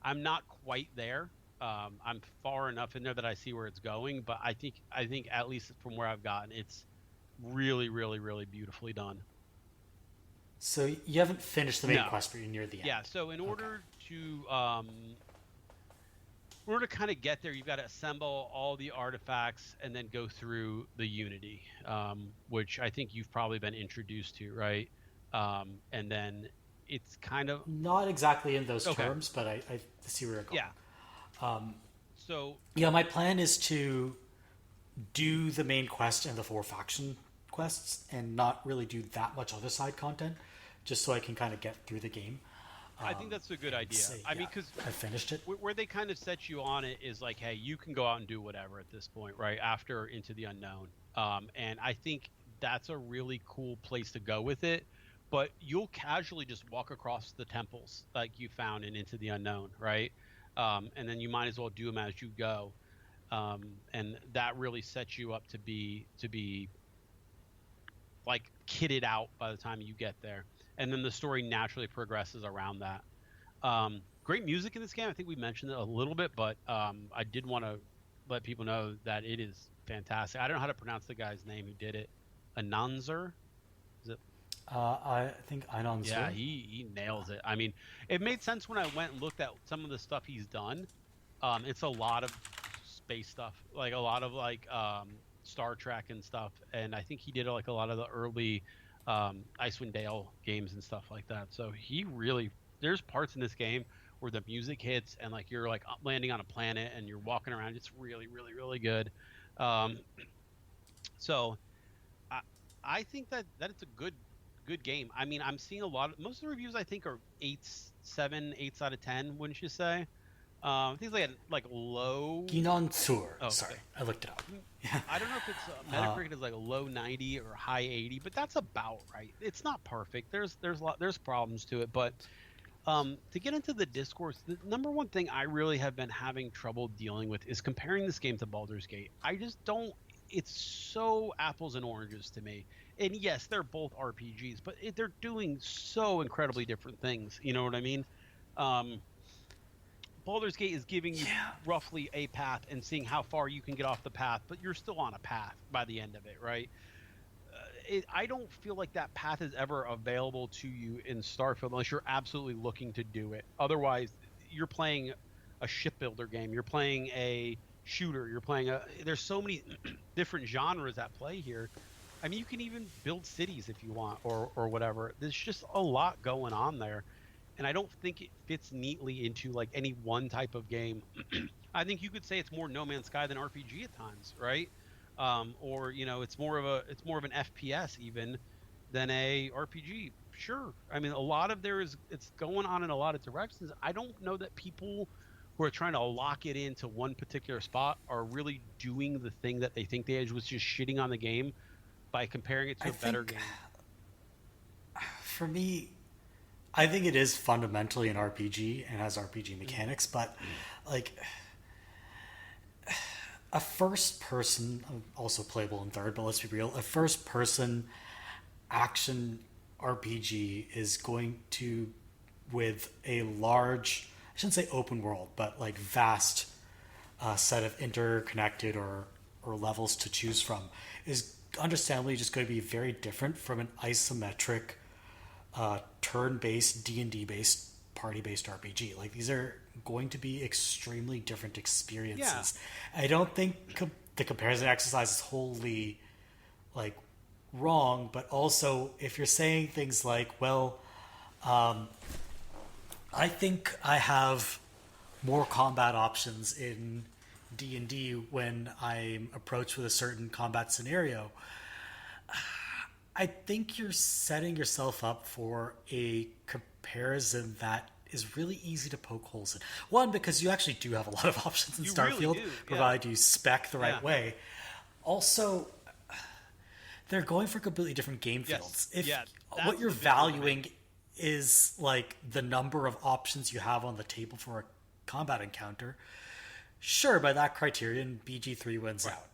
Speaker 2: I'm not quite there. I'm far enough in there that I see where it's going, but I think at least from where I've gotten, it's really, really, really beautifully done.
Speaker 1: So you haven't finished the main
Speaker 2: No,
Speaker 1: quest, but you're near the end.
Speaker 2: yeah. So
Speaker 1: Okay.
Speaker 2: in order to kind of get there, you've got to assemble all the artifacts and then go through the Unity, which I think you've probably been introduced to, right? And then it's kind of
Speaker 1: Not exactly in those
Speaker 2: okay.
Speaker 1: terms, but I see where you're going.
Speaker 2: Yeah. So
Speaker 1: Yeah, my plan is to do the main quest and the four faction quests and not really do that much other side content, just so I can kind of get through the game.
Speaker 2: I think that's a good
Speaker 1: And
Speaker 2: idea.
Speaker 1: say,
Speaker 2: I
Speaker 1: yeah,
Speaker 2: mean, because
Speaker 1: I finished it.
Speaker 2: where they kind of set you on it is like, hey, you can go out and do whatever at this point, right? After Into the Unknown. And I think that's a really cool place to go with it. But you'll casually just walk across the temples like you found in Into the Unknown, right? And then you might as well do them as you go. And that really sets you up to be like kitted out by the time you get there. And then the story naturally progresses around that. Great music in this game. I think we mentioned it a little bit, but I did want to let people know that it is fantastic. I don't know how to pronounce the guy's name who did it. Ananzer? Is it?
Speaker 1: I think Einon's
Speaker 2: Yeah,
Speaker 1: here.
Speaker 2: he nails it. I mean, it made sense when I went and looked at some of the stuff he's done. It's a lot of space stuff, like a lot of like Star Trek and stuff, and I think he did like a lot of the early Icewind Dale games and stuff like that. So he really, there's parts in this game where the music hits and like you're like landing on a planet and you're walking around. It's really, really, really good. Um, so I I think that it's a good game. I mean, I'm seeing a lot of most of the reviews I think are eights, 7, 8s out of 10. Wouldn't you say? I think it's like low.
Speaker 1: Ginon Sur.
Speaker 2: Oh,
Speaker 1: Sorry,
Speaker 2: okay.
Speaker 1: I looked it up.
Speaker 2: I don't know if it's Metacritic is like a low 90 or high 80, but that's about right. It's not perfect. There's problems to it, but to get into the discourse, the number one thing I really have been having trouble dealing with is comparing this game to Baldur's Gate. I just don't. It's so apples and oranges to me. And yes, they're both RPGs, but they're doing so incredibly different things. You know what I mean? Um, Baldur's Gate is giving you
Speaker 1: Yeah.
Speaker 2: roughly a path and seeing how far you can get off the path, but you're still on a path by the end of it, right? I don't feel like that path is ever available to you in Starfield unless you're absolutely looking to do it. Otherwise, you're playing a shipbuilder game. You're playing a shooter. You're playing a. There's so many different genres at play here. I mean, you can even build cities if you want, or whatever. There's just a lot going on there, and I don't think it fits neatly into like any one type of game. I think you could say it's more No Man's Sky than RPG at times, right? Or it's more of an FPS even than a RPG. Sure, I mean a lot of it's going on in a lot of directions. I don't know that people who are trying to lock it into one particular spot are really doing the thing that they think they did, was just shitting on the game by comparing it to a better game.
Speaker 1: For me, I think it is fundamentally an RPG and has RPG mechanics, but like a first person, also playable in third, but let's be real, a first person action RPG is going to, with a large, I shouldn't say open world, but like vast set of interconnected or levels to choose from, is understandably just going to be very different from an isometric turn-based D&D based party-based RPG. Like these are going to be extremely different experiences. Yeah. I don't think the comparison exercise is wholly like wrong, but also if you're saying things like, well, I think I have more combat options in D&D when I'm approached with a certain combat scenario, I think you're setting yourself up for a comparison that is really easy to poke holes in. One, because you actually do have a lot of options in Starfield, really provided you spec the right way. Also, they're going for completely different game fields. If what you're valuing is like the number of options you have on the table for a combat encounter, sure, by that criterion, BG3 wins out.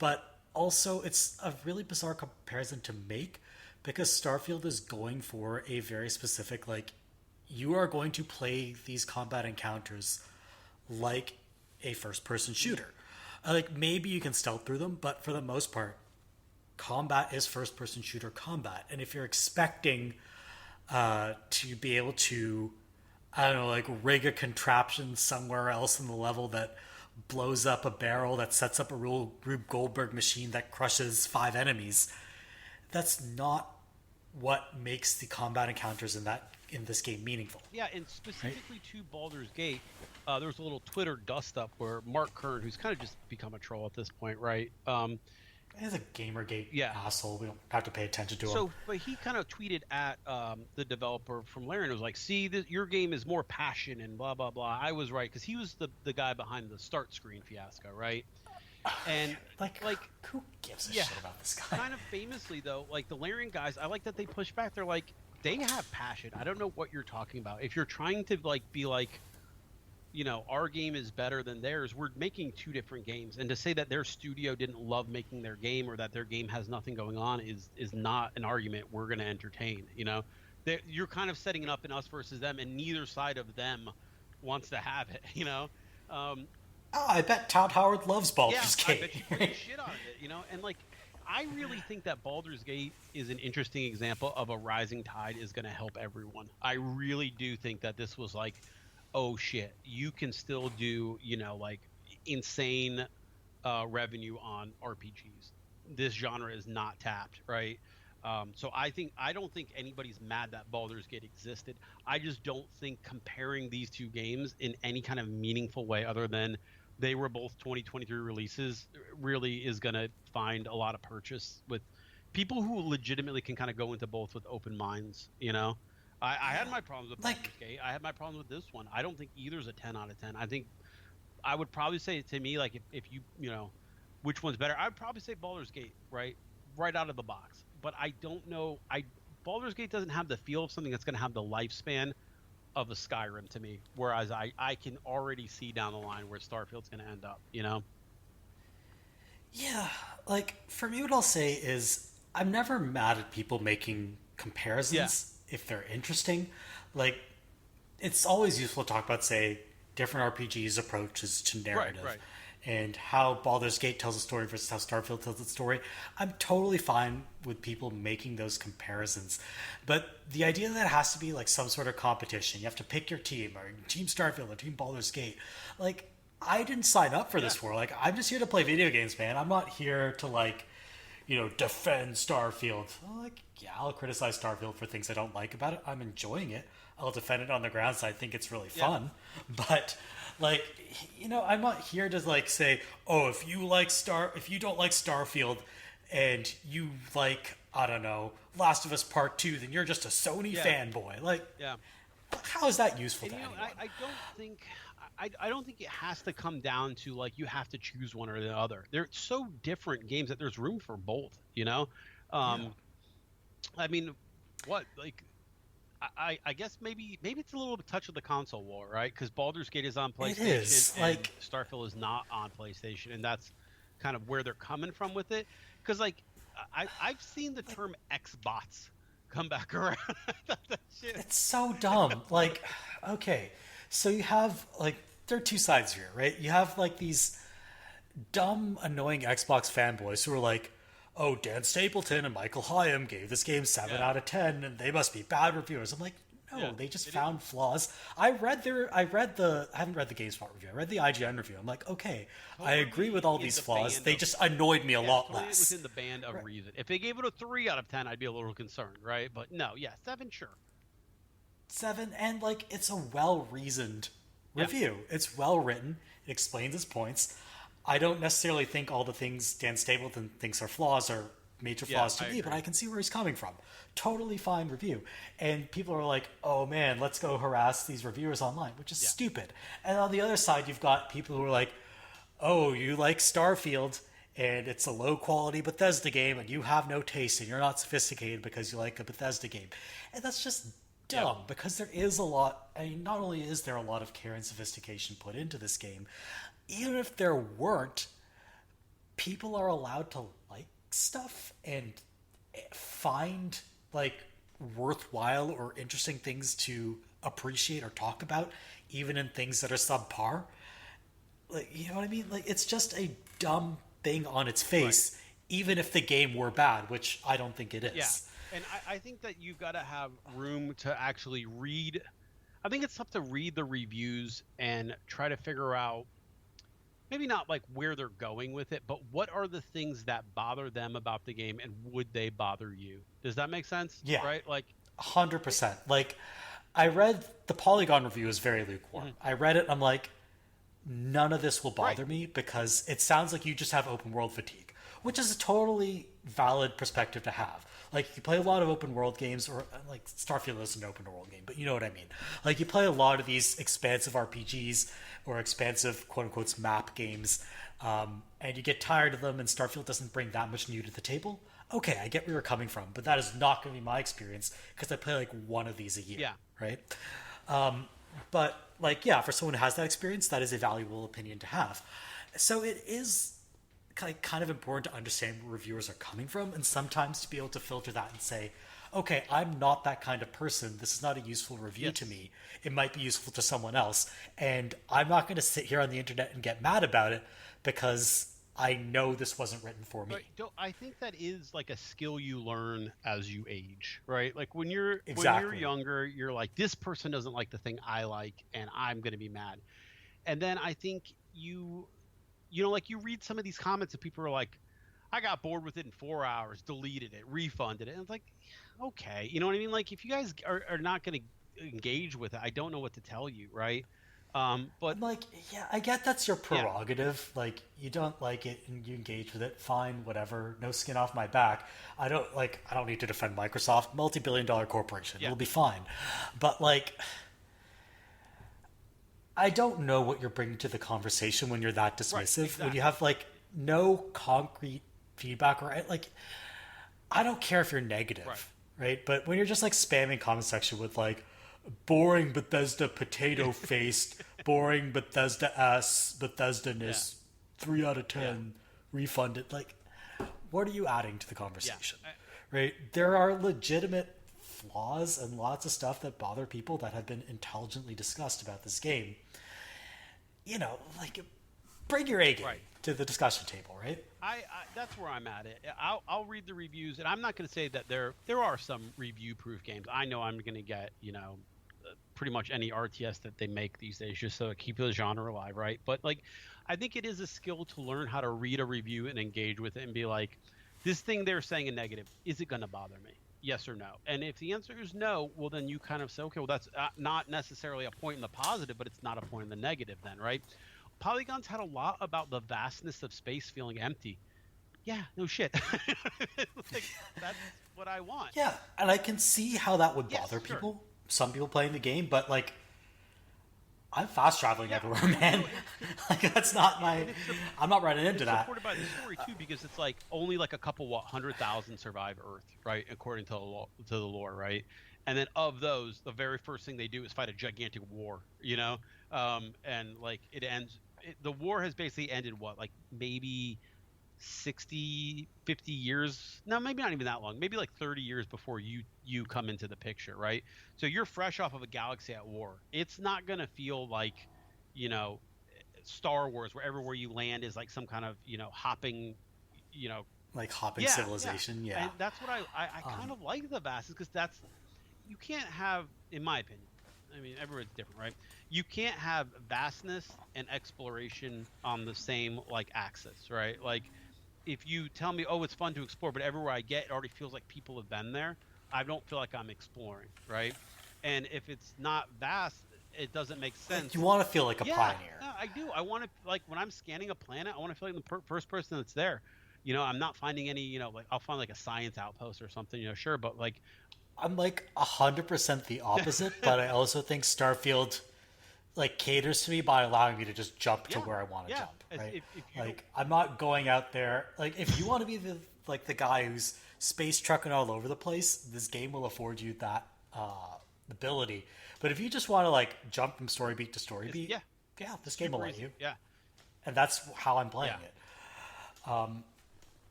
Speaker 1: But also, it's a really bizarre comparison to make because Starfield is going for a very specific, like, you are going to play these combat encounters like a first-person shooter. Like, maybe you can stealth through them, but for the most part, combat is first-person shooter combat. And if you're expecting to be able to, I don't know, like, rig a contraption somewhere else in the level that blows up a barrel that sets up a Rube Goldberg machine that crushes 5 enemies, that's not what makes the combat encounters in this game meaningful.
Speaker 2: Yeah, and specifically to Baldur's Gate, there was a little Twitter dust-up where Mark Kern, who's kind of just become a troll at this point, right?
Speaker 1: He's a Gamergate asshole. We don't have to pay attention to him.
Speaker 2: But he kind of tweeted at the developer from Larian. It was like, see, your game is more passion and blah, blah, blah. I was right, because he was the guy behind the start screen fiasco, right? And
Speaker 1: like who gives a shit about this guy?
Speaker 2: Kind of famously, though, like the Larian guys, I like that they push back. They're like, they have passion. I don't know what you're talking about. If you're trying to like be like, our game is better than theirs, we're making 2 different games. And to say that their studio didn't love making their game or that their game has nothing going on is not an argument we're going to entertain. You're kind of setting it up in us versus them, and neither side of them wants to have it.
Speaker 1: I bet Todd Howard loves Baldur's Gate.
Speaker 2: I bet you play the shit out of it. And like, I really think that Baldur's Gate is an interesting example of a rising tide is going to help everyone. I really do think that this was like, oh shit, you can still do, like insane revenue on RPGs. This genre is not tapped, right? So I don't think anybody's mad that Baldur's Gate existed. I just don't think comparing these two games in any kind of meaningful way, other than they were both 2023 releases, really is going to find a lot of purchase with people who legitimately can kind of go into both with open minds. I had my problems with
Speaker 1: Like,
Speaker 2: Baldur's Gate. I had my problems with this one. I don't think either's a 10 out of 10. I think I would probably say, to me, like, if which one's better, I'd probably say Baldur's Gate, right out of the box. But I don't know. Baldur's Gate doesn't have the feel of something that's going to have the lifespan of a Skyrim to me, whereas I can already see down the line where Starfield's going to end up.
Speaker 1: yeah, like for me, what I'll say is I'm never mad at people making comparisons if they're interesting. Like, it's always useful to talk about, say, different RPGs' approaches to narrative.
Speaker 2: Right.
Speaker 1: And how Baldur's Gate tells a story versus how Starfield tells a story. I'm totally fine with people making those comparisons. But the idea that it has to be like some sort of competition, you have to pick your team, or Team Starfield or Team Baldur's Gate. Like, I didn't sign up for this world. Like, I'm just here to play video games, man. I'm not here to, like, defend Starfield. Like, yeah, I'll criticize Starfield for things I don't like about it. I'm enjoying it. I'll defend it on the grounds I think it's really fun. But, like, I'm not here to, like, say, oh, if you don't like Starfield and you like, I don't know, Last of Us Part 2, then you're just a Sony fanboy. Like, how is that useful to anyone?
Speaker 2: I don't think it has to come down to, like, you have to choose one or the other. They're so different games that there's room for both. I mean, what, like, I guess maybe it's a little bit touch of the console war, right? Because Baldur's Gate is on PlayStation,
Speaker 1: it is.
Speaker 2: and
Speaker 1: like,
Speaker 2: Starfield is not on PlayStation, and that's kind of where they're coming from with it. Because, like, I've seen the term Xbots come back around. That shit.
Speaker 1: It's so dumb. Like, okay, so you have, like, there are two sides here, right? You have, like, these dumb, annoying Xbox fanboys who are like, oh, Dan Stapleton and Michael Hyam gave this game 7 out of 10, and they must be bad reviewers. I'm like, no, they just found flaws. I haven't read the GameSpot review. I read the IGN review. I'm like, okay, I agree with all these flaws. They just annoyed me a lot less.
Speaker 2: Within the band of reason. If they gave it a 3 out of 10, I'd be a little concerned, right? But no, 7, sure.
Speaker 1: 7, and, like, it's a well-reasoned review. It's well-written. It explains its points. I don't necessarily think all the things Dan Stapleton thinks are flaws are major flaws to me, but I can see where he's coming from. Totally fine review. And people are like, oh man, let's go harass these reviewers online, which is stupid. And on the other side, you've got people who are like, oh, you like Starfield and it's a low quality Bethesda game and you have no taste and you're not sophisticated because you like a Bethesda game. And that's just dumb because there is a lot, I mean, not only is there a lot of care and sophistication put into this game, even if there weren't, people are allowed to like stuff and find, like, worthwhile or interesting things to appreciate or talk about, even in things that are subpar. Like, you know what I mean? Like, it's just a dumb thing on its face, even if the game were bad, which I don't think it is.
Speaker 2: Yeah, and I think that you've got to have room to actually read. I think it's tough to read the reviews and try to figure out, maybe not like where they're going with it, but what are the things that bother them about the game, and would they bother you? Does that make sense?
Speaker 1: Yeah.
Speaker 2: Right? Like,
Speaker 1: 100%. Like, I read the Polygon review is very lukewarm. I read it and I'm like, none of this will bother me because it sounds like you just have open world fatigue, which is a totally valid perspective to have. Like, you play a lot of open world games, or like Starfield is an open world game, but you know what I mean. Like, you play a lot of these expansive RPGs or expansive quote unquote map games, and you get tired of them, and Starfield doesn't bring that much new to the table. Okay, I get where you're coming from, but that is not going to be my experience because I play like one of these a year, right? But, like, yeah, for someone who has that experience, that is a valuable opinion to have. So it is kind of important to understand where reviewers are coming from, and sometimes to be able to filter that and say, okay, I'm not that kind of person. This is not a useful review to me. It might be useful to someone else, and I'm not going to sit here on the internet and get mad about it because I know this wasn't written for me.
Speaker 2: Right. I think that is like a skill you learn as you age, right? Like, when you're younger, you're like, this person doesn't like the thing I like, and I'm going to be mad. And then I think you like you read some of these comments and people are like, I got bored with it in 4 hours, deleted it, refunded it. And it's like, okay, you know what I mean? Like, if you guys are not going to engage with it, I don't know what to tell you, right? But
Speaker 1: I'm like, yeah, I get that's your
Speaker 2: yeah,
Speaker 1: prerogative. Like, you don't like it and you engage with it, fine, whatever. No skin off my back. I don't need to defend Microsoft, multi-billion-dollar corporation.
Speaker 2: yeah,
Speaker 1: It'll be fine. But like, I don't know what you're bringing to the conversation when you're that
Speaker 2: right,
Speaker 1: dismissive. When
Speaker 2: exactly.
Speaker 1: you have like no concrete feedback or like, I don't care if you're
Speaker 2: Right.
Speaker 1: negative, right? But when you're just like spamming comment section with like boring Bethesda potato faced, boring Bethesda ass, Bethesda
Speaker 2: Yeah.
Speaker 1: ness, 3 out of
Speaker 2: Yeah.
Speaker 1: 10, refunded. Like, what are you adding to the
Speaker 2: Yeah.
Speaker 1: conversation, right? There are legitimate flaws and lots of stuff that bother people that have been intelligently discussed about this game. Like, bring your A game
Speaker 2: Right.
Speaker 1: to the discussion table, right?
Speaker 2: That's where I'm at. I'll read the reviews, and I'm not going to say that there are some review proof games. I know I'm going to get pretty much any RTS that they make these days just so to keep the genre alive, right? But like, I think it is a skill to learn how to read a review and engage with it and be like, this thing they're saying in negative, is it going to bother me? Yes or no? And if the answer is no, well then you kind of say, okay, well that's not necessarily a point in the positive, but it's not a point in the negative then, right? Polygons had a lot about the vastness of space feeling empty. Yeah, no shit. Like, that's what I want.
Speaker 1: Yeah, and I can see how that would
Speaker 2: Yes,
Speaker 1: bother
Speaker 2: sure.
Speaker 1: people. Some people playing the game, but like, I'm fast traveling
Speaker 2: Yeah.
Speaker 1: everywhere, man.
Speaker 2: No,
Speaker 1: Like, that's not my. I'm not running into
Speaker 2: it's
Speaker 1: that.
Speaker 2: supported by the story too, because it's like only like a couple 100,000 survive Earth, right? According to the lore, right? And then of those, the very first thing they do is fight a gigantic war, and like it ends. The war has basically ended what, like maybe 60, 50 years, no, maybe not even that long, maybe like 30 years before you come into the picture, right? So you're fresh off of a galaxy at war. It's not going to feel like, you know Star Wars, where everywhere you land is like some kind of hopping, you know
Speaker 1: Like hopping
Speaker 2: yeah, yeah.
Speaker 1: civilization, yeah.
Speaker 2: And that's what I kind of like the vastness, because that's, you can't have, in my opinion, I mean everyone's different, right? You can't have vastness and exploration on the same like axis, right? Like, if you tell me, oh, it's fun to explore, but everywhere I get, it already feels like people have been there, I don't feel like I'm exploring, right? And if it's not vast, it doesn't make
Speaker 1: Like,
Speaker 2: sense.
Speaker 1: you want to feel like a
Speaker 2: Yeah,
Speaker 1: pioneer.
Speaker 2: no, I do. I want to, like, when I'm scanning a planet, I want to feel like the first person that's there. I'm not finding any, like, I'll find like a science outpost or something, sure, but like,
Speaker 1: I'm like 100% the opposite, but I also think Starfield like caters to me by allowing me to just jump to
Speaker 2: yeah,
Speaker 1: where I want to
Speaker 2: yeah.
Speaker 1: jump, right?
Speaker 2: If you don't,
Speaker 1: Like, I'm not going out there. Like, if you want to be the guy who's space trucking all over the place, this game will afford you that ability. But if you just want to like jump from story beat to story beat,
Speaker 2: yeah,
Speaker 1: yeah, this game will
Speaker 2: super
Speaker 1: let
Speaker 2: easy.
Speaker 1: you,
Speaker 2: Yeah,
Speaker 1: and that's how I'm playing
Speaker 2: yeah,
Speaker 1: it.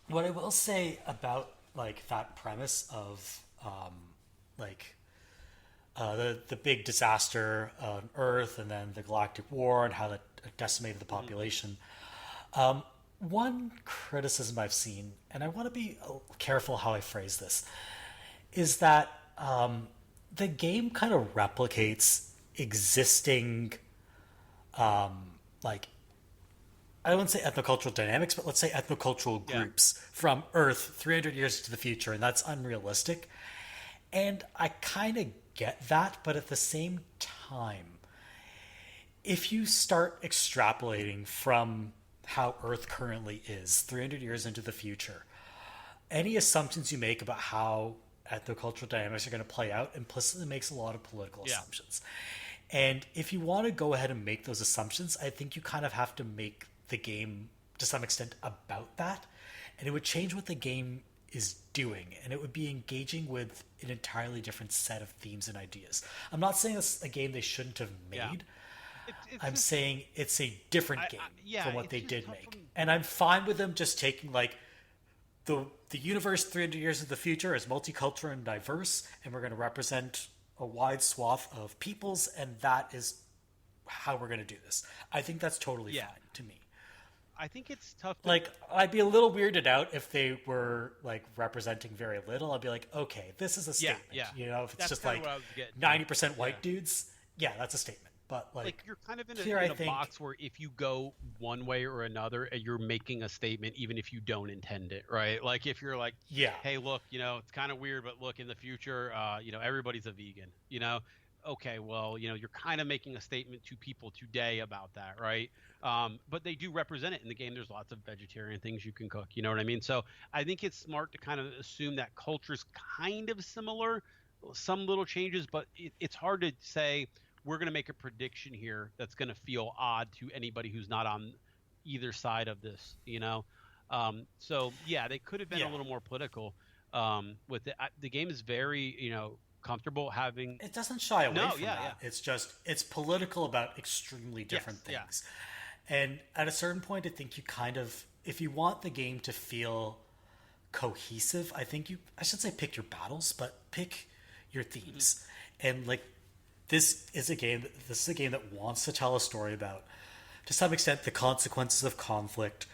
Speaker 1: What I will say about like that premise of like the big disaster on Earth and then the Galactic War and how that decimated the population. One criticism I've seen, and I want to be careful how I phrase this, is that the game kind of replicates existing, like, I wouldn't say ethnocultural dynamics, but let's say ethnocultural
Speaker 2: yeah,
Speaker 1: groups from Earth 300 years into the future, and that's unrealistic. And I kind of get that, but at the same time, if you start extrapolating from how Earth currently is 300 years into the future, any assumptions you make about how ethnocultural dynamics are going to play out implicitly makes a lot of political
Speaker 2: yeah,
Speaker 1: assumptions. And if you want to go ahead and make those assumptions, I think you kind of have to make the game to some extent about that. And it would change what the game is doing, and it would be engaging with an entirely different set of themes and ideas. I'm not saying it's a game they shouldn't have
Speaker 2: yeah.
Speaker 1: made.
Speaker 2: It's
Speaker 1: I'm
Speaker 2: just,
Speaker 1: saying it's a different game
Speaker 2: yeah,
Speaker 1: from what
Speaker 2: it's
Speaker 1: they
Speaker 2: just
Speaker 1: did
Speaker 2: tough
Speaker 1: make.
Speaker 2: from,
Speaker 1: And I'm fine with them just taking like the universe 300 years into the future is multicultural and diverse, and we're going to represent a wide swath of peoples, and that is how we're going to do this. I think that's totally
Speaker 2: yeah.
Speaker 1: fine to me.
Speaker 2: I think it's tough to,
Speaker 1: Like, I'd be a little weirded out if they were like representing very little. I'd be like, okay, this is a
Speaker 2: yeah,
Speaker 1: statement.
Speaker 2: yeah.
Speaker 1: If it's
Speaker 2: That's
Speaker 1: just
Speaker 2: kinda
Speaker 1: like
Speaker 2: what I was getting to.
Speaker 1: 90% white
Speaker 2: Yeah.
Speaker 1: dudes, yeah, that's a statement. but like
Speaker 2: you're kind of in
Speaker 1: here,
Speaker 2: a box where if you go one way or another, you're making a statement, even if you don't intend it, right? Like if you're like,
Speaker 1: yeah,
Speaker 2: hey, look, it's kind of weird, but look, in the future, everybody's a vegan, okay, well, you're kind of making a statement to people today about that, right? But they do represent it in the game. There's lots of vegetarian things you can cook, you know what I mean? So I think it's smart to kind of assume that culture's kind of similar, some little changes, but it's hard to say we're going to make a prediction here that's going to feel odd to anybody who's not on either side of this, so yeah, they could have been a little more political with it. The game is very, comfortable having.
Speaker 1: It doesn't shy away from that.
Speaker 2: Yeah.
Speaker 1: It's just it's political about extremely different things. And at a certain point, I think you kind of, if you want the game to feel cohesive, I think I should say pick your battles, but pick your themes. And like this is a game that wants to tell a story about, to some extent, the consequences of conflict,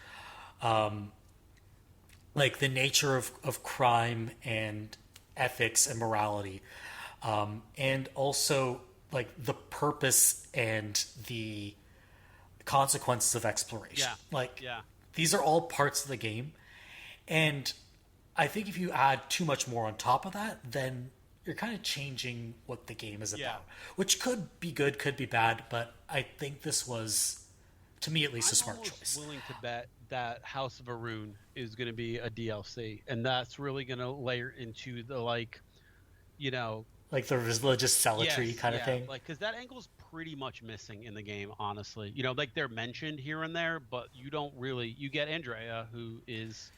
Speaker 1: like the nature of crime and ethics and morality, and also like the purpose and the consequences of exploration. These are all parts of the game, and I think if you add too much more on top of that, then you're kind of changing what the game is about, which could be good, could be bad, but I think this was, to me at least, a smart choice.
Speaker 2: I'm willing to bet that House of Arun is going to be a DLC, and that's really going to layer into the like the
Speaker 1: religious zealotry kind of thing.
Speaker 2: Like, because that angle's pretty much missing in the game, honestly. Like they're mentioned here and there, but you don't really. You get Andrea, who is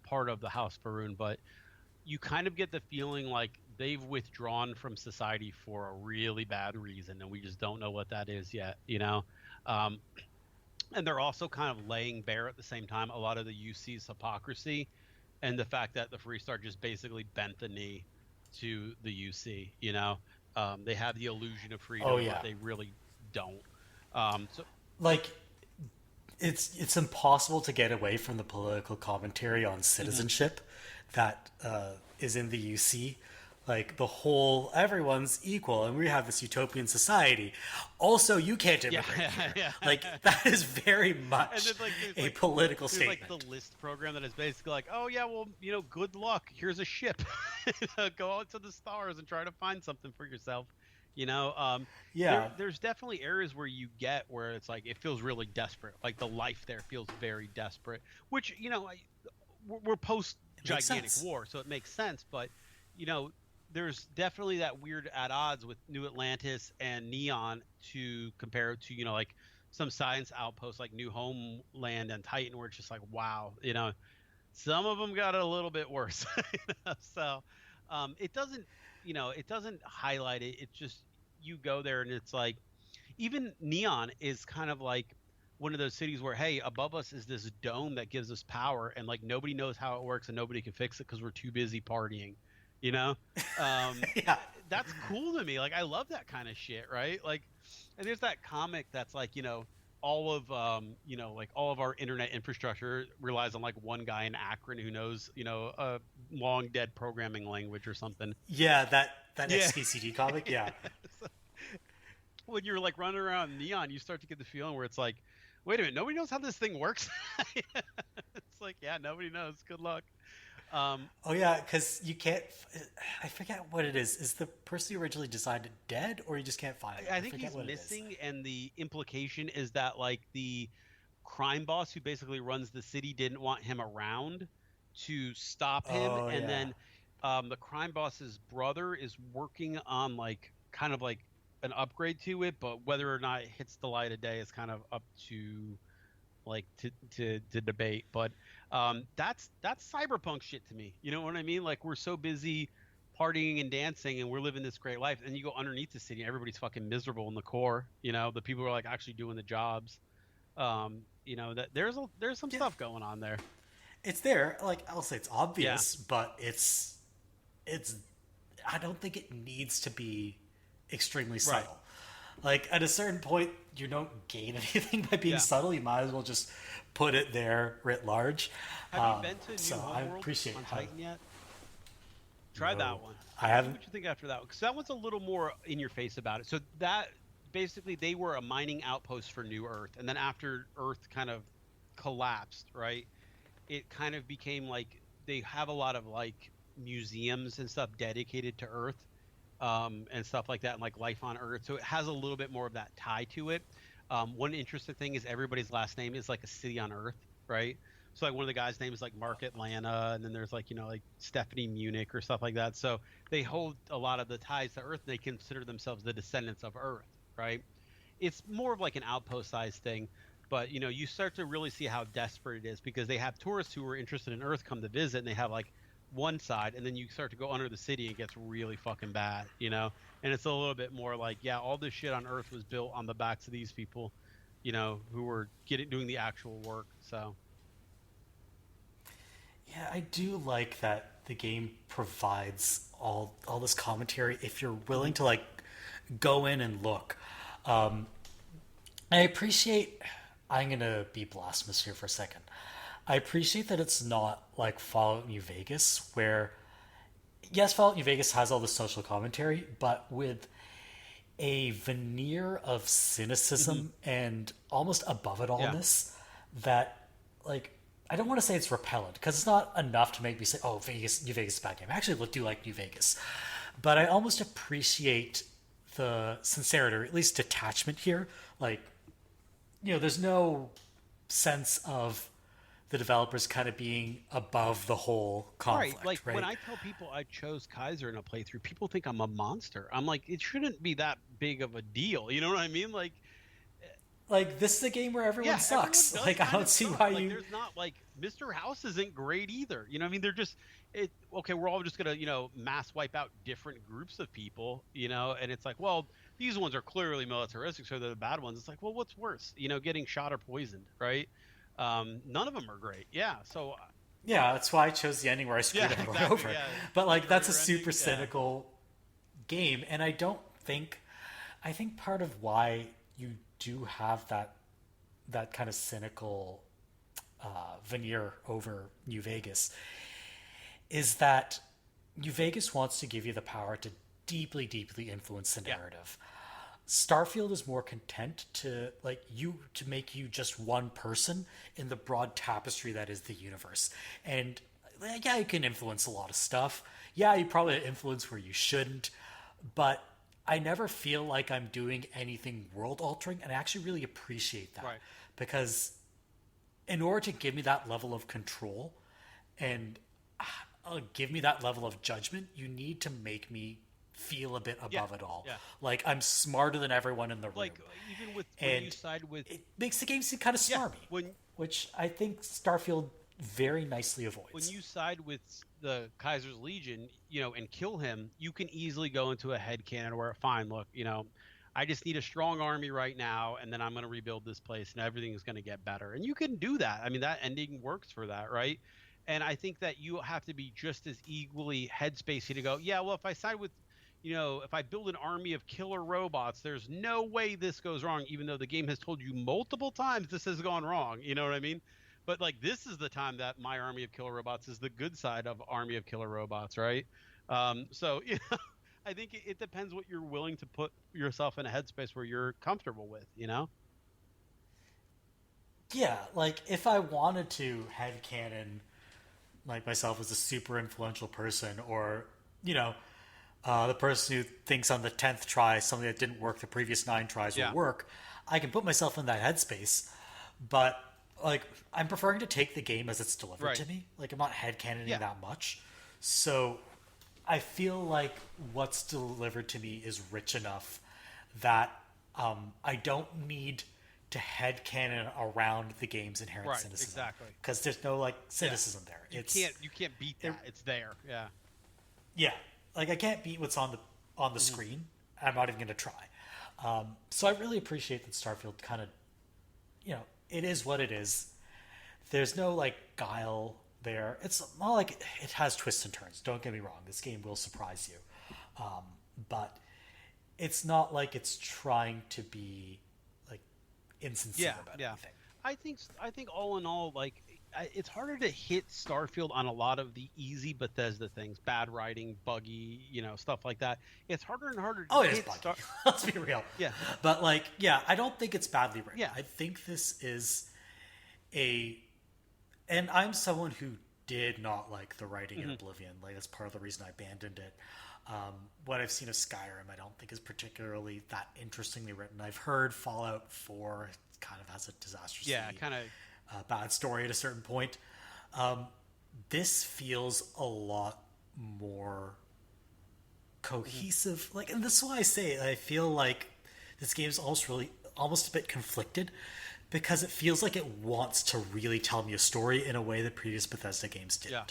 Speaker 2: part of the House of Arun, but you kind of get the feeling like they've withdrawn from society for a really bad reason, and we just don't know what that is yet. And they're also kind of laying bare at the same time a lot of the UC's hypocrisy, and the fact that the Freestar just basically bent the knee to the UC. They have the illusion of freedom, but they really don't. So
Speaker 1: like it's impossible to get away from the political commentary on citizenship that is in the UC. Like the whole everyone's equal and we have this utopian society. Also, you can't immigrate here. Like that is very much a political statement.
Speaker 2: Like the list program that is basically like, oh yeah, well, good luck. Here's a ship. Go out to the stars and try to find something for yourself. There's definitely areas where you get where it's like it feels really desperate. Like the life there feels very desperate. Which we're post gigantic war, so it makes sense. But there's definitely that weird at odds with New Atlantis and Neon to compare it to, like some science outposts like New Homeland and Titan, where it's just like, wow, some of them got it a little bit worse. So it doesn't highlight it. It's just you go there and it's like, even Neon is kind of like one of those cities where, hey, above us is this dome that gives us power, and like nobody knows how it works and nobody can fix it because we're too busy partying. That's cool to me. Like I love that kind of shit, right? Like, and there's that comic that's like, all of like all of our internet infrastructure relies on like one guy in Akron who knows, a long dead programming language or something.
Speaker 1: Yeah, that XKCD comic. Yeah.
Speaker 2: So, when you're like running around Neon, you start to get the feeling where it's like, wait a minute, nobody knows how this thing works. It's like, yeah, nobody knows. Good luck.
Speaker 1: Because you can't. I forget what it is. Is the person who originally designed it dead, or you just can't find it?
Speaker 2: I think he's missing, and the implication is that like the crime boss who basically runs the city didn't want him around to stop him, then the crime boss's brother is working on like kind of like an upgrade to it, but whether or not it hits the light of day is kind of up to like to debate. But that's cyberpunk shit to me. You know what I mean? Like we're so busy partying and dancing and we're living this great life, and you go underneath the city and everybody's fucking miserable in the core. The people are like actually doing the jobs. That there's some stuff going on there.
Speaker 1: It's there. Like I'll say it's obvious, but it's I don't think it needs to be extremely subtle. Like at a certain point, you don't gain anything by being subtle. You might as well just put it there writ large.
Speaker 2: Have you been to New
Speaker 1: I
Speaker 2: Homeworld
Speaker 1: appreciate
Speaker 2: on Titan yet? Try that one.
Speaker 1: I haven't.
Speaker 2: What you think after that one? Because that one's a little more in your face about it. So that basically they were a mining outpost for New Earth, and then after Earth kind of collapsed, right? It kind of became like they have a lot of like museums and stuff dedicated to Earth, and stuff like that, and like life on Earth. So it has a little bit more of that tie to it. One interesting thing is everybody's last name is like a city on Earth, right? So like one of the guys' names is like Mark Atlanta, and then there's like like Stephanie Munich or stuff like that. So they hold a lot of the ties to Earth, and they consider themselves the descendants of Earth, right? It's more of like an outpost size thing, but you start to really see how desperate it is because they have tourists who are interested in Earth come to visit, and they have like one side, and then you start to go under the city and it gets really fucking bad, and it's a little bit more like, yeah, all this shit on Earth was built on the backs of these people, who were doing the actual work. So
Speaker 1: Yeah, I do like that the game provides all this commentary if you're willing to like go in and look. Um, I appreciate. I'm gonna be blasphemous here for a second. I appreciate that it's not like Fallout New Vegas, where yes, Fallout New Vegas has all the social commentary, but with a veneer of cynicism and almost above it
Speaker 2: yeah,
Speaker 1: allness that, like, I don't want to say it's repellent because it's not enough to make me say, "Oh, Vegas, New Vegas is a bad game." I actually do like New Vegas, but I almost appreciate the sincerity, or at least detachment here. Like, there's no sense of the developers kind of being above the whole
Speaker 2: right. Like
Speaker 1: conflict,
Speaker 2: when
Speaker 1: right?
Speaker 2: I tell people I chose Kaiser in a playthrough, people think I'm a monster. I'm like, it shouldn't be that big of a deal. You know what I mean? Like,
Speaker 1: Like, this is a game where everyone
Speaker 2: yeah, everyone
Speaker 1: sucks.
Speaker 2: does
Speaker 1: Like, I
Speaker 2: kind
Speaker 1: don't
Speaker 2: of
Speaker 1: see
Speaker 2: suck.
Speaker 1: why
Speaker 2: Like,
Speaker 1: you.
Speaker 2: there's not like Mr. House isn't great either. You know what I mean? They're just okay, we're all just gonna, mass wipe out different groups of people, and it's like, well, these ones are clearly militaristic, so they're the bad ones. It's like, well, what's worse? Getting shot or poisoned, right? None of them are great. Yeah. So
Speaker 1: Yeah, that's why I chose the ending where I
Speaker 2: yeah,
Speaker 1: screwed everyone
Speaker 2: exactly.
Speaker 1: over.
Speaker 2: Yeah.
Speaker 1: But like,
Speaker 2: Destroy
Speaker 1: that's a
Speaker 2: your ending.
Speaker 1: super
Speaker 2: Yeah.
Speaker 1: cynical game, and I don't think. I think part of why you do have that kind of cynical veneer over New Vegas is that New Vegas wants to give you the power to deeply, deeply influence the
Speaker 2: Yeah.
Speaker 1: narrative. Starfield is more content to make you just one person in the broad tapestry that is the universe. And yeah, you can influence a lot of stuff. Yeah, you probably influence where you shouldn't, but I never feel like I'm doing anything world altering, and I actually really appreciate that
Speaker 2: Right.
Speaker 1: because in order to give me that level of control and give me that level of judgment, you need to make me feel a bit
Speaker 2: Yeah.
Speaker 1: above it all.
Speaker 2: Yeah.
Speaker 1: Like I'm smarter than everyone in the room.
Speaker 2: Like even with when you
Speaker 1: And
Speaker 2: side with
Speaker 1: it makes the game seem kind of
Speaker 2: yeah
Speaker 1: smarmy,
Speaker 2: when
Speaker 1: which I think Starfield very nicely
Speaker 2: when
Speaker 1: avoids.
Speaker 2: you side with the Kaiser's Legion, and kill him, you can easily go into a headcanon where, fine, look, I just need a strong army right now, and then I'm going to rebuild this place, and everything's going to get better. And you can do that. I mean, that ending works for that, right? And I think that you have to be just as equally headspacey to go, yeah, well, if I side with, if I build an army of killer robots, there's no way this goes wrong, even though the game has told you multiple times this has gone wrong. You know what I mean? But like this is the time that my army of killer robots is the good side of army of killer robots, right? So I think it depends what you're willing to put yourself in a headspace where you're comfortable with.
Speaker 1: Yeah, like if I wanted to headcanon like myself as a super influential person, or you know, the person who thinks on the 10th try something that didn't work the previous 9 tries will
Speaker 2: Yeah.
Speaker 1: work, I can put myself in that headspace. But like, I'm preferring to take the game as it's delivered
Speaker 2: Right.
Speaker 1: to me. Like, I'm not headcanoning
Speaker 2: Yeah.
Speaker 1: that much. So I feel like what's delivered to me is rich enough that I don't need to headcanon around the game's inherent
Speaker 2: Right.
Speaker 1: cynicism
Speaker 2: Exactly.
Speaker 1: because there's no like
Speaker 2: Yeah.
Speaker 1: cynicism there.
Speaker 2: You
Speaker 1: It's
Speaker 2: can't beat that. It's there. Yeah.
Speaker 1: yeah, like I can't beat what's on the
Speaker 2: Hmm.
Speaker 1: screen. I'm not even going to try. So I really appreciate that Starfield kind of, it is what it is. There's no like guile there. It's not like it has twists and turns. Don't get me wrong. This game will surprise you, but it's not like it's trying to be like insincere
Speaker 2: Yeah.
Speaker 1: about
Speaker 2: Yeah.
Speaker 1: anything.
Speaker 2: I think all in all, like it's harder to hit Starfield on a lot of the easy Bethesda things, bad writing, buggy, stuff like that. It's harder and harder to
Speaker 1: Oh, it is
Speaker 2: hit
Speaker 1: buggy. Let's be real.
Speaker 2: Yeah,
Speaker 1: But like, yeah, I don't think it's badly written.
Speaker 2: yeah,
Speaker 1: I think this is a, and I'm someone who did not like the writing in Oblivion. Like that's part of the reason I abandoned it. What I've seen of Skyrim, I don't think is particularly that interestingly written. I've heard Fallout 4 kind of has a disastrously
Speaker 2: yeah, kind of.
Speaker 1: bad story at a certain point. This feels a lot more cohesive. Like, and this is why I say I feel like this game is almost a bit conflicted because it feels like it wants to really tell me a story in a way that previous Bethesda games didn't.
Speaker 2: Yeah.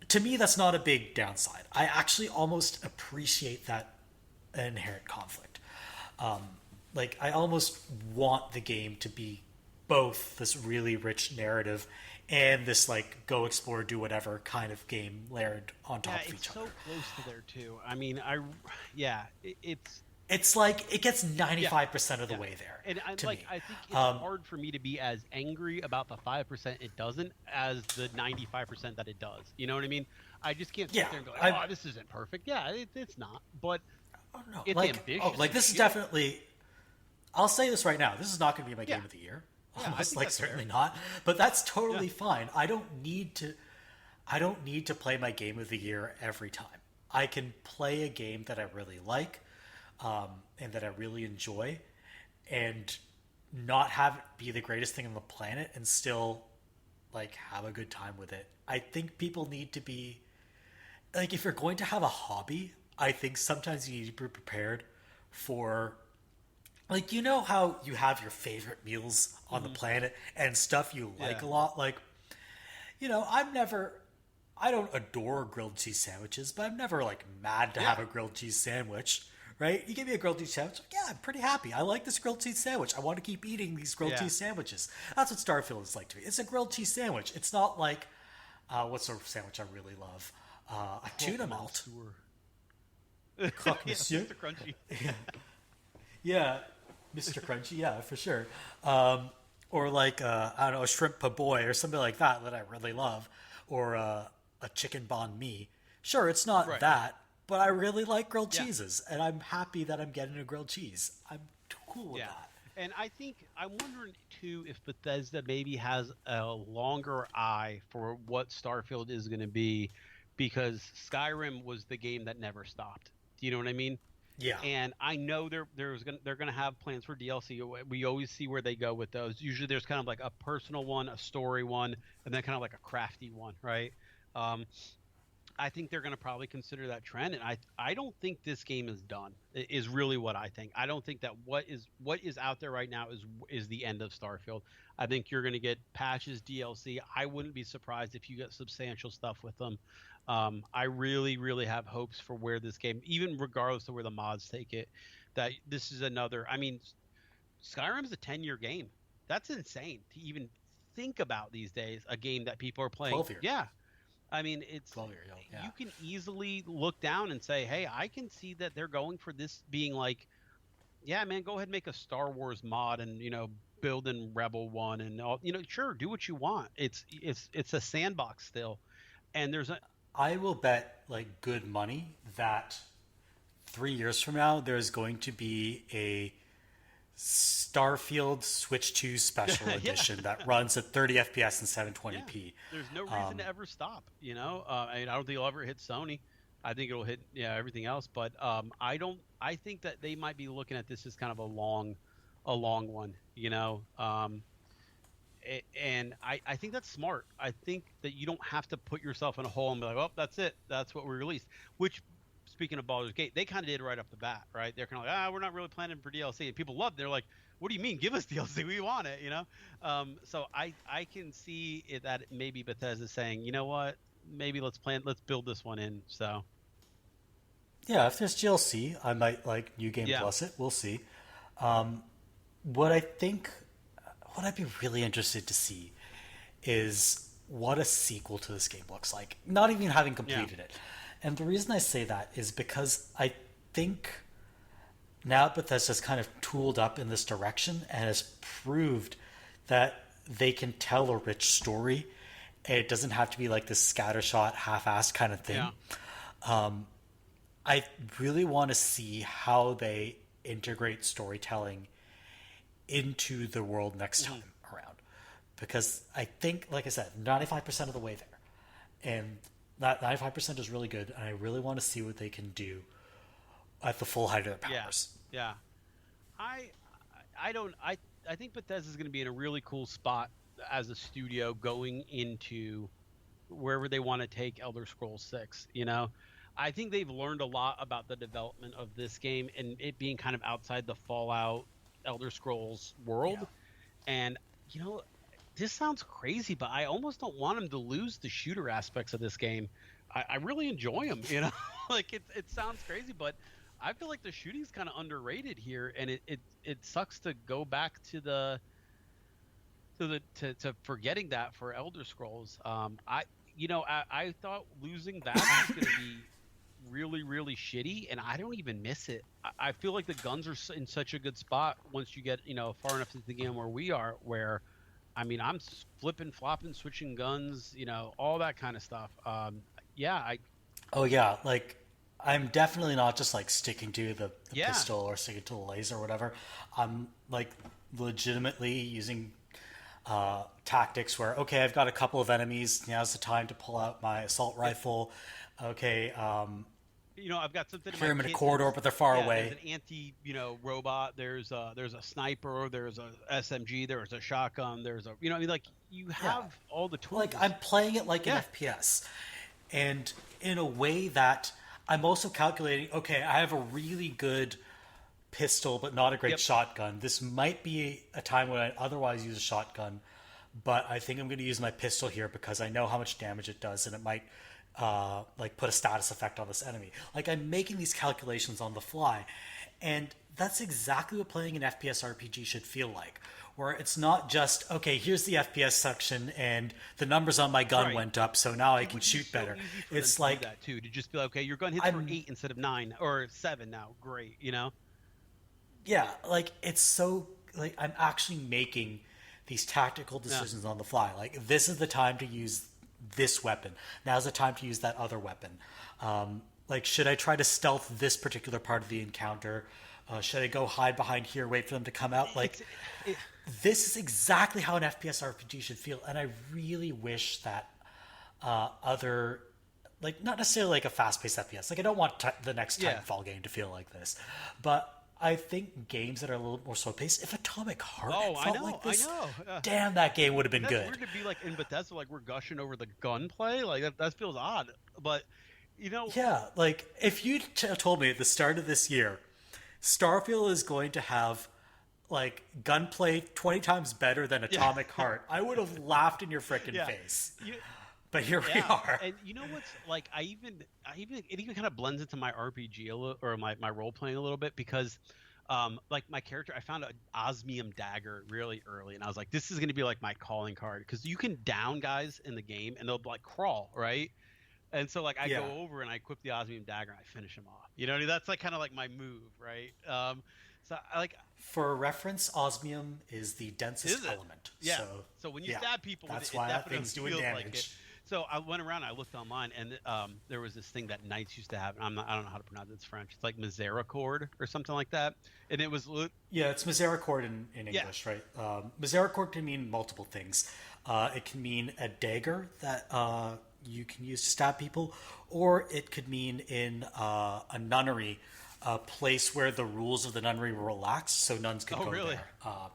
Speaker 1: To me, that's not a big downside. I actually almost appreciate that inherent conflict. Like, I almost want the game to be both this really rich narrative and this, like, go explore, do whatever kind of game layered on top of each
Speaker 2: It's so
Speaker 1: other.
Speaker 2: close to there too. I mean, it's
Speaker 1: It's like it gets 95% of the
Speaker 2: yeah.
Speaker 1: way there
Speaker 2: And
Speaker 1: to me.
Speaker 2: I think it's hard for me to be as angry about the 5% it doesn't as the 95% that it does. You know what I mean? I just can't sit
Speaker 1: Yeah,
Speaker 2: there and go,
Speaker 1: I-
Speaker 2: "Oh, this isn't perfect." Yeah, it's not, but
Speaker 1: Oh, no.
Speaker 2: it's
Speaker 1: Like,
Speaker 2: ambitious.
Speaker 1: like
Speaker 2: as
Speaker 1: this is
Speaker 2: shit.
Speaker 1: definitely. I'll say this right now. This is not going to be my game
Speaker 2: Yeah.
Speaker 1: of the year.
Speaker 2: Yeah, I
Speaker 1: Almost
Speaker 2: think
Speaker 1: like
Speaker 2: that's
Speaker 1: certainly
Speaker 2: fair.
Speaker 1: not. But that's totally
Speaker 2: Yeah.
Speaker 1: fine. I don't need to. I don't need to play my game of the year every time. I can play a game that I really like, and that I really enjoy, and not have it be the greatest thing on the planet, and still like have a good time with it. I think people need to be like, if you're going to have a hobby, I think sometimes you need to be prepared for, like, you know how you have your favorite meals on the planet and stuff you like
Speaker 2: Yeah.
Speaker 1: a lot. Like, I don't adore grilled cheese sandwiches, but I'm never like mad to have a grilled cheese sandwich. Right? You give me a grilled cheese sandwich, yeah, I'm pretty happy. I like this grilled cheese sandwich. I want to keep eating these grilled
Speaker 2: Yeah.
Speaker 1: cheese sandwiches. That's what Starfield is like to me. It's a grilled cheese sandwich. It's not like, what's a sandwich I really love? A tuna melt. Croque
Speaker 2: Yeah,
Speaker 1: monsieur.
Speaker 2: Mr. Crunchy.
Speaker 1: Yeah, Mr. Crunchy, yeah, for sure. Or like, I don't know, a shrimp po' boy or something like that I really love. Or a chicken banh mi. Sure, it's not
Speaker 2: Right.
Speaker 1: that, but I really like grilled
Speaker 2: Yeah.
Speaker 1: cheeses, and I'm happy that I'm getting a grilled cheese. I'm cool with
Speaker 2: Yeah.
Speaker 1: that.
Speaker 2: And I think I'm wondering too if Bethesda maybe has a longer eye for what Starfield is going to be, because Skyrim was the game that never stopped. Do you know what I mean?
Speaker 1: Yeah.
Speaker 2: And I know they're gonna have plans for DLC. We always see where they go with those. Usually there's kind of like a personal one, a story one, and then kind of like a crafty one, right? Um, I think they're going to probably consider that trend, and I don't think this game is done. Is really what I think. I don't think that what is out there right now is the end of Starfield. I think you're going to get patches, DLC. I wouldn't be surprised if you get substantial stuff with them. I really, really have hopes for where this game, even regardless of where the mods take it, that this is another. I mean, Skyrim's a 10-year game. That's insane to even think about these days. A game that people are playing.
Speaker 1: 12 years.
Speaker 2: Yeah, I mean, it's
Speaker 1: 12 years old, yeah.
Speaker 2: you can easily look down and say, "Hey, I can see that they're going for this being like, yeah, man, go ahead and make a Star Wars mod and build in Rebel One and all. Sure, do what you want. It's a sandbox still, and there's a
Speaker 1: I will bet like good money that 3 years from now there's going to be a Starfield Switch 2 Special Edition that runs at 30 FPS and 720p.
Speaker 2: there's no reason to ever stop. I mean, I don't think it'll ever hit Sony. I think it'll hit everything else, but I don't. I think that they might be looking at this as kind of a long one. And I think that's smart. I think that you don't have to put yourself in a hole and be like, oh, that's it. That's what we released. Which, speaking of Baldur's Gate, they kind of did right off the bat, right? They're kind of like, we're not really planning for DLC. And people loved it. They're like, what do you mean? Give us DLC. We want it, So I can see it, that maybe Bethesda saying, you know what? Maybe let's build this one in. So.
Speaker 1: Yeah, if there's DLC, I might like New Game Plus it. We'll see. What I'd be really interested to see is what a sequel to this game looks like, not even having completed it. And the reason I say that is because I think now Bethesda's kind of tooled up in this direction and has proved that they can tell a rich story. And it doesn't have to be like this scattershot, half-assed kind of thing.
Speaker 2: Yeah.
Speaker 1: I really want to see how they integrate storytelling into the world next time around. Because I think, like I said, 95% of the way there. And that 95% is really good. And I really want to see what they can do at the full height of their powers.
Speaker 2: Yeah. I I don't I think Bethesda's going to be in a really cool spot as a studio going into wherever they want to take Elder Scrolls 6, you know. I think they've learned a lot about the development of this game and it being kind of outside the Fallout Elder Scrolls world.
Speaker 1: Yeah.
Speaker 2: And you know, this sounds crazy, but I almost don't want them to lose the shooter aspects of this game. I really enjoy them, you know. Like it sounds crazy, but I feel like the shooting's kind of underrated here, and it sucks to go back to to forgetting that for Elder Scrolls. I thought losing that was going to be really shitty, and I don't even miss it. I feel like the guns are in such a good spot once you get far enough into the game where we are, where I mean I'm flipping, flopping, switching guns, all that kind of stuff.
Speaker 1: Oh yeah, like I'm definitely not just like sticking to the
Speaker 2: Yeah.
Speaker 1: pistol or sticking to the laser or whatever. I'm like legitimately using tactics where okay, I've got a couple of enemies. Now's the time to pull out my assault rifle. Okay,
Speaker 2: I've got something in
Speaker 1: clear
Speaker 2: my
Speaker 1: them in a
Speaker 2: kit
Speaker 1: corridor, but they're far
Speaker 2: there's
Speaker 1: away.
Speaker 2: an robot. There's a sniper. There's a SMG. There's a shotgun. There's a you have all the tools.
Speaker 1: Like I'm playing it like
Speaker 2: Yeah.
Speaker 1: an FPS, and in a way that I'm also calculating. Okay, I have a really good pistol, but not a great
Speaker 2: Yep.
Speaker 1: shotgun. This might be a time when I otherwise use a shotgun, but I think I'm going to use my pistol here because I know how much damage it does, and it might like put a status effect on this enemy. Like I'm making these calculations on the fly, and that's exactly what playing an FPS RPG should feel like. Where it's not just okay, here's the FPS section, and the numbers on my gun
Speaker 2: Right.
Speaker 1: went up, so now I
Speaker 2: It
Speaker 1: can
Speaker 2: would be
Speaker 1: shoot
Speaker 2: so
Speaker 1: better.
Speaker 2: easy for them
Speaker 1: It's
Speaker 2: to do
Speaker 1: like
Speaker 2: that too, to just be like, okay, your gun hits for 8 instead of 9 or 7 now. Great,
Speaker 1: yeah, like it's so like I'm actually making these tactical decisions on the fly. Like this is the time to use this weapon. Now's the time to use that other weapon. Like should I try to stealth this particular part of the encounter? Should I go hide behind here, wait for them to come out? Like this is exactly how an FPS RPG should feel, and I really wish that other like not necessarily like a fast-paced FPS. Like I don't want the next
Speaker 2: Yeah.
Speaker 1: Titanfall game to feel like this, but I think games that are a little more slow-paced. If Atomic Heart
Speaker 2: Oh,
Speaker 1: had
Speaker 2: I
Speaker 1: felt
Speaker 2: know,
Speaker 1: like this,
Speaker 2: I know.
Speaker 1: damn, that game would have been
Speaker 2: That's
Speaker 1: good.
Speaker 2: weird to be like in Bethesda, like we're gushing over the gunplay. Like that feels odd. But
Speaker 1: Yeah, like if you told me at the start of this year, Starfield is going to have like gunplay 20 times better than Atomic Heart, I would have laughed in your frickin'
Speaker 2: Yeah.
Speaker 1: face.
Speaker 2: You-
Speaker 1: But here we
Speaker 2: yeah,
Speaker 1: are.
Speaker 2: and you know what's like? It even kind of blends into my RPG a little, or my role playing a little bit because, like my character, I found an osmium dagger really early, and I was like, this is going to be like my calling card because you can down guys in the game and they'll like crawl, right? And so like I
Speaker 1: Yeah.
Speaker 2: go over and I equip the osmium dagger and I finish him off. That's like kind of like my move, right? So I like.
Speaker 1: For reference, osmium is the densest
Speaker 2: Is it?
Speaker 1: element.
Speaker 2: Yeah. So when you stab people with
Speaker 1: that's
Speaker 2: it,
Speaker 1: why
Speaker 2: it
Speaker 1: that
Speaker 2: definitely
Speaker 1: thing's doing
Speaker 2: feels
Speaker 1: damage.
Speaker 2: like it. So I went around, I looked online, and there was this thing that knights used to have. And I don't know how to pronounce it. It's French. It's like misericord or something like that. And it was
Speaker 1: Yeah, it's misericord in English, right? Misericord can mean multiple things. It can mean a dagger that you can use to stab people, or it could mean in a nunnery, a place where the rules of the nunnery were relaxed, so nuns could go
Speaker 2: really?
Speaker 1: there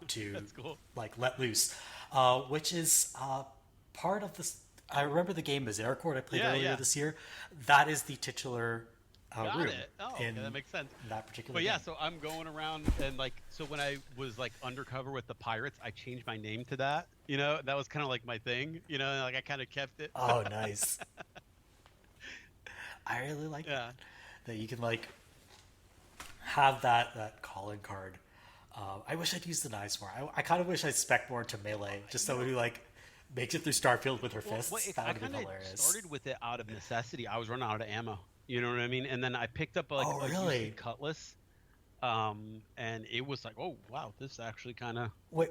Speaker 1: to
Speaker 2: That's cool.
Speaker 1: like let loose, which is part of this. I remember the game Misericord I played earlier this year. That is the titular
Speaker 2: Got
Speaker 1: room
Speaker 2: it. Oh,
Speaker 1: in
Speaker 2: okay, that makes sense.
Speaker 1: that particular
Speaker 2: But
Speaker 1: game.
Speaker 2: yeah, so I'm going around and like, so when I was like undercover with the pirates, I changed my name to that. That was kind of like my thing. And, like I kind of kept it.
Speaker 1: Oh, nice. I really like that you can like have that calling card. I wish I'd used the knives more. I kind of wish I'd spec more to melee, just someone who like makes it through Starfield with her fists. That
Speaker 2: I
Speaker 1: would have been
Speaker 2: kind of
Speaker 1: hilarious.
Speaker 2: started with it out of necessity. I was running out of ammo. You know what I mean? And then I picked up like
Speaker 1: Oh,
Speaker 2: a
Speaker 1: really?
Speaker 2: cutlass, and it was like, oh wow, this actually kind of.
Speaker 1: Wait,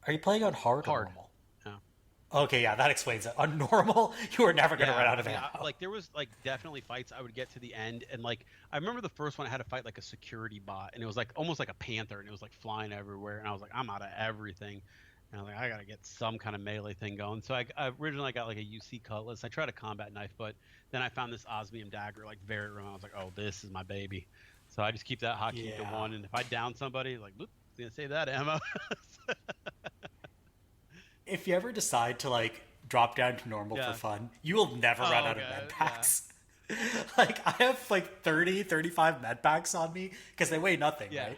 Speaker 1: Are you playing on hard or
Speaker 2: Hard.
Speaker 1: normal?
Speaker 2: Yeah.
Speaker 1: Okay, yeah, that explains it. On normal, you are never going to run
Speaker 2: Yeah,
Speaker 1: out
Speaker 2: I
Speaker 1: of
Speaker 2: mean,
Speaker 1: ammo.
Speaker 2: like there was like definitely fights I would get to the end, and like I remember the first one I had to fight like a security bot, and it was like almost like a panther, and it was like flying everywhere, and I was like, I'm out of everything, and I was like, I gotta get some kind of melee thing going. So I originally got like a UC cutlass. I tried a combat knife, but then I found this osmium dagger like very early. I was like, oh, this is my baby. So I just keep that hotkey to
Speaker 1: Yeah.
Speaker 2: one, and if I down somebody, like, whoop, gonna save that ammo.
Speaker 1: If you ever decide to like drop down to normal for
Speaker 2: Yeah.
Speaker 1: fun, you will never run
Speaker 2: Oh,
Speaker 1: out of
Speaker 2: okay.
Speaker 1: med
Speaker 2: Yeah.
Speaker 1: packs. Like I have like 30, 35 med packs on me because they weigh nothing,
Speaker 2: Yeah.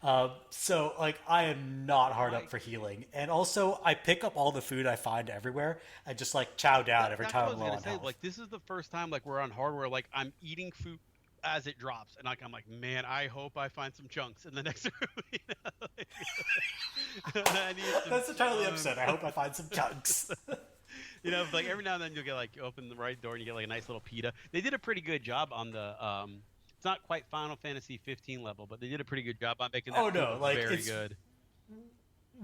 Speaker 1: right? So like I am not hard up for healing, and also I pick up all the food I find everywhere and just like chow down every
Speaker 2: That's what
Speaker 1: time
Speaker 2: I
Speaker 1: I'm
Speaker 2: was
Speaker 1: low
Speaker 2: gonna
Speaker 1: on
Speaker 2: say.
Speaker 1: health.
Speaker 2: Like, this is the first time like we're on hardware. Like, I'm eating food as it drops, and like I'm like, man, I hope I find some chunks in the next room. You know? I need some
Speaker 1: That's entirely
Speaker 2: chunks.
Speaker 1: upset. I hope I find some chunks.
Speaker 2: You know, like every now and then you'll get like you open the right door and you get like a nice little pita. They did a pretty good job on the It's not quite Final Fantasy 15 level, but they did a pretty good job on making that
Speaker 1: Oh
Speaker 2: food
Speaker 1: no,
Speaker 2: look
Speaker 1: like
Speaker 2: very
Speaker 1: it's
Speaker 2: good.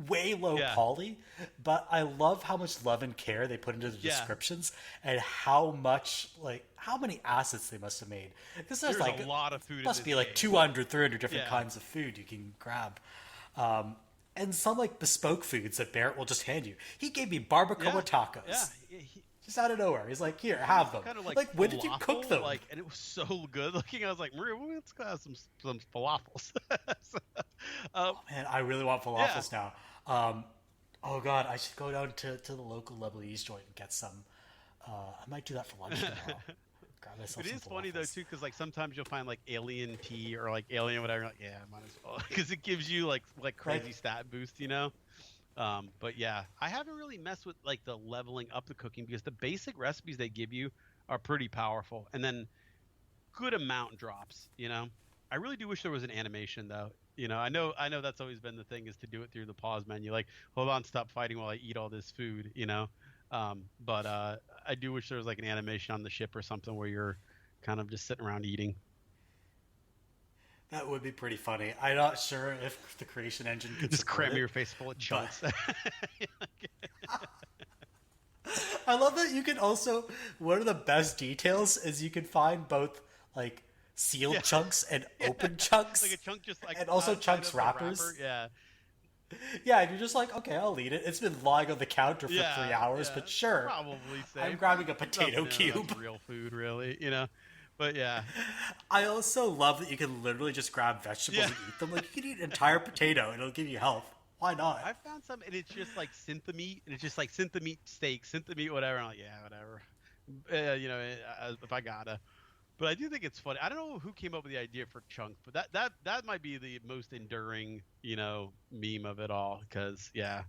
Speaker 1: way low
Speaker 2: Yeah.
Speaker 1: poly, but I love how much love and care they put into the
Speaker 2: Yeah.
Speaker 1: descriptions and how much like how many assets they must have made. Because there's like
Speaker 2: a lot of food in
Speaker 1: must
Speaker 2: this
Speaker 1: be like
Speaker 2: game.
Speaker 1: 200, 300 different
Speaker 2: Yeah.
Speaker 1: kinds of food you can grab. And some like bespoke foods that Barrett will just hand you. He gave me barbacoa tacos.
Speaker 2: Yeah.
Speaker 1: Just out of nowhere. He's like, here, have them.
Speaker 2: Kind of
Speaker 1: Like, when did you cook
Speaker 2: falafel,
Speaker 1: them?
Speaker 2: Like, and it was so good looking. I was like, Maria, let's go have some falafels. So,
Speaker 1: Man, I really want
Speaker 2: yeah.
Speaker 1: falafels now. Oh god, I should go down to the local Lebanese joint and get some. I might do that for lunch tomorrow. Grab myself
Speaker 2: It
Speaker 1: some
Speaker 2: is funny though
Speaker 1: falafels.
Speaker 2: too, because like sometimes you'll find like alien tea or like alien whatever. Like, yeah, might as well, because it gives you like crazy
Speaker 1: Right.
Speaker 2: stat boost, you know. But yeah, I haven't really messed with like the leveling up the cooking because the basic recipes they give you are pretty powerful, and then good amount drops. You know, I really do wish there was an animation though. You know, I know that's always been the thing, is to do it through the pause menu. Like, hold on, stop fighting while I eat all this food. You know, but I do wish there was like an animation on the ship or something where you're kind of just sitting around eating.
Speaker 1: That would be pretty funny. I'm not sure if the creation engine could
Speaker 2: Just
Speaker 1: support
Speaker 2: cram your
Speaker 1: it.
Speaker 2: face full of
Speaker 1: But
Speaker 2: chunks.
Speaker 1: I love that you can also. One of the best details is you can find both like sealed
Speaker 2: Yeah.
Speaker 1: chunks and open chunks,
Speaker 2: Like a chunk just like
Speaker 1: and also
Speaker 2: outside
Speaker 1: chunks
Speaker 2: of the
Speaker 1: wrappers.
Speaker 2: wrapper. Yeah.
Speaker 1: Yeah, and you're just like, okay, I'll eat it. It's been lying on the counter for
Speaker 2: Yeah.
Speaker 1: 3 hours,
Speaker 2: Yeah.
Speaker 1: but sure,
Speaker 2: Probably safe.
Speaker 1: I'm grabbing a
Speaker 2: Doesn't
Speaker 1: potato
Speaker 2: know
Speaker 1: cube.
Speaker 2: that's real food, really. You know. But yeah.
Speaker 1: I also love that you can literally just grab vegetables
Speaker 2: Yeah.
Speaker 1: and eat them. Like you can eat an entire potato and it'll give you health. Why not?
Speaker 2: I found some, and it's just like synthemeat, and it's just like synthemeat steak, synthemeat whatever. I'm like, yeah, whatever. You know, if I gotta. But I do think it's funny. I don't know who came up with the idea for chunk, but that might be the most enduring, you know, meme of it all. Because yeah,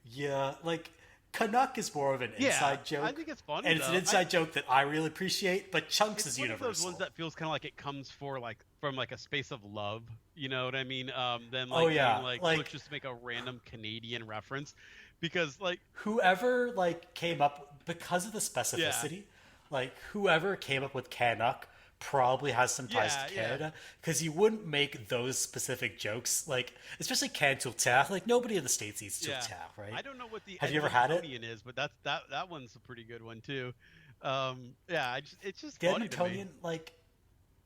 Speaker 1: Yeah, like Canuck is more of an
Speaker 2: yeah,
Speaker 1: inside joke.
Speaker 2: I think it's funny
Speaker 1: And it's an
Speaker 2: though.
Speaker 1: inside joke that I really appreciate, but Chunks
Speaker 2: It's
Speaker 1: is
Speaker 2: one of those
Speaker 1: universal.
Speaker 2: ones that feels kind of like it comes for like from like a space of love, you know what I mean? Then
Speaker 1: Oh,
Speaker 2: like
Speaker 1: yeah,
Speaker 2: being like,
Speaker 1: like-
Speaker 2: let's just make a random Canadian reference, because like
Speaker 1: Whoever like came up because of the specificity, like whoever came up with Canuck probably has some ties
Speaker 2: Yeah,
Speaker 1: to
Speaker 2: yeah.
Speaker 1: Canada because you wouldn't make those specific jokes like especially canned tourtière. Like nobody in the states eats
Speaker 2: yeah,
Speaker 1: tourtière, right?
Speaker 2: I don't know what the
Speaker 1: Have you ever had it?
Speaker 2: Edmontonian is, but that one's a pretty good one too. Yeah, it's just
Speaker 1: The
Speaker 2: funny to me.
Speaker 1: Edmontonian, like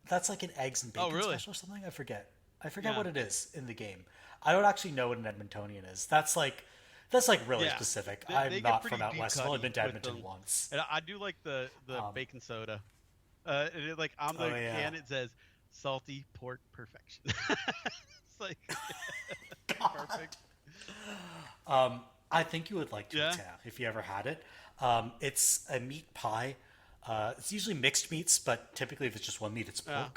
Speaker 1: that's like an eggs and
Speaker 2: Oh,
Speaker 1: bacon
Speaker 2: really?
Speaker 1: special or something. I forget. I forget
Speaker 2: Yeah.
Speaker 1: what it is in the game. I don't actually know what an Edmontonian is. That's like really
Speaker 2: Yeah.
Speaker 1: specific.
Speaker 2: They
Speaker 1: I'm
Speaker 2: get
Speaker 1: not
Speaker 2: pretty
Speaker 1: from out
Speaker 2: deep
Speaker 1: west. I've only
Speaker 2: cutty
Speaker 1: been to
Speaker 2: with
Speaker 1: Edmonton
Speaker 2: them.
Speaker 1: once.
Speaker 2: And I do like the bacon soda. And it, like on the
Speaker 1: Oh, yeah.
Speaker 2: can it says salty pork perfection. It's like perfect.
Speaker 1: I think you would like
Speaker 2: Yeah.
Speaker 1: tourtière if you ever had it. It's a meat pie. It's usually mixed meats, but typically if it's just one meat, it's
Speaker 2: Yeah.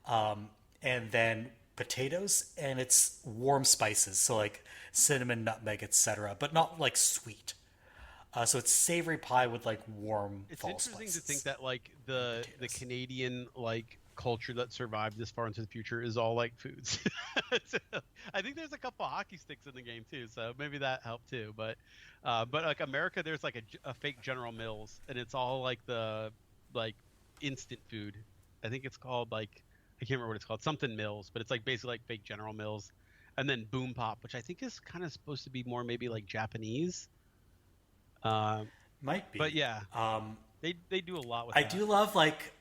Speaker 1: pork. And then potatoes, and it's warm spices, so like cinnamon, nutmeg, etc., but not like sweet. So it's savory pie with like warm
Speaker 2: It's
Speaker 1: fall
Speaker 2: interesting
Speaker 1: spices.
Speaker 2: to think that like the
Speaker 1: potatoes.
Speaker 2: Canadian like culture that survived this far into the future is all like foods. I think there's a couple hockey sticks in the game too, so maybe that helped too. But like America, there's like a fake General Mills, and it's all like the like instant food. I think it's called like I can't remember what it's called, something Mills, but it's like basically like fake General Mills. and then Boom Pop, which I think is kind of supposed to be more maybe like Japanese. Uh,
Speaker 1: Might
Speaker 2: but
Speaker 1: be.
Speaker 2: yeah, they do a lot with
Speaker 1: I
Speaker 2: that.
Speaker 1: do love like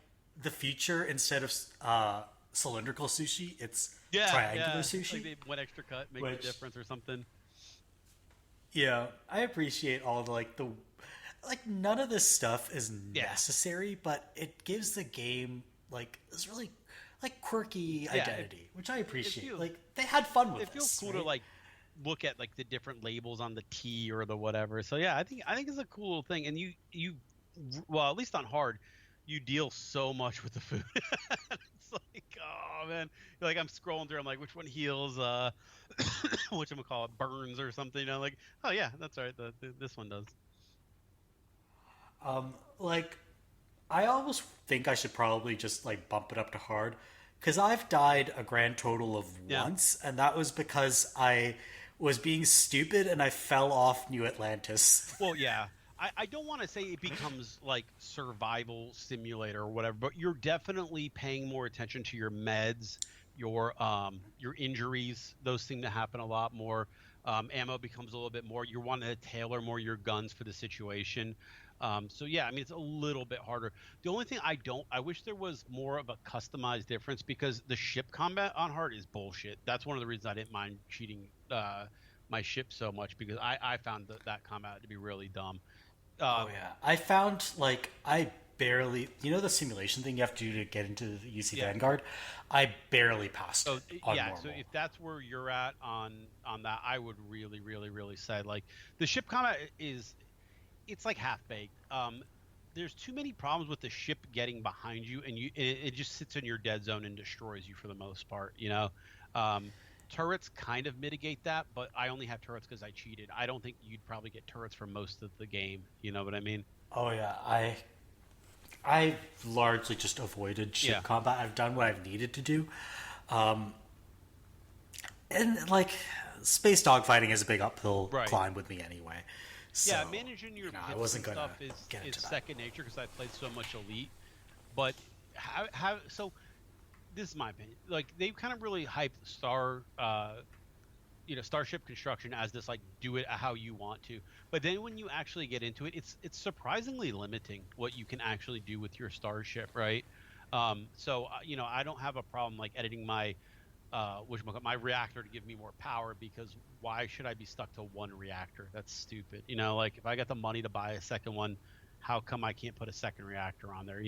Speaker 1: the feature instead of cylindrical sushi, it's
Speaker 2: Yeah,
Speaker 1: triangular
Speaker 2: yeah, like
Speaker 1: sushi,
Speaker 2: they one extra cut makes a
Speaker 1: which
Speaker 2: difference or something.
Speaker 1: yeah, I appreciate all the like none of this stuff is
Speaker 2: Yeah,
Speaker 1: necessary, but it gives the game like this really like quirky
Speaker 2: yeah,
Speaker 1: identity, which I
Speaker 2: it
Speaker 1: appreciate.
Speaker 2: feels
Speaker 1: Like they had fun with
Speaker 2: it feels
Speaker 1: this,
Speaker 2: cool to
Speaker 1: right?
Speaker 2: like look at like the different labels on the tea or the whatever. So yeah, I think it's a cool thing, and you well, at least on hard, you deal so much with the food. It's like, oh man, like I'm scrolling through, I'm like, which one heals? Which I'm gonna call it burns or something. You know, like, oh yeah, that's right. This one does.
Speaker 1: Like I almost think I should probably just like bump it up to hard because I've died a grand total of
Speaker 2: Yeah.
Speaker 1: once, and that was because I was being stupid and I fell off New Atlantis.
Speaker 2: Well, yeah. I don't want to say it becomes like survival simulator or whatever, but you're definitely paying more attention to your meds, your injuries. Those seem to happen a lot more. Ammo becomes a little bit more. You're wanting to tailor more your guns for the situation. So yeah, I mean it's a little bit harder. The only thing I wish there was more of a customized difference because the ship combat on hard is bullshit. That's one of the reasons I didn't mind cheating my ship so much because I found that combat to be really dumb.
Speaker 1: Oh
Speaker 2: Um,
Speaker 1: yeah, I found like I barely, you know, the simulation thing you have to do to get into the UC
Speaker 2: yeah.
Speaker 1: Vanguard. I barely passed
Speaker 2: So
Speaker 1: it on
Speaker 2: yeah. So
Speaker 1: normal.
Speaker 2: if that's where you're at on that, I would really, really, really say like the ship combat is it's like half baked. There's too many problems with the ship getting behind you, and it just sits in your dead zone and destroys you for the most part. You know, um, turrets kind of mitigate that, but I only have turrets because I cheated. I don't think you'd probably get turrets for most of the game. You know what I mean?
Speaker 1: Oh yeah, I largely just avoided
Speaker 2: Yeah.
Speaker 1: ship combat. I've done what I've needed to do, and like space dogfighting is a big uphill
Speaker 2: Right.
Speaker 1: climb with me anyway.
Speaker 2: Yeah,
Speaker 1: So
Speaker 2: managing your
Speaker 1: I
Speaker 2: pips
Speaker 1: wasn't
Speaker 2: and
Speaker 1: gonna
Speaker 2: stuff
Speaker 1: get
Speaker 2: is
Speaker 1: into that.
Speaker 2: second nature because I played so much elite. But how so? This is my opinion. Like they've kind of really hyped starship construction as this like do it how you want to. But then when you actually get into it, it's surprisingly limiting what you can actually do with your starship, right? So I don't have a problem like editing my reactor to give me more power because why should I be stuck to one reactor? That's stupid. Like if I got the money to buy a second one, how come I can't put a second reactor on there?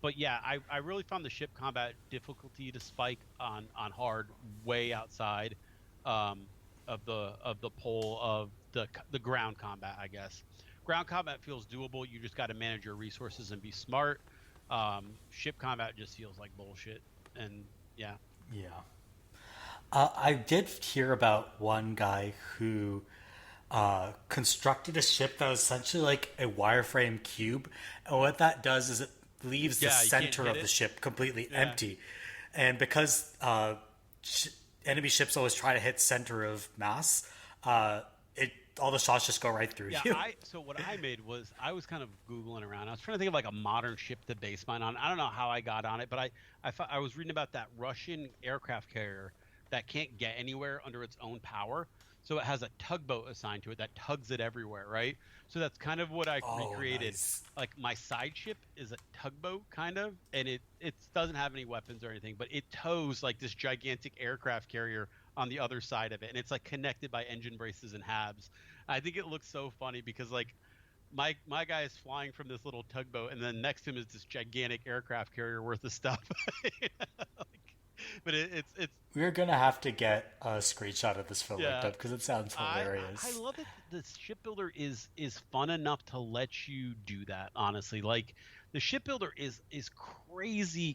Speaker 2: But yeah, I really found the ship combat difficulty to spike on hard way outside um, of the pole of the ground combat, I guess. Ground combat feels doable. You just got to manage your resources and be smart. Ship combat just feels like bullshit. And yeah,
Speaker 1: Yeah, I did hear about one guy who constructed a ship that was essentially like a wireframe cube, and what that does is it leaves the
Speaker 2: yeah, you can't
Speaker 1: center
Speaker 2: hit
Speaker 1: of the
Speaker 2: it.
Speaker 1: ship completely
Speaker 2: Yeah.
Speaker 1: empty, and because sh- enemy ships always try to hit center of mass, it all the shots just go right through
Speaker 2: Yeah,
Speaker 1: you.
Speaker 2: so what I made was I was kind of googling around. I was trying to think of like a modern ship to base mine on. I don't know how I got on it, but I was reading about that Russian aircraft carrier that can't get anywhere under its own power. So it has a tugboat assigned to it that tugs it everywhere, right? So that's kind of what I
Speaker 1: Oh,
Speaker 2: recreated.
Speaker 1: nice.
Speaker 2: Like my side ship is a tugboat kind of, and it doesn't have any weapons or anything, but it tows like this gigantic aircraft carrier on the other side of it, and it's like connected by engine braces and habs. I think it looks so funny because like my guy is flying from this little tugboat, and then next to him is this gigantic aircraft carrier worth of stuff. Like, but it's
Speaker 1: We're gonna have to get a screenshot of this film looked
Speaker 2: yeah.
Speaker 1: up because it sounds
Speaker 2: I
Speaker 1: hilarious.
Speaker 2: love that the shipbuilder is fun enough to let you do that. Honestly, like the shipbuilder is crazy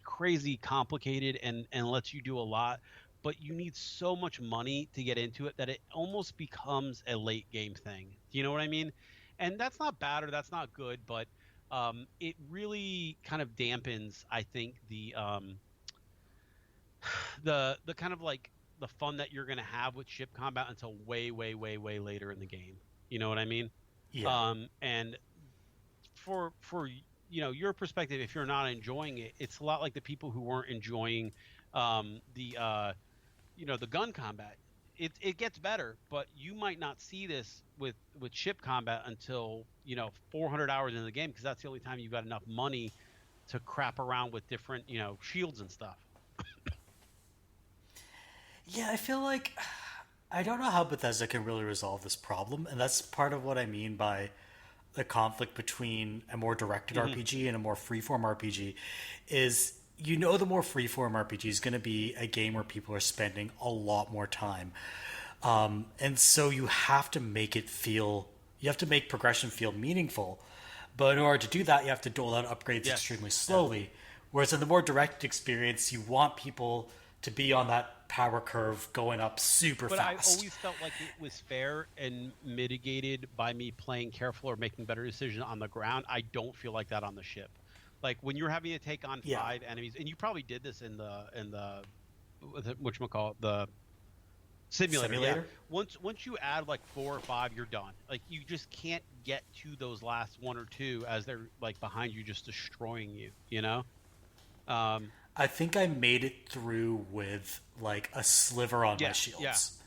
Speaker 2: complicated and lets you do a lot, but you need so much money to get into it that it almost becomes a late game thing. Do you know what I mean? And that's not bad or that's not good, but it really kind of dampens, I think, the kind of like the fun that you're going to have with ship combat until way later in the game. You know what I mean?
Speaker 1: Yeah.
Speaker 2: And for your perspective, if you're not enjoying it, it's a lot like the people who weren't enjoying the the gun combat. It gets better, but you might not see this with ship combat until 400 hours into the game, because that's the only time you've got enough money to crap around with different shields and stuff.
Speaker 1: Yeah, I feel like I don't know how Bethesda can really resolve this problem, and that's part of what I mean by the conflict between a more directed RPG and a more freeform RPG. Is the more freeform RPG is going to be a game where people are spending a lot more time, and so you have to make progression feel meaningful. But in order to do that, you have to dole out upgrades extremely slowly. Whereas in the more direct experience, you want people to be on that power curve going up super
Speaker 2: But
Speaker 1: fast.
Speaker 2: I always felt like it was fair and mitigated by me playing careful or making better decisions on the ground. I don't feel like that on the ship. Like when you're having to take on 5 enemies, and you probably did this in the whatchamacallit, the simulator. Yeah. Once you add like 4 or 5, you're done. Like you just can't get to those last 1 or 2 as they're like behind you, just destroying you.
Speaker 1: I think I made it through with like a sliver on my shields,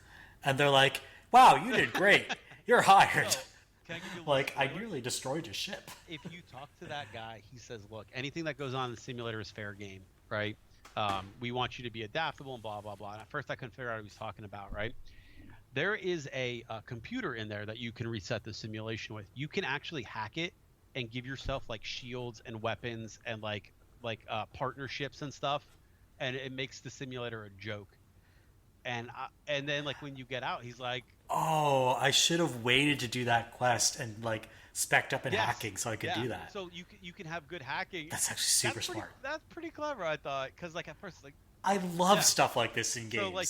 Speaker 1: and they're like, "Wow, you did great. You're hired."
Speaker 2: So, can I give you
Speaker 1: I nearly destroyed your ship.
Speaker 2: If you talk to that guy, he says, "Look, anything that goes on in the simulator is fair game, right? We want you to be adaptable and blah blah blah." And at first, I couldn't figure out what he was talking about, right? There is a computer in there that you can reset the simulation with. You can actually hack it and give yourself like shields and weapons and like partnerships and stuff, and it makes the simulator a joke. And then like when you get out, he's like,
Speaker 1: "Oh, I should have waited to do that quest and like specced up in hacking so I could do that."
Speaker 2: So you can have good hacking.
Speaker 1: That's actually super smart.
Speaker 2: That's pretty clever, I thought, because like at first it's like,
Speaker 1: I love stuff like this in games.
Speaker 2: so like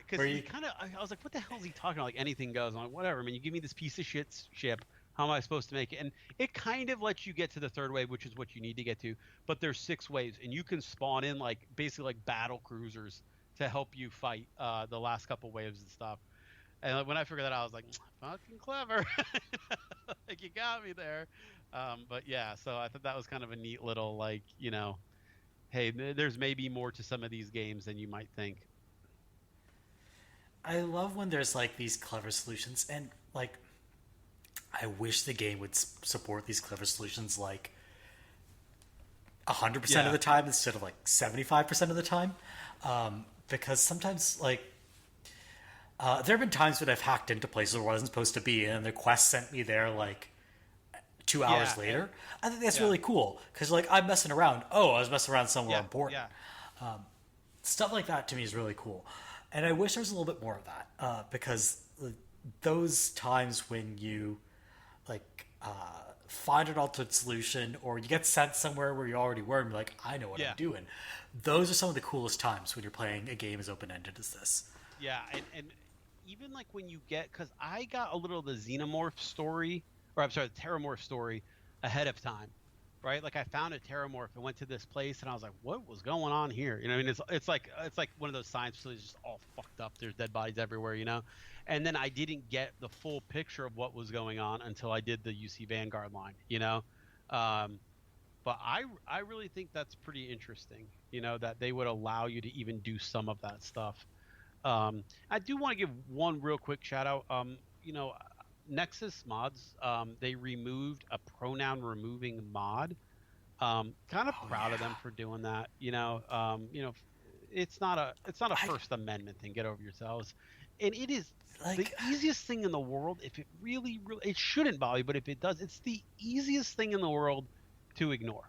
Speaker 2: because you kind of, I was like, what the hell is he talking about? Like anything goes. I'm like, whatever. I mean, you give me this piece of shit ship. How am I supposed to make it? And it kind of lets you get to the 3rd wave, which is what you need to get to. But there's 6 waves, and you can spawn in like basically like battle cruisers to help you fight the last couple waves and stuff. And when I figured that out, I was like, fucking clever. Like you got me there. But yeah, so I thought that was kind of a neat little like, hey, there's maybe more to some of these games than you might think.
Speaker 1: I love when there's like these clever solutions, and like I wish the game would support these clever solutions like 100% of the time instead of like 75% of the time, because sometimes like there have been times when I've hacked into places where I wasn't supposed to be, and the quest sent me there like 2 hours later. I think that's really cool because like I'm messing around. Oh, I was messing around somewhere important. Stuff like that to me is really cool, and I wish there was a little bit more of that because those times when you like find an alternate solution or you get sent somewhere where you already were and you're like, I know what I'm doing. Those are some of the coolest times when you're playing a game as open-ended as this.
Speaker 2: Yeah, and even like when you get, because I got a little of the Xenomorph story, or I'm sorry, the Terramorph story ahead of time, right? Like I found a Terramorph and went to this place and I was like, what was going on here? I mean, it's like one of those science facilities just all fucked up. There's dead bodies everywhere, And then I didn't get the full picture of what was going on until I did the UC Vanguard line, But I really think that's pretty interesting, that they would allow you to even do some of that stuff. I do want to give one real quick shout out. Nexus Mods, they removed a pronoun removing mod. Kind of proud of them for doing that. It's not a First Amendment thing. Get over yourselves. And it is like the easiest thing in the world. If it really, it shouldn't bother you, but if it does, it's the easiest thing in the world to ignore.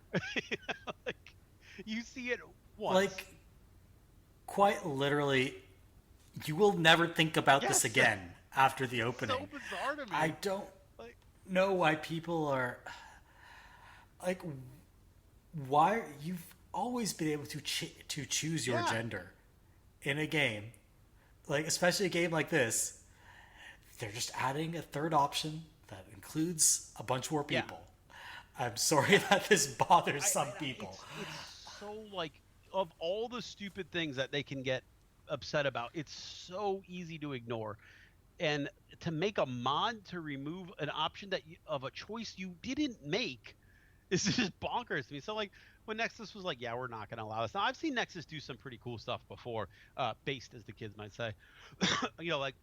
Speaker 2: Like, you see it once.
Speaker 1: Like, quite literally, you will never think about this again after the opening.
Speaker 2: So bizarre to me.
Speaker 1: I don't know why people are like. Why you've always been able to choose your gender in a game, like especially a game like this. They're just adding a 3rd option that includes a bunch more people. I'm sorry that this bothers some people.
Speaker 2: It's so like, of all the stupid things that they can get upset about, it's so easy to ignore. And to make a mod to remove an option of a choice you didn't make It's just bonkers to me. So like when Nexus was like, yeah, we're not going to allow this. Now I've seen Nexus do some pretty cool stuff before, based as the kids might say, like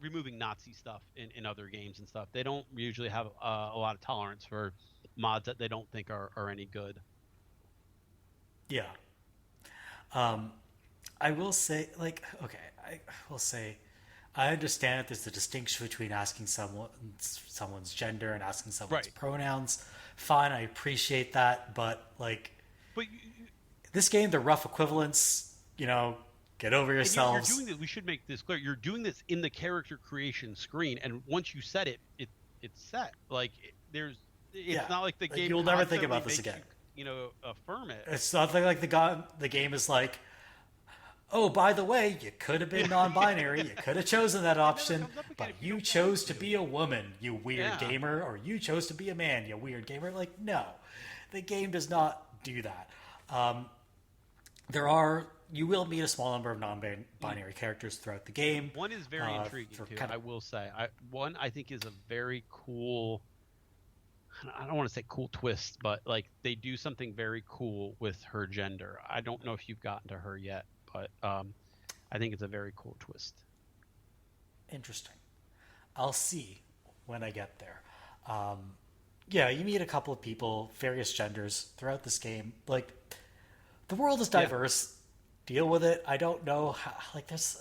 Speaker 2: removing Nazi stuff in other games and stuff. They don't usually have a lot of tolerance for mods that they don't think are any good.
Speaker 1: Yeah. I will say, like, okay, I will say, I understand that there's a distinction between asking someone's gender and asking someone's
Speaker 2: Right.
Speaker 1: pronouns. Fine, I appreciate that, but like
Speaker 2: But
Speaker 1: this game, the rough equivalents, get over
Speaker 2: and you're
Speaker 1: yourselves.
Speaker 2: doing this. We should make this clear. You're doing this in the character creation screen, and once you set it's set. Like it's not like the game
Speaker 1: you'll never think
Speaker 2: constantly
Speaker 1: about this
Speaker 2: makes
Speaker 1: again.
Speaker 2: affirm it.
Speaker 1: It's nothing like the game is like, oh, by the way, you could have been non-binary. You could have chosen that option,
Speaker 2: comes up again
Speaker 1: but
Speaker 2: if you
Speaker 1: you
Speaker 2: don't
Speaker 1: chose
Speaker 2: want
Speaker 1: to
Speaker 2: to.
Speaker 1: be a woman, you weird
Speaker 2: Yeah.
Speaker 1: gamer, or you chose to be a man, you weird gamer. Like, no, the game does not do that. You will meet a small number of non-binary characters throughout the game.
Speaker 2: One is very intriguing too. I will say, I think is a very cool. I don't want to say cool twist, but like they do something very cool with her gender. I don't know if you've gotten to her yet, but I think it's a very cool twist.
Speaker 1: Interesting. I'll see when I get there. Yeah, you meet a couple of people, various genders throughout this game. Like, the world is diverse. Deal with it. I don't know how, like, this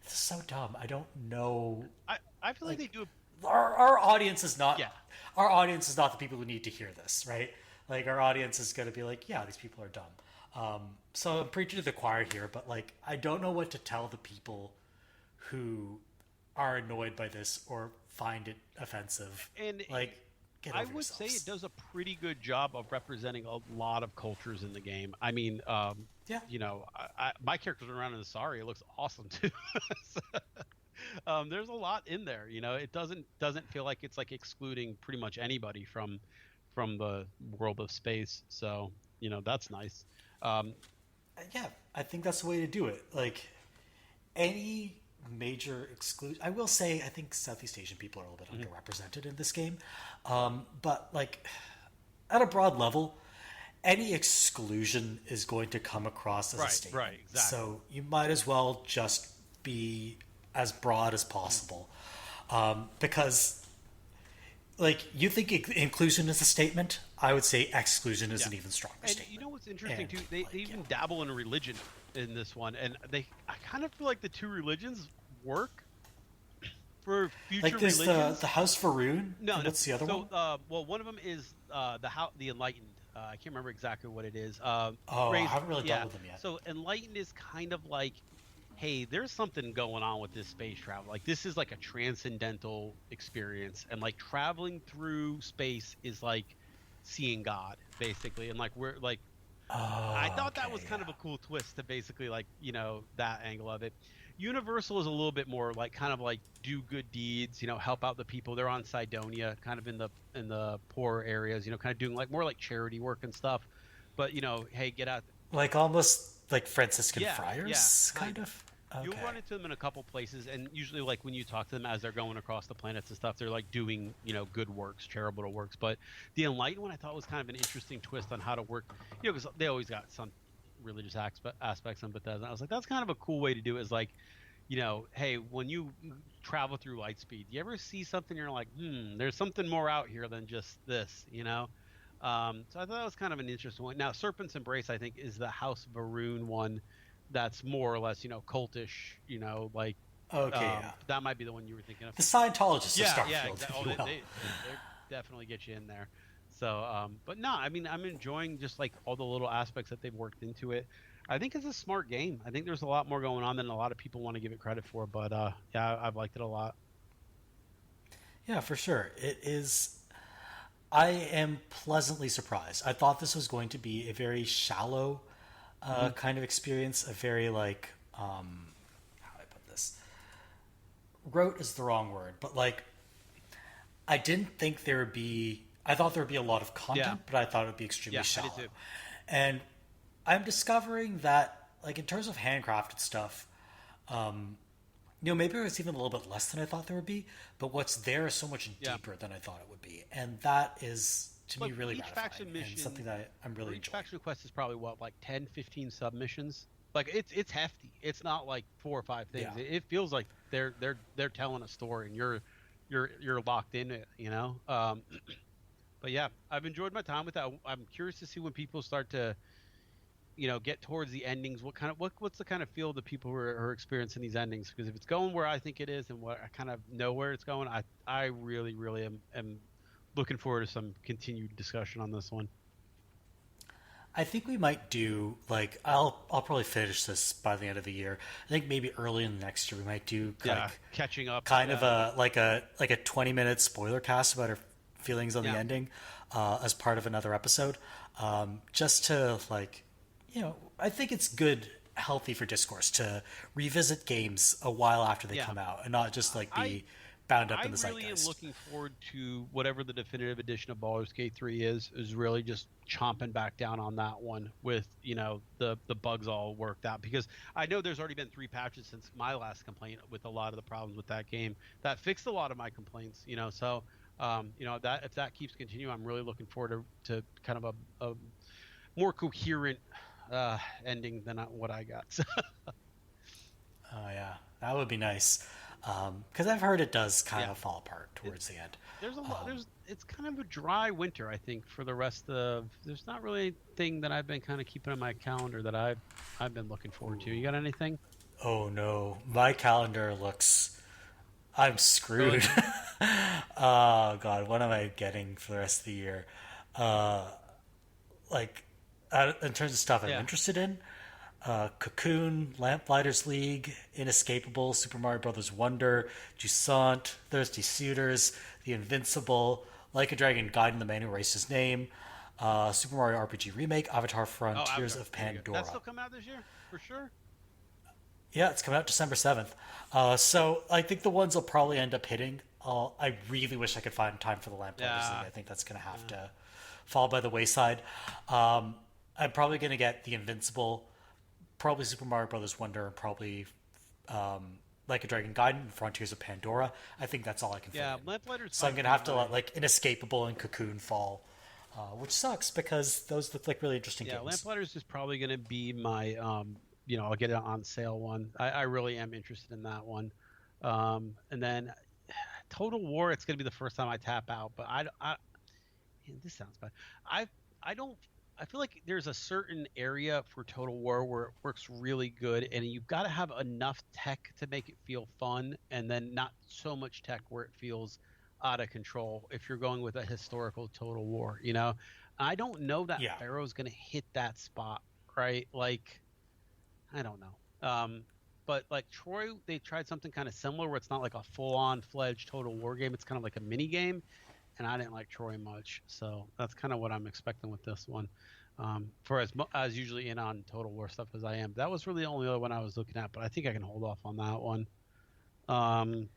Speaker 1: is so dumb. I don't know.
Speaker 2: I feel like they do.
Speaker 1: Our audience is not.
Speaker 2: Yeah.
Speaker 1: Our audience is not the people who need to hear this, right? Like, our audience is going to be like, yeah, these people are dumb. So I'm preaching to the choir here, but like, I don't know what to tell the people who are annoyed by this or find it offensive.
Speaker 2: And
Speaker 1: like, get over
Speaker 2: I would say
Speaker 1: yourselves.
Speaker 2: it does a pretty good job of representing a lot of cultures in the game. I mean,
Speaker 1: Yeah.
Speaker 2: my character's around in the Sorry. It looks awesome too. There's a lot in there. It doesn't feel like it's like excluding pretty much anybody from the world of space. So that's nice.
Speaker 1: Yeah, I think that's the way to do it. Like, any major exclusion. I will say, I think Southeast Asian people are a little bit underrepresented in this game. But, like, at a broad level, any exclusion is going to come across as a statement.
Speaker 2: Right, exactly.
Speaker 1: So you might as well just be as broad as possible. Because, like, you think inclusion is a statement, I would say exclusion is an even stronger
Speaker 2: And
Speaker 1: statement.
Speaker 2: you know what's interesting
Speaker 1: And,
Speaker 2: too? They even dabble in religion in this one, and I kind of feel like the two religions work for future
Speaker 1: like, there's
Speaker 2: religions.
Speaker 1: the House Varun.
Speaker 2: No,
Speaker 1: and
Speaker 2: no.
Speaker 1: what's the other one?
Speaker 2: Well, one of them is the Enlightened. I can't remember exactly what it is.
Speaker 1: I haven't really dealt with them yet.
Speaker 2: So Enlightened is kind of like, hey, there's something going on with this space travel. Like this is like a transcendental experience, and like traveling through space is like seeing God, basically. And like we're like, I thought that was kind of a cool twist to basically like that angle of it. Universal is a little bit more like kind of like do good deeds, help out the people. They're on Cydonia, kind of in the poor areas, kind of doing like more like charity work and stuff. But hey, get out.
Speaker 1: Like, almost like Franciscan
Speaker 2: Yeah,
Speaker 1: friars,
Speaker 2: yeah,
Speaker 1: kind of. Okay.
Speaker 2: You'll run into them in a couple places, and usually like when you talk to them as they're going across the planets and stuff, they're like doing good works, charitable works. But the Enlightened one I thought was kind of an interesting twist on how to work, because they always got some religious aspects on Bethesda. And I was like, that's kind of a cool way to do it. Is like, hey, when you travel through light speed, you ever see something you're like, there's something more out here than just this, So I thought that was kind of an interesting one. Now, Serpent's Embrace, I think, is the House Varun one that's more or less, cultish, like.
Speaker 1: Okay, yeah.
Speaker 2: That might be the one you were thinking of.
Speaker 1: The Scientologists of Starfield,
Speaker 2: Yeah,
Speaker 1: if
Speaker 2: exactly.
Speaker 1: you will.
Speaker 2: They definitely get you in there. So, but no, I mean, I'm enjoying just like all the little aspects that they've worked into it. I think it's a smart game. I think there's a lot more going on than a lot of people want to give it credit for. But yeah, I've liked it a lot.
Speaker 1: Yeah, for sure. It is. I am pleasantly surprised. I thought this was going to be a very shallow kind of experience. A very like, how do I put this? Rote is the wrong word, but like, I didn't think there would be. I thought there would be a lot of content, but I thought it would be extremely shallow.
Speaker 2: I did too.
Speaker 1: And I'm discovering that, like, in terms of handcrafted stuff, maybe it was even a little bit less than I thought there would be, but what's there is so much deeper than I thought it would be. And that is to me
Speaker 2: Like
Speaker 1: really
Speaker 2: each
Speaker 1: gratifying
Speaker 2: faction
Speaker 1: and something
Speaker 2: mission,
Speaker 1: that I'm
Speaker 2: or
Speaker 1: really
Speaker 2: each
Speaker 1: enjoying.
Speaker 2: faction quest is probably what, like 10, 15 submissions. Like it's hefty. It's not like 4 or 5
Speaker 1: Yeah.
Speaker 2: things. It feels like they're telling a story, and you're locked in it. But yeah, I've enjoyed my time with that. I'm curious to see when people start to, get towards the endings. What's the kind of feel of the people who are experiencing these endings? Because if it's going where I think it is, and what I kind of know where it's going, I really really am looking forward to some continued discussion on this one.
Speaker 1: I think we might do like I'll probably finish this by the end of the year. I think maybe early in the next year we might do
Speaker 2: Yeah,
Speaker 1: like
Speaker 2: catching up.
Speaker 1: kind of
Speaker 2: Yeah,
Speaker 1: a 20-minute spoiler cast about our feelings on the
Speaker 2: yeah,
Speaker 1: ending as part of another episode. Just to like, I think it's good, healthy for discourse to revisit games a while after they
Speaker 2: yeah.
Speaker 1: come out and not just like
Speaker 2: I
Speaker 1: be bound up
Speaker 2: I
Speaker 1: in the
Speaker 2: really am
Speaker 1: zeitgeist.
Speaker 2: looking forward to whatever the definitive edition of Baldur's Gate 3 is really just chomping back down on that one with, the bugs all worked out, because I know there's already been 3 patches since my last complaint with a lot of the problems with that game that fixed a lot of my complaints, so that if that keeps continuing, I'm really looking forward to kind of a more coherent ending than what I got. So,
Speaker 1: Oh yeah, that would be nice. Because I've heard it does kind
Speaker 2: yeah.
Speaker 1: of fall apart
Speaker 2: It,
Speaker 1: towards the end.
Speaker 2: there's a lot
Speaker 1: Um,
Speaker 2: there's It's kind of a dry winter, I think, for the rest of. There's not really anything that I've been kind of keeping on my calendar that I've been looking forward to. You got anything?
Speaker 1: oh no, my calendar looks. I'm screwed.
Speaker 2: Really?
Speaker 1: Oh god, what am I getting for the rest of the year? Uh, like, in terms of stuff I'm
Speaker 2: Yeah.
Speaker 1: interested in, Cocoon, Lamplighters League, Inescapable, Super Mario Brothers Wonder, Jusant, Thirsty Suitors, The Invincible, Like a Dragon, Guide in the Man Who Erased His Name, Super Mario RPG Remake, Avatar
Speaker 2: Oh,
Speaker 1: Frontiers
Speaker 2: Avatar.
Speaker 1: of
Speaker 2: There you go. That's
Speaker 1: Pandora.
Speaker 2: still coming out this year for sure.
Speaker 1: Yeah, it's coming out December 7th. So I think the ones I'll probably end up hitting. I really wish I could find time for the Lamplighters League.
Speaker 2: Yeah.
Speaker 1: I think that's going to have
Speaker 2: Yeah.
Speaker 1: to fall by the wayside. Um, I'm probably going to get The Invincible, probably Super Mario Brothers Wonder, and probably Like a Dragon Gaiden and Frontiers of Pandora. I think that's all I can fit
Speaker 2: Yeah.
Speaker 1: in.
Speaker 2: Lamplighters
Speaker 1: So I'm
Speaker 2: might
Speaker 1: going to
Speaker 2: be
Speaker 1: have to
Speaker 2: my.
Speaker 1: let like Inescapable and Cocoon fall, which sucks because those look like really interesting
Speaker 2: Yeah,
Speaker 1: games.
Speaker 2: Lamplighters is probably going to be my. I'll get it on sale one. I really am interested in that one. And then Total War. It's going to be the first time I tap out, but man, this sounds bad. I I don't. I feel like there's a certain area for Total War where it works really good, and you've got to have enough tech to make it feel fun, and then not so much tech where it feels out of control. If you're going with a historical Total War, I don't know that
Speaker 1: Yeah.
Speaker 2: Pharaoh's going to hit that spot, right? Like, I don't know. But like Troy, they tried something kind of similar where it's not like a full-on fledged Total War game. It's kind of like a mini game, and I didn't like Troy much, so that's kind of what I'm expecting with this one. For as usually in on Total War stuff as I am, that was really the only other one I was looking at, but I think I can hold off on that one. Um,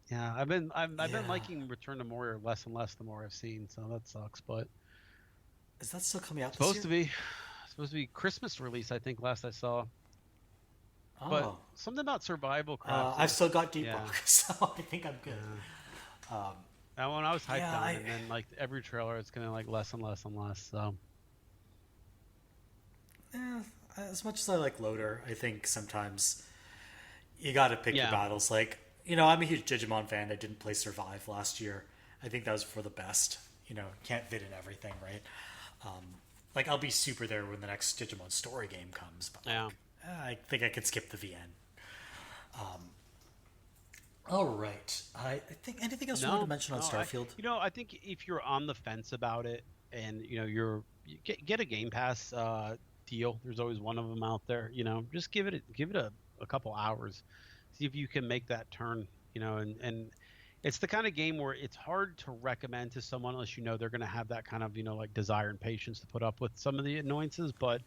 Speaker 2: yeah, I've been
Speaker 1: Yeah.
Speaker 2: liking Return to Moria less and less the more I've seen, so that sucks. But
Speaker 1: Is that still coming out this
Speaker 2: supposed
Speaker 1: year?
Speaker 2: to be supposed to be Christmas release, I think last I saw. But
Speaker 1: Oh.
Speaker 2: something about survival craft
Speaker 1: I've
Speaker 2: is,
Speaker 1: still got Deep
Speaker 2: yeah,
Speaker 1: Rock, so I think I'm good.
Speaker 2: yeah.
Speaker 1: Um,
Speaker 2: That one I was hyped
Speaker 1: yeah,
Speaker 2: on,
Speaker 1: I
Speaker 2: and then like every trailer, it's gonna like less and less and less. So
Speaker 1: eh, as much as I like Loader, I think sometimes you got to pick your
Speaker 2: yeah,
Speaker 1: battles. Like, I'm a huge Digimon fan. I didn't play Survive last year. I think that was for the best. Can't fit in everything, right? Um, like, I'll be super there when the next Digimon story game comes, but
Speaker 2: yeah.
Speaker 1: I think I could skip the VN. All right. I think anything else you want to
Speaker 2: No,
Speaker 1: mention on
Speaker 2: no.
Speaker 1: Starfield?
Speaker 2: I think if you're on the fence about it, and you get a Game Pass deal. There's always one of them out there. Just give it a couple hours, see if you can make that turn. And it's the kind of game where it's hard to recommend to someone unless they're going to have that kind of like desire and patience to put up with some of the annoyances. But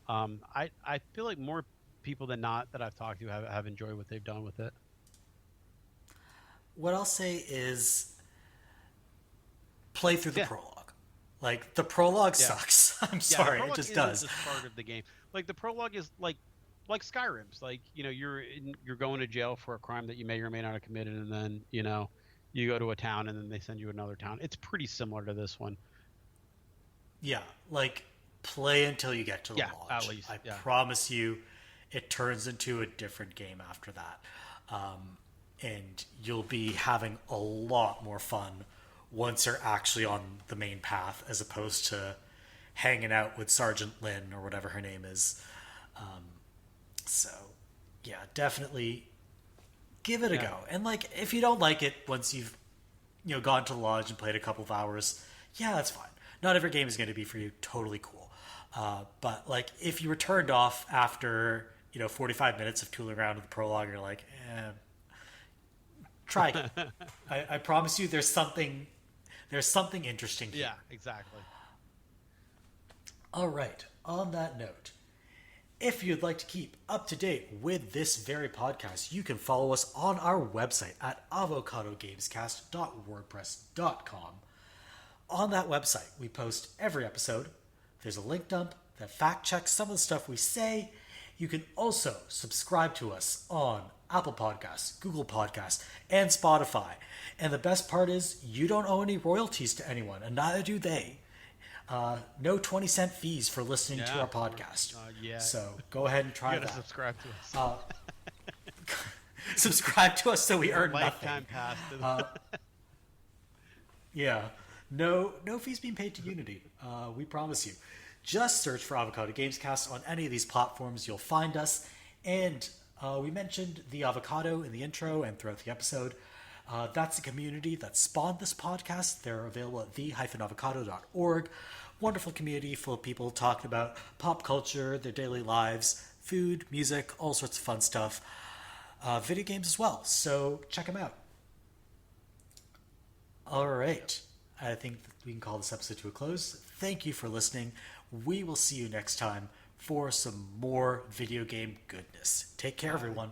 Speaker 2: I feel like more people than not that I've talked to have enjoyed what they've done with it.
Speaker 1: What I'll say is play through the
Speaker 2: Yeah.
Speaker 1: prologue. Like, the prologue
Speaker 2: Yeah.
Speaker 1: sucks. I'm
Speaker 2: Yeah, the
Speaker 1: sorry, it
Speaker 2: prologue
Speaker 1: just
Speaker 2: isn't
Speaker 1: does.
Speaker 2: the start of the game. Like the prologue is like Skyrim's. Like you're going to jail for a crime that you may or may not have committed, and then You go to a town and then they send you another town. It's pretty similar to this one.
Speaker 1: Yeah, like play until you get to the
Speaker 2: Yeah, at
Speaker 1: lodge.
Speaker 2: least.
Speaker 1: I
Speaker 2: Yeah.
Speaker 1: promise you, it turns into a different game after that. And you'll be having a lot more fun once you're actually on the main path as opposed to hanging out with Sergeant Lynn or whatever her name is. So, yeah, definitely give it a
Speaker 2: Yeah.
Speaker 1: go. And like, if you don't like it once you've gone to the lodge and played a couple of hours, yeah, that's fine. Not every game is going to be for you. Totally cool. But like, if you were turned off after 45 minutes of tooling around with the prologue, you're like, try it. I promise you, there's something interesting here.
Speaker 2: Yeah, exactly.
Speaker 1: All right. On that note, if you'd like to keep up to date with this very podcast, you can follow us on our website at avocadogamescast.wordpress.com. On that website, we post every episode. There's a link dump that fact checks some of the stuff we say. You can also subscribe to us on Apple Podcasts, Google Podcasts, and Spotify. And the best part is you don't owe any royalties to anyone, and neither do they. No 20-cent fees for listening to our podcast.
Speaker 2: Yeah.
Speaker 1: So go ahead and try
Speaker 2: You gotta
Speaker 1: that.
Speaker 2: subscribe to us.
Speaker 1: Subscribe to us so we earn
Speaker 2: Lifetime
Speaker 1: nothing.
Speaker 2: pass.
Speaker 1: Yeah. No fees being paid to Unity. We promise you. Just search for Avocado Gamescast on any of these platforms. You'll find us. And we mentioned the Avocado in the intro and throughout the episode. That's a community that spawned this podcast. They're available at the-avocado.org. Wonderful community full of people talking about pop culture, their daily lives, food, music, all sorts of fun stuff. Video games as well. So check them out. All right. I think that we can call this episode to a close. Thank you for listening. We will see you next time for some more video game goodness. Take care, everyone.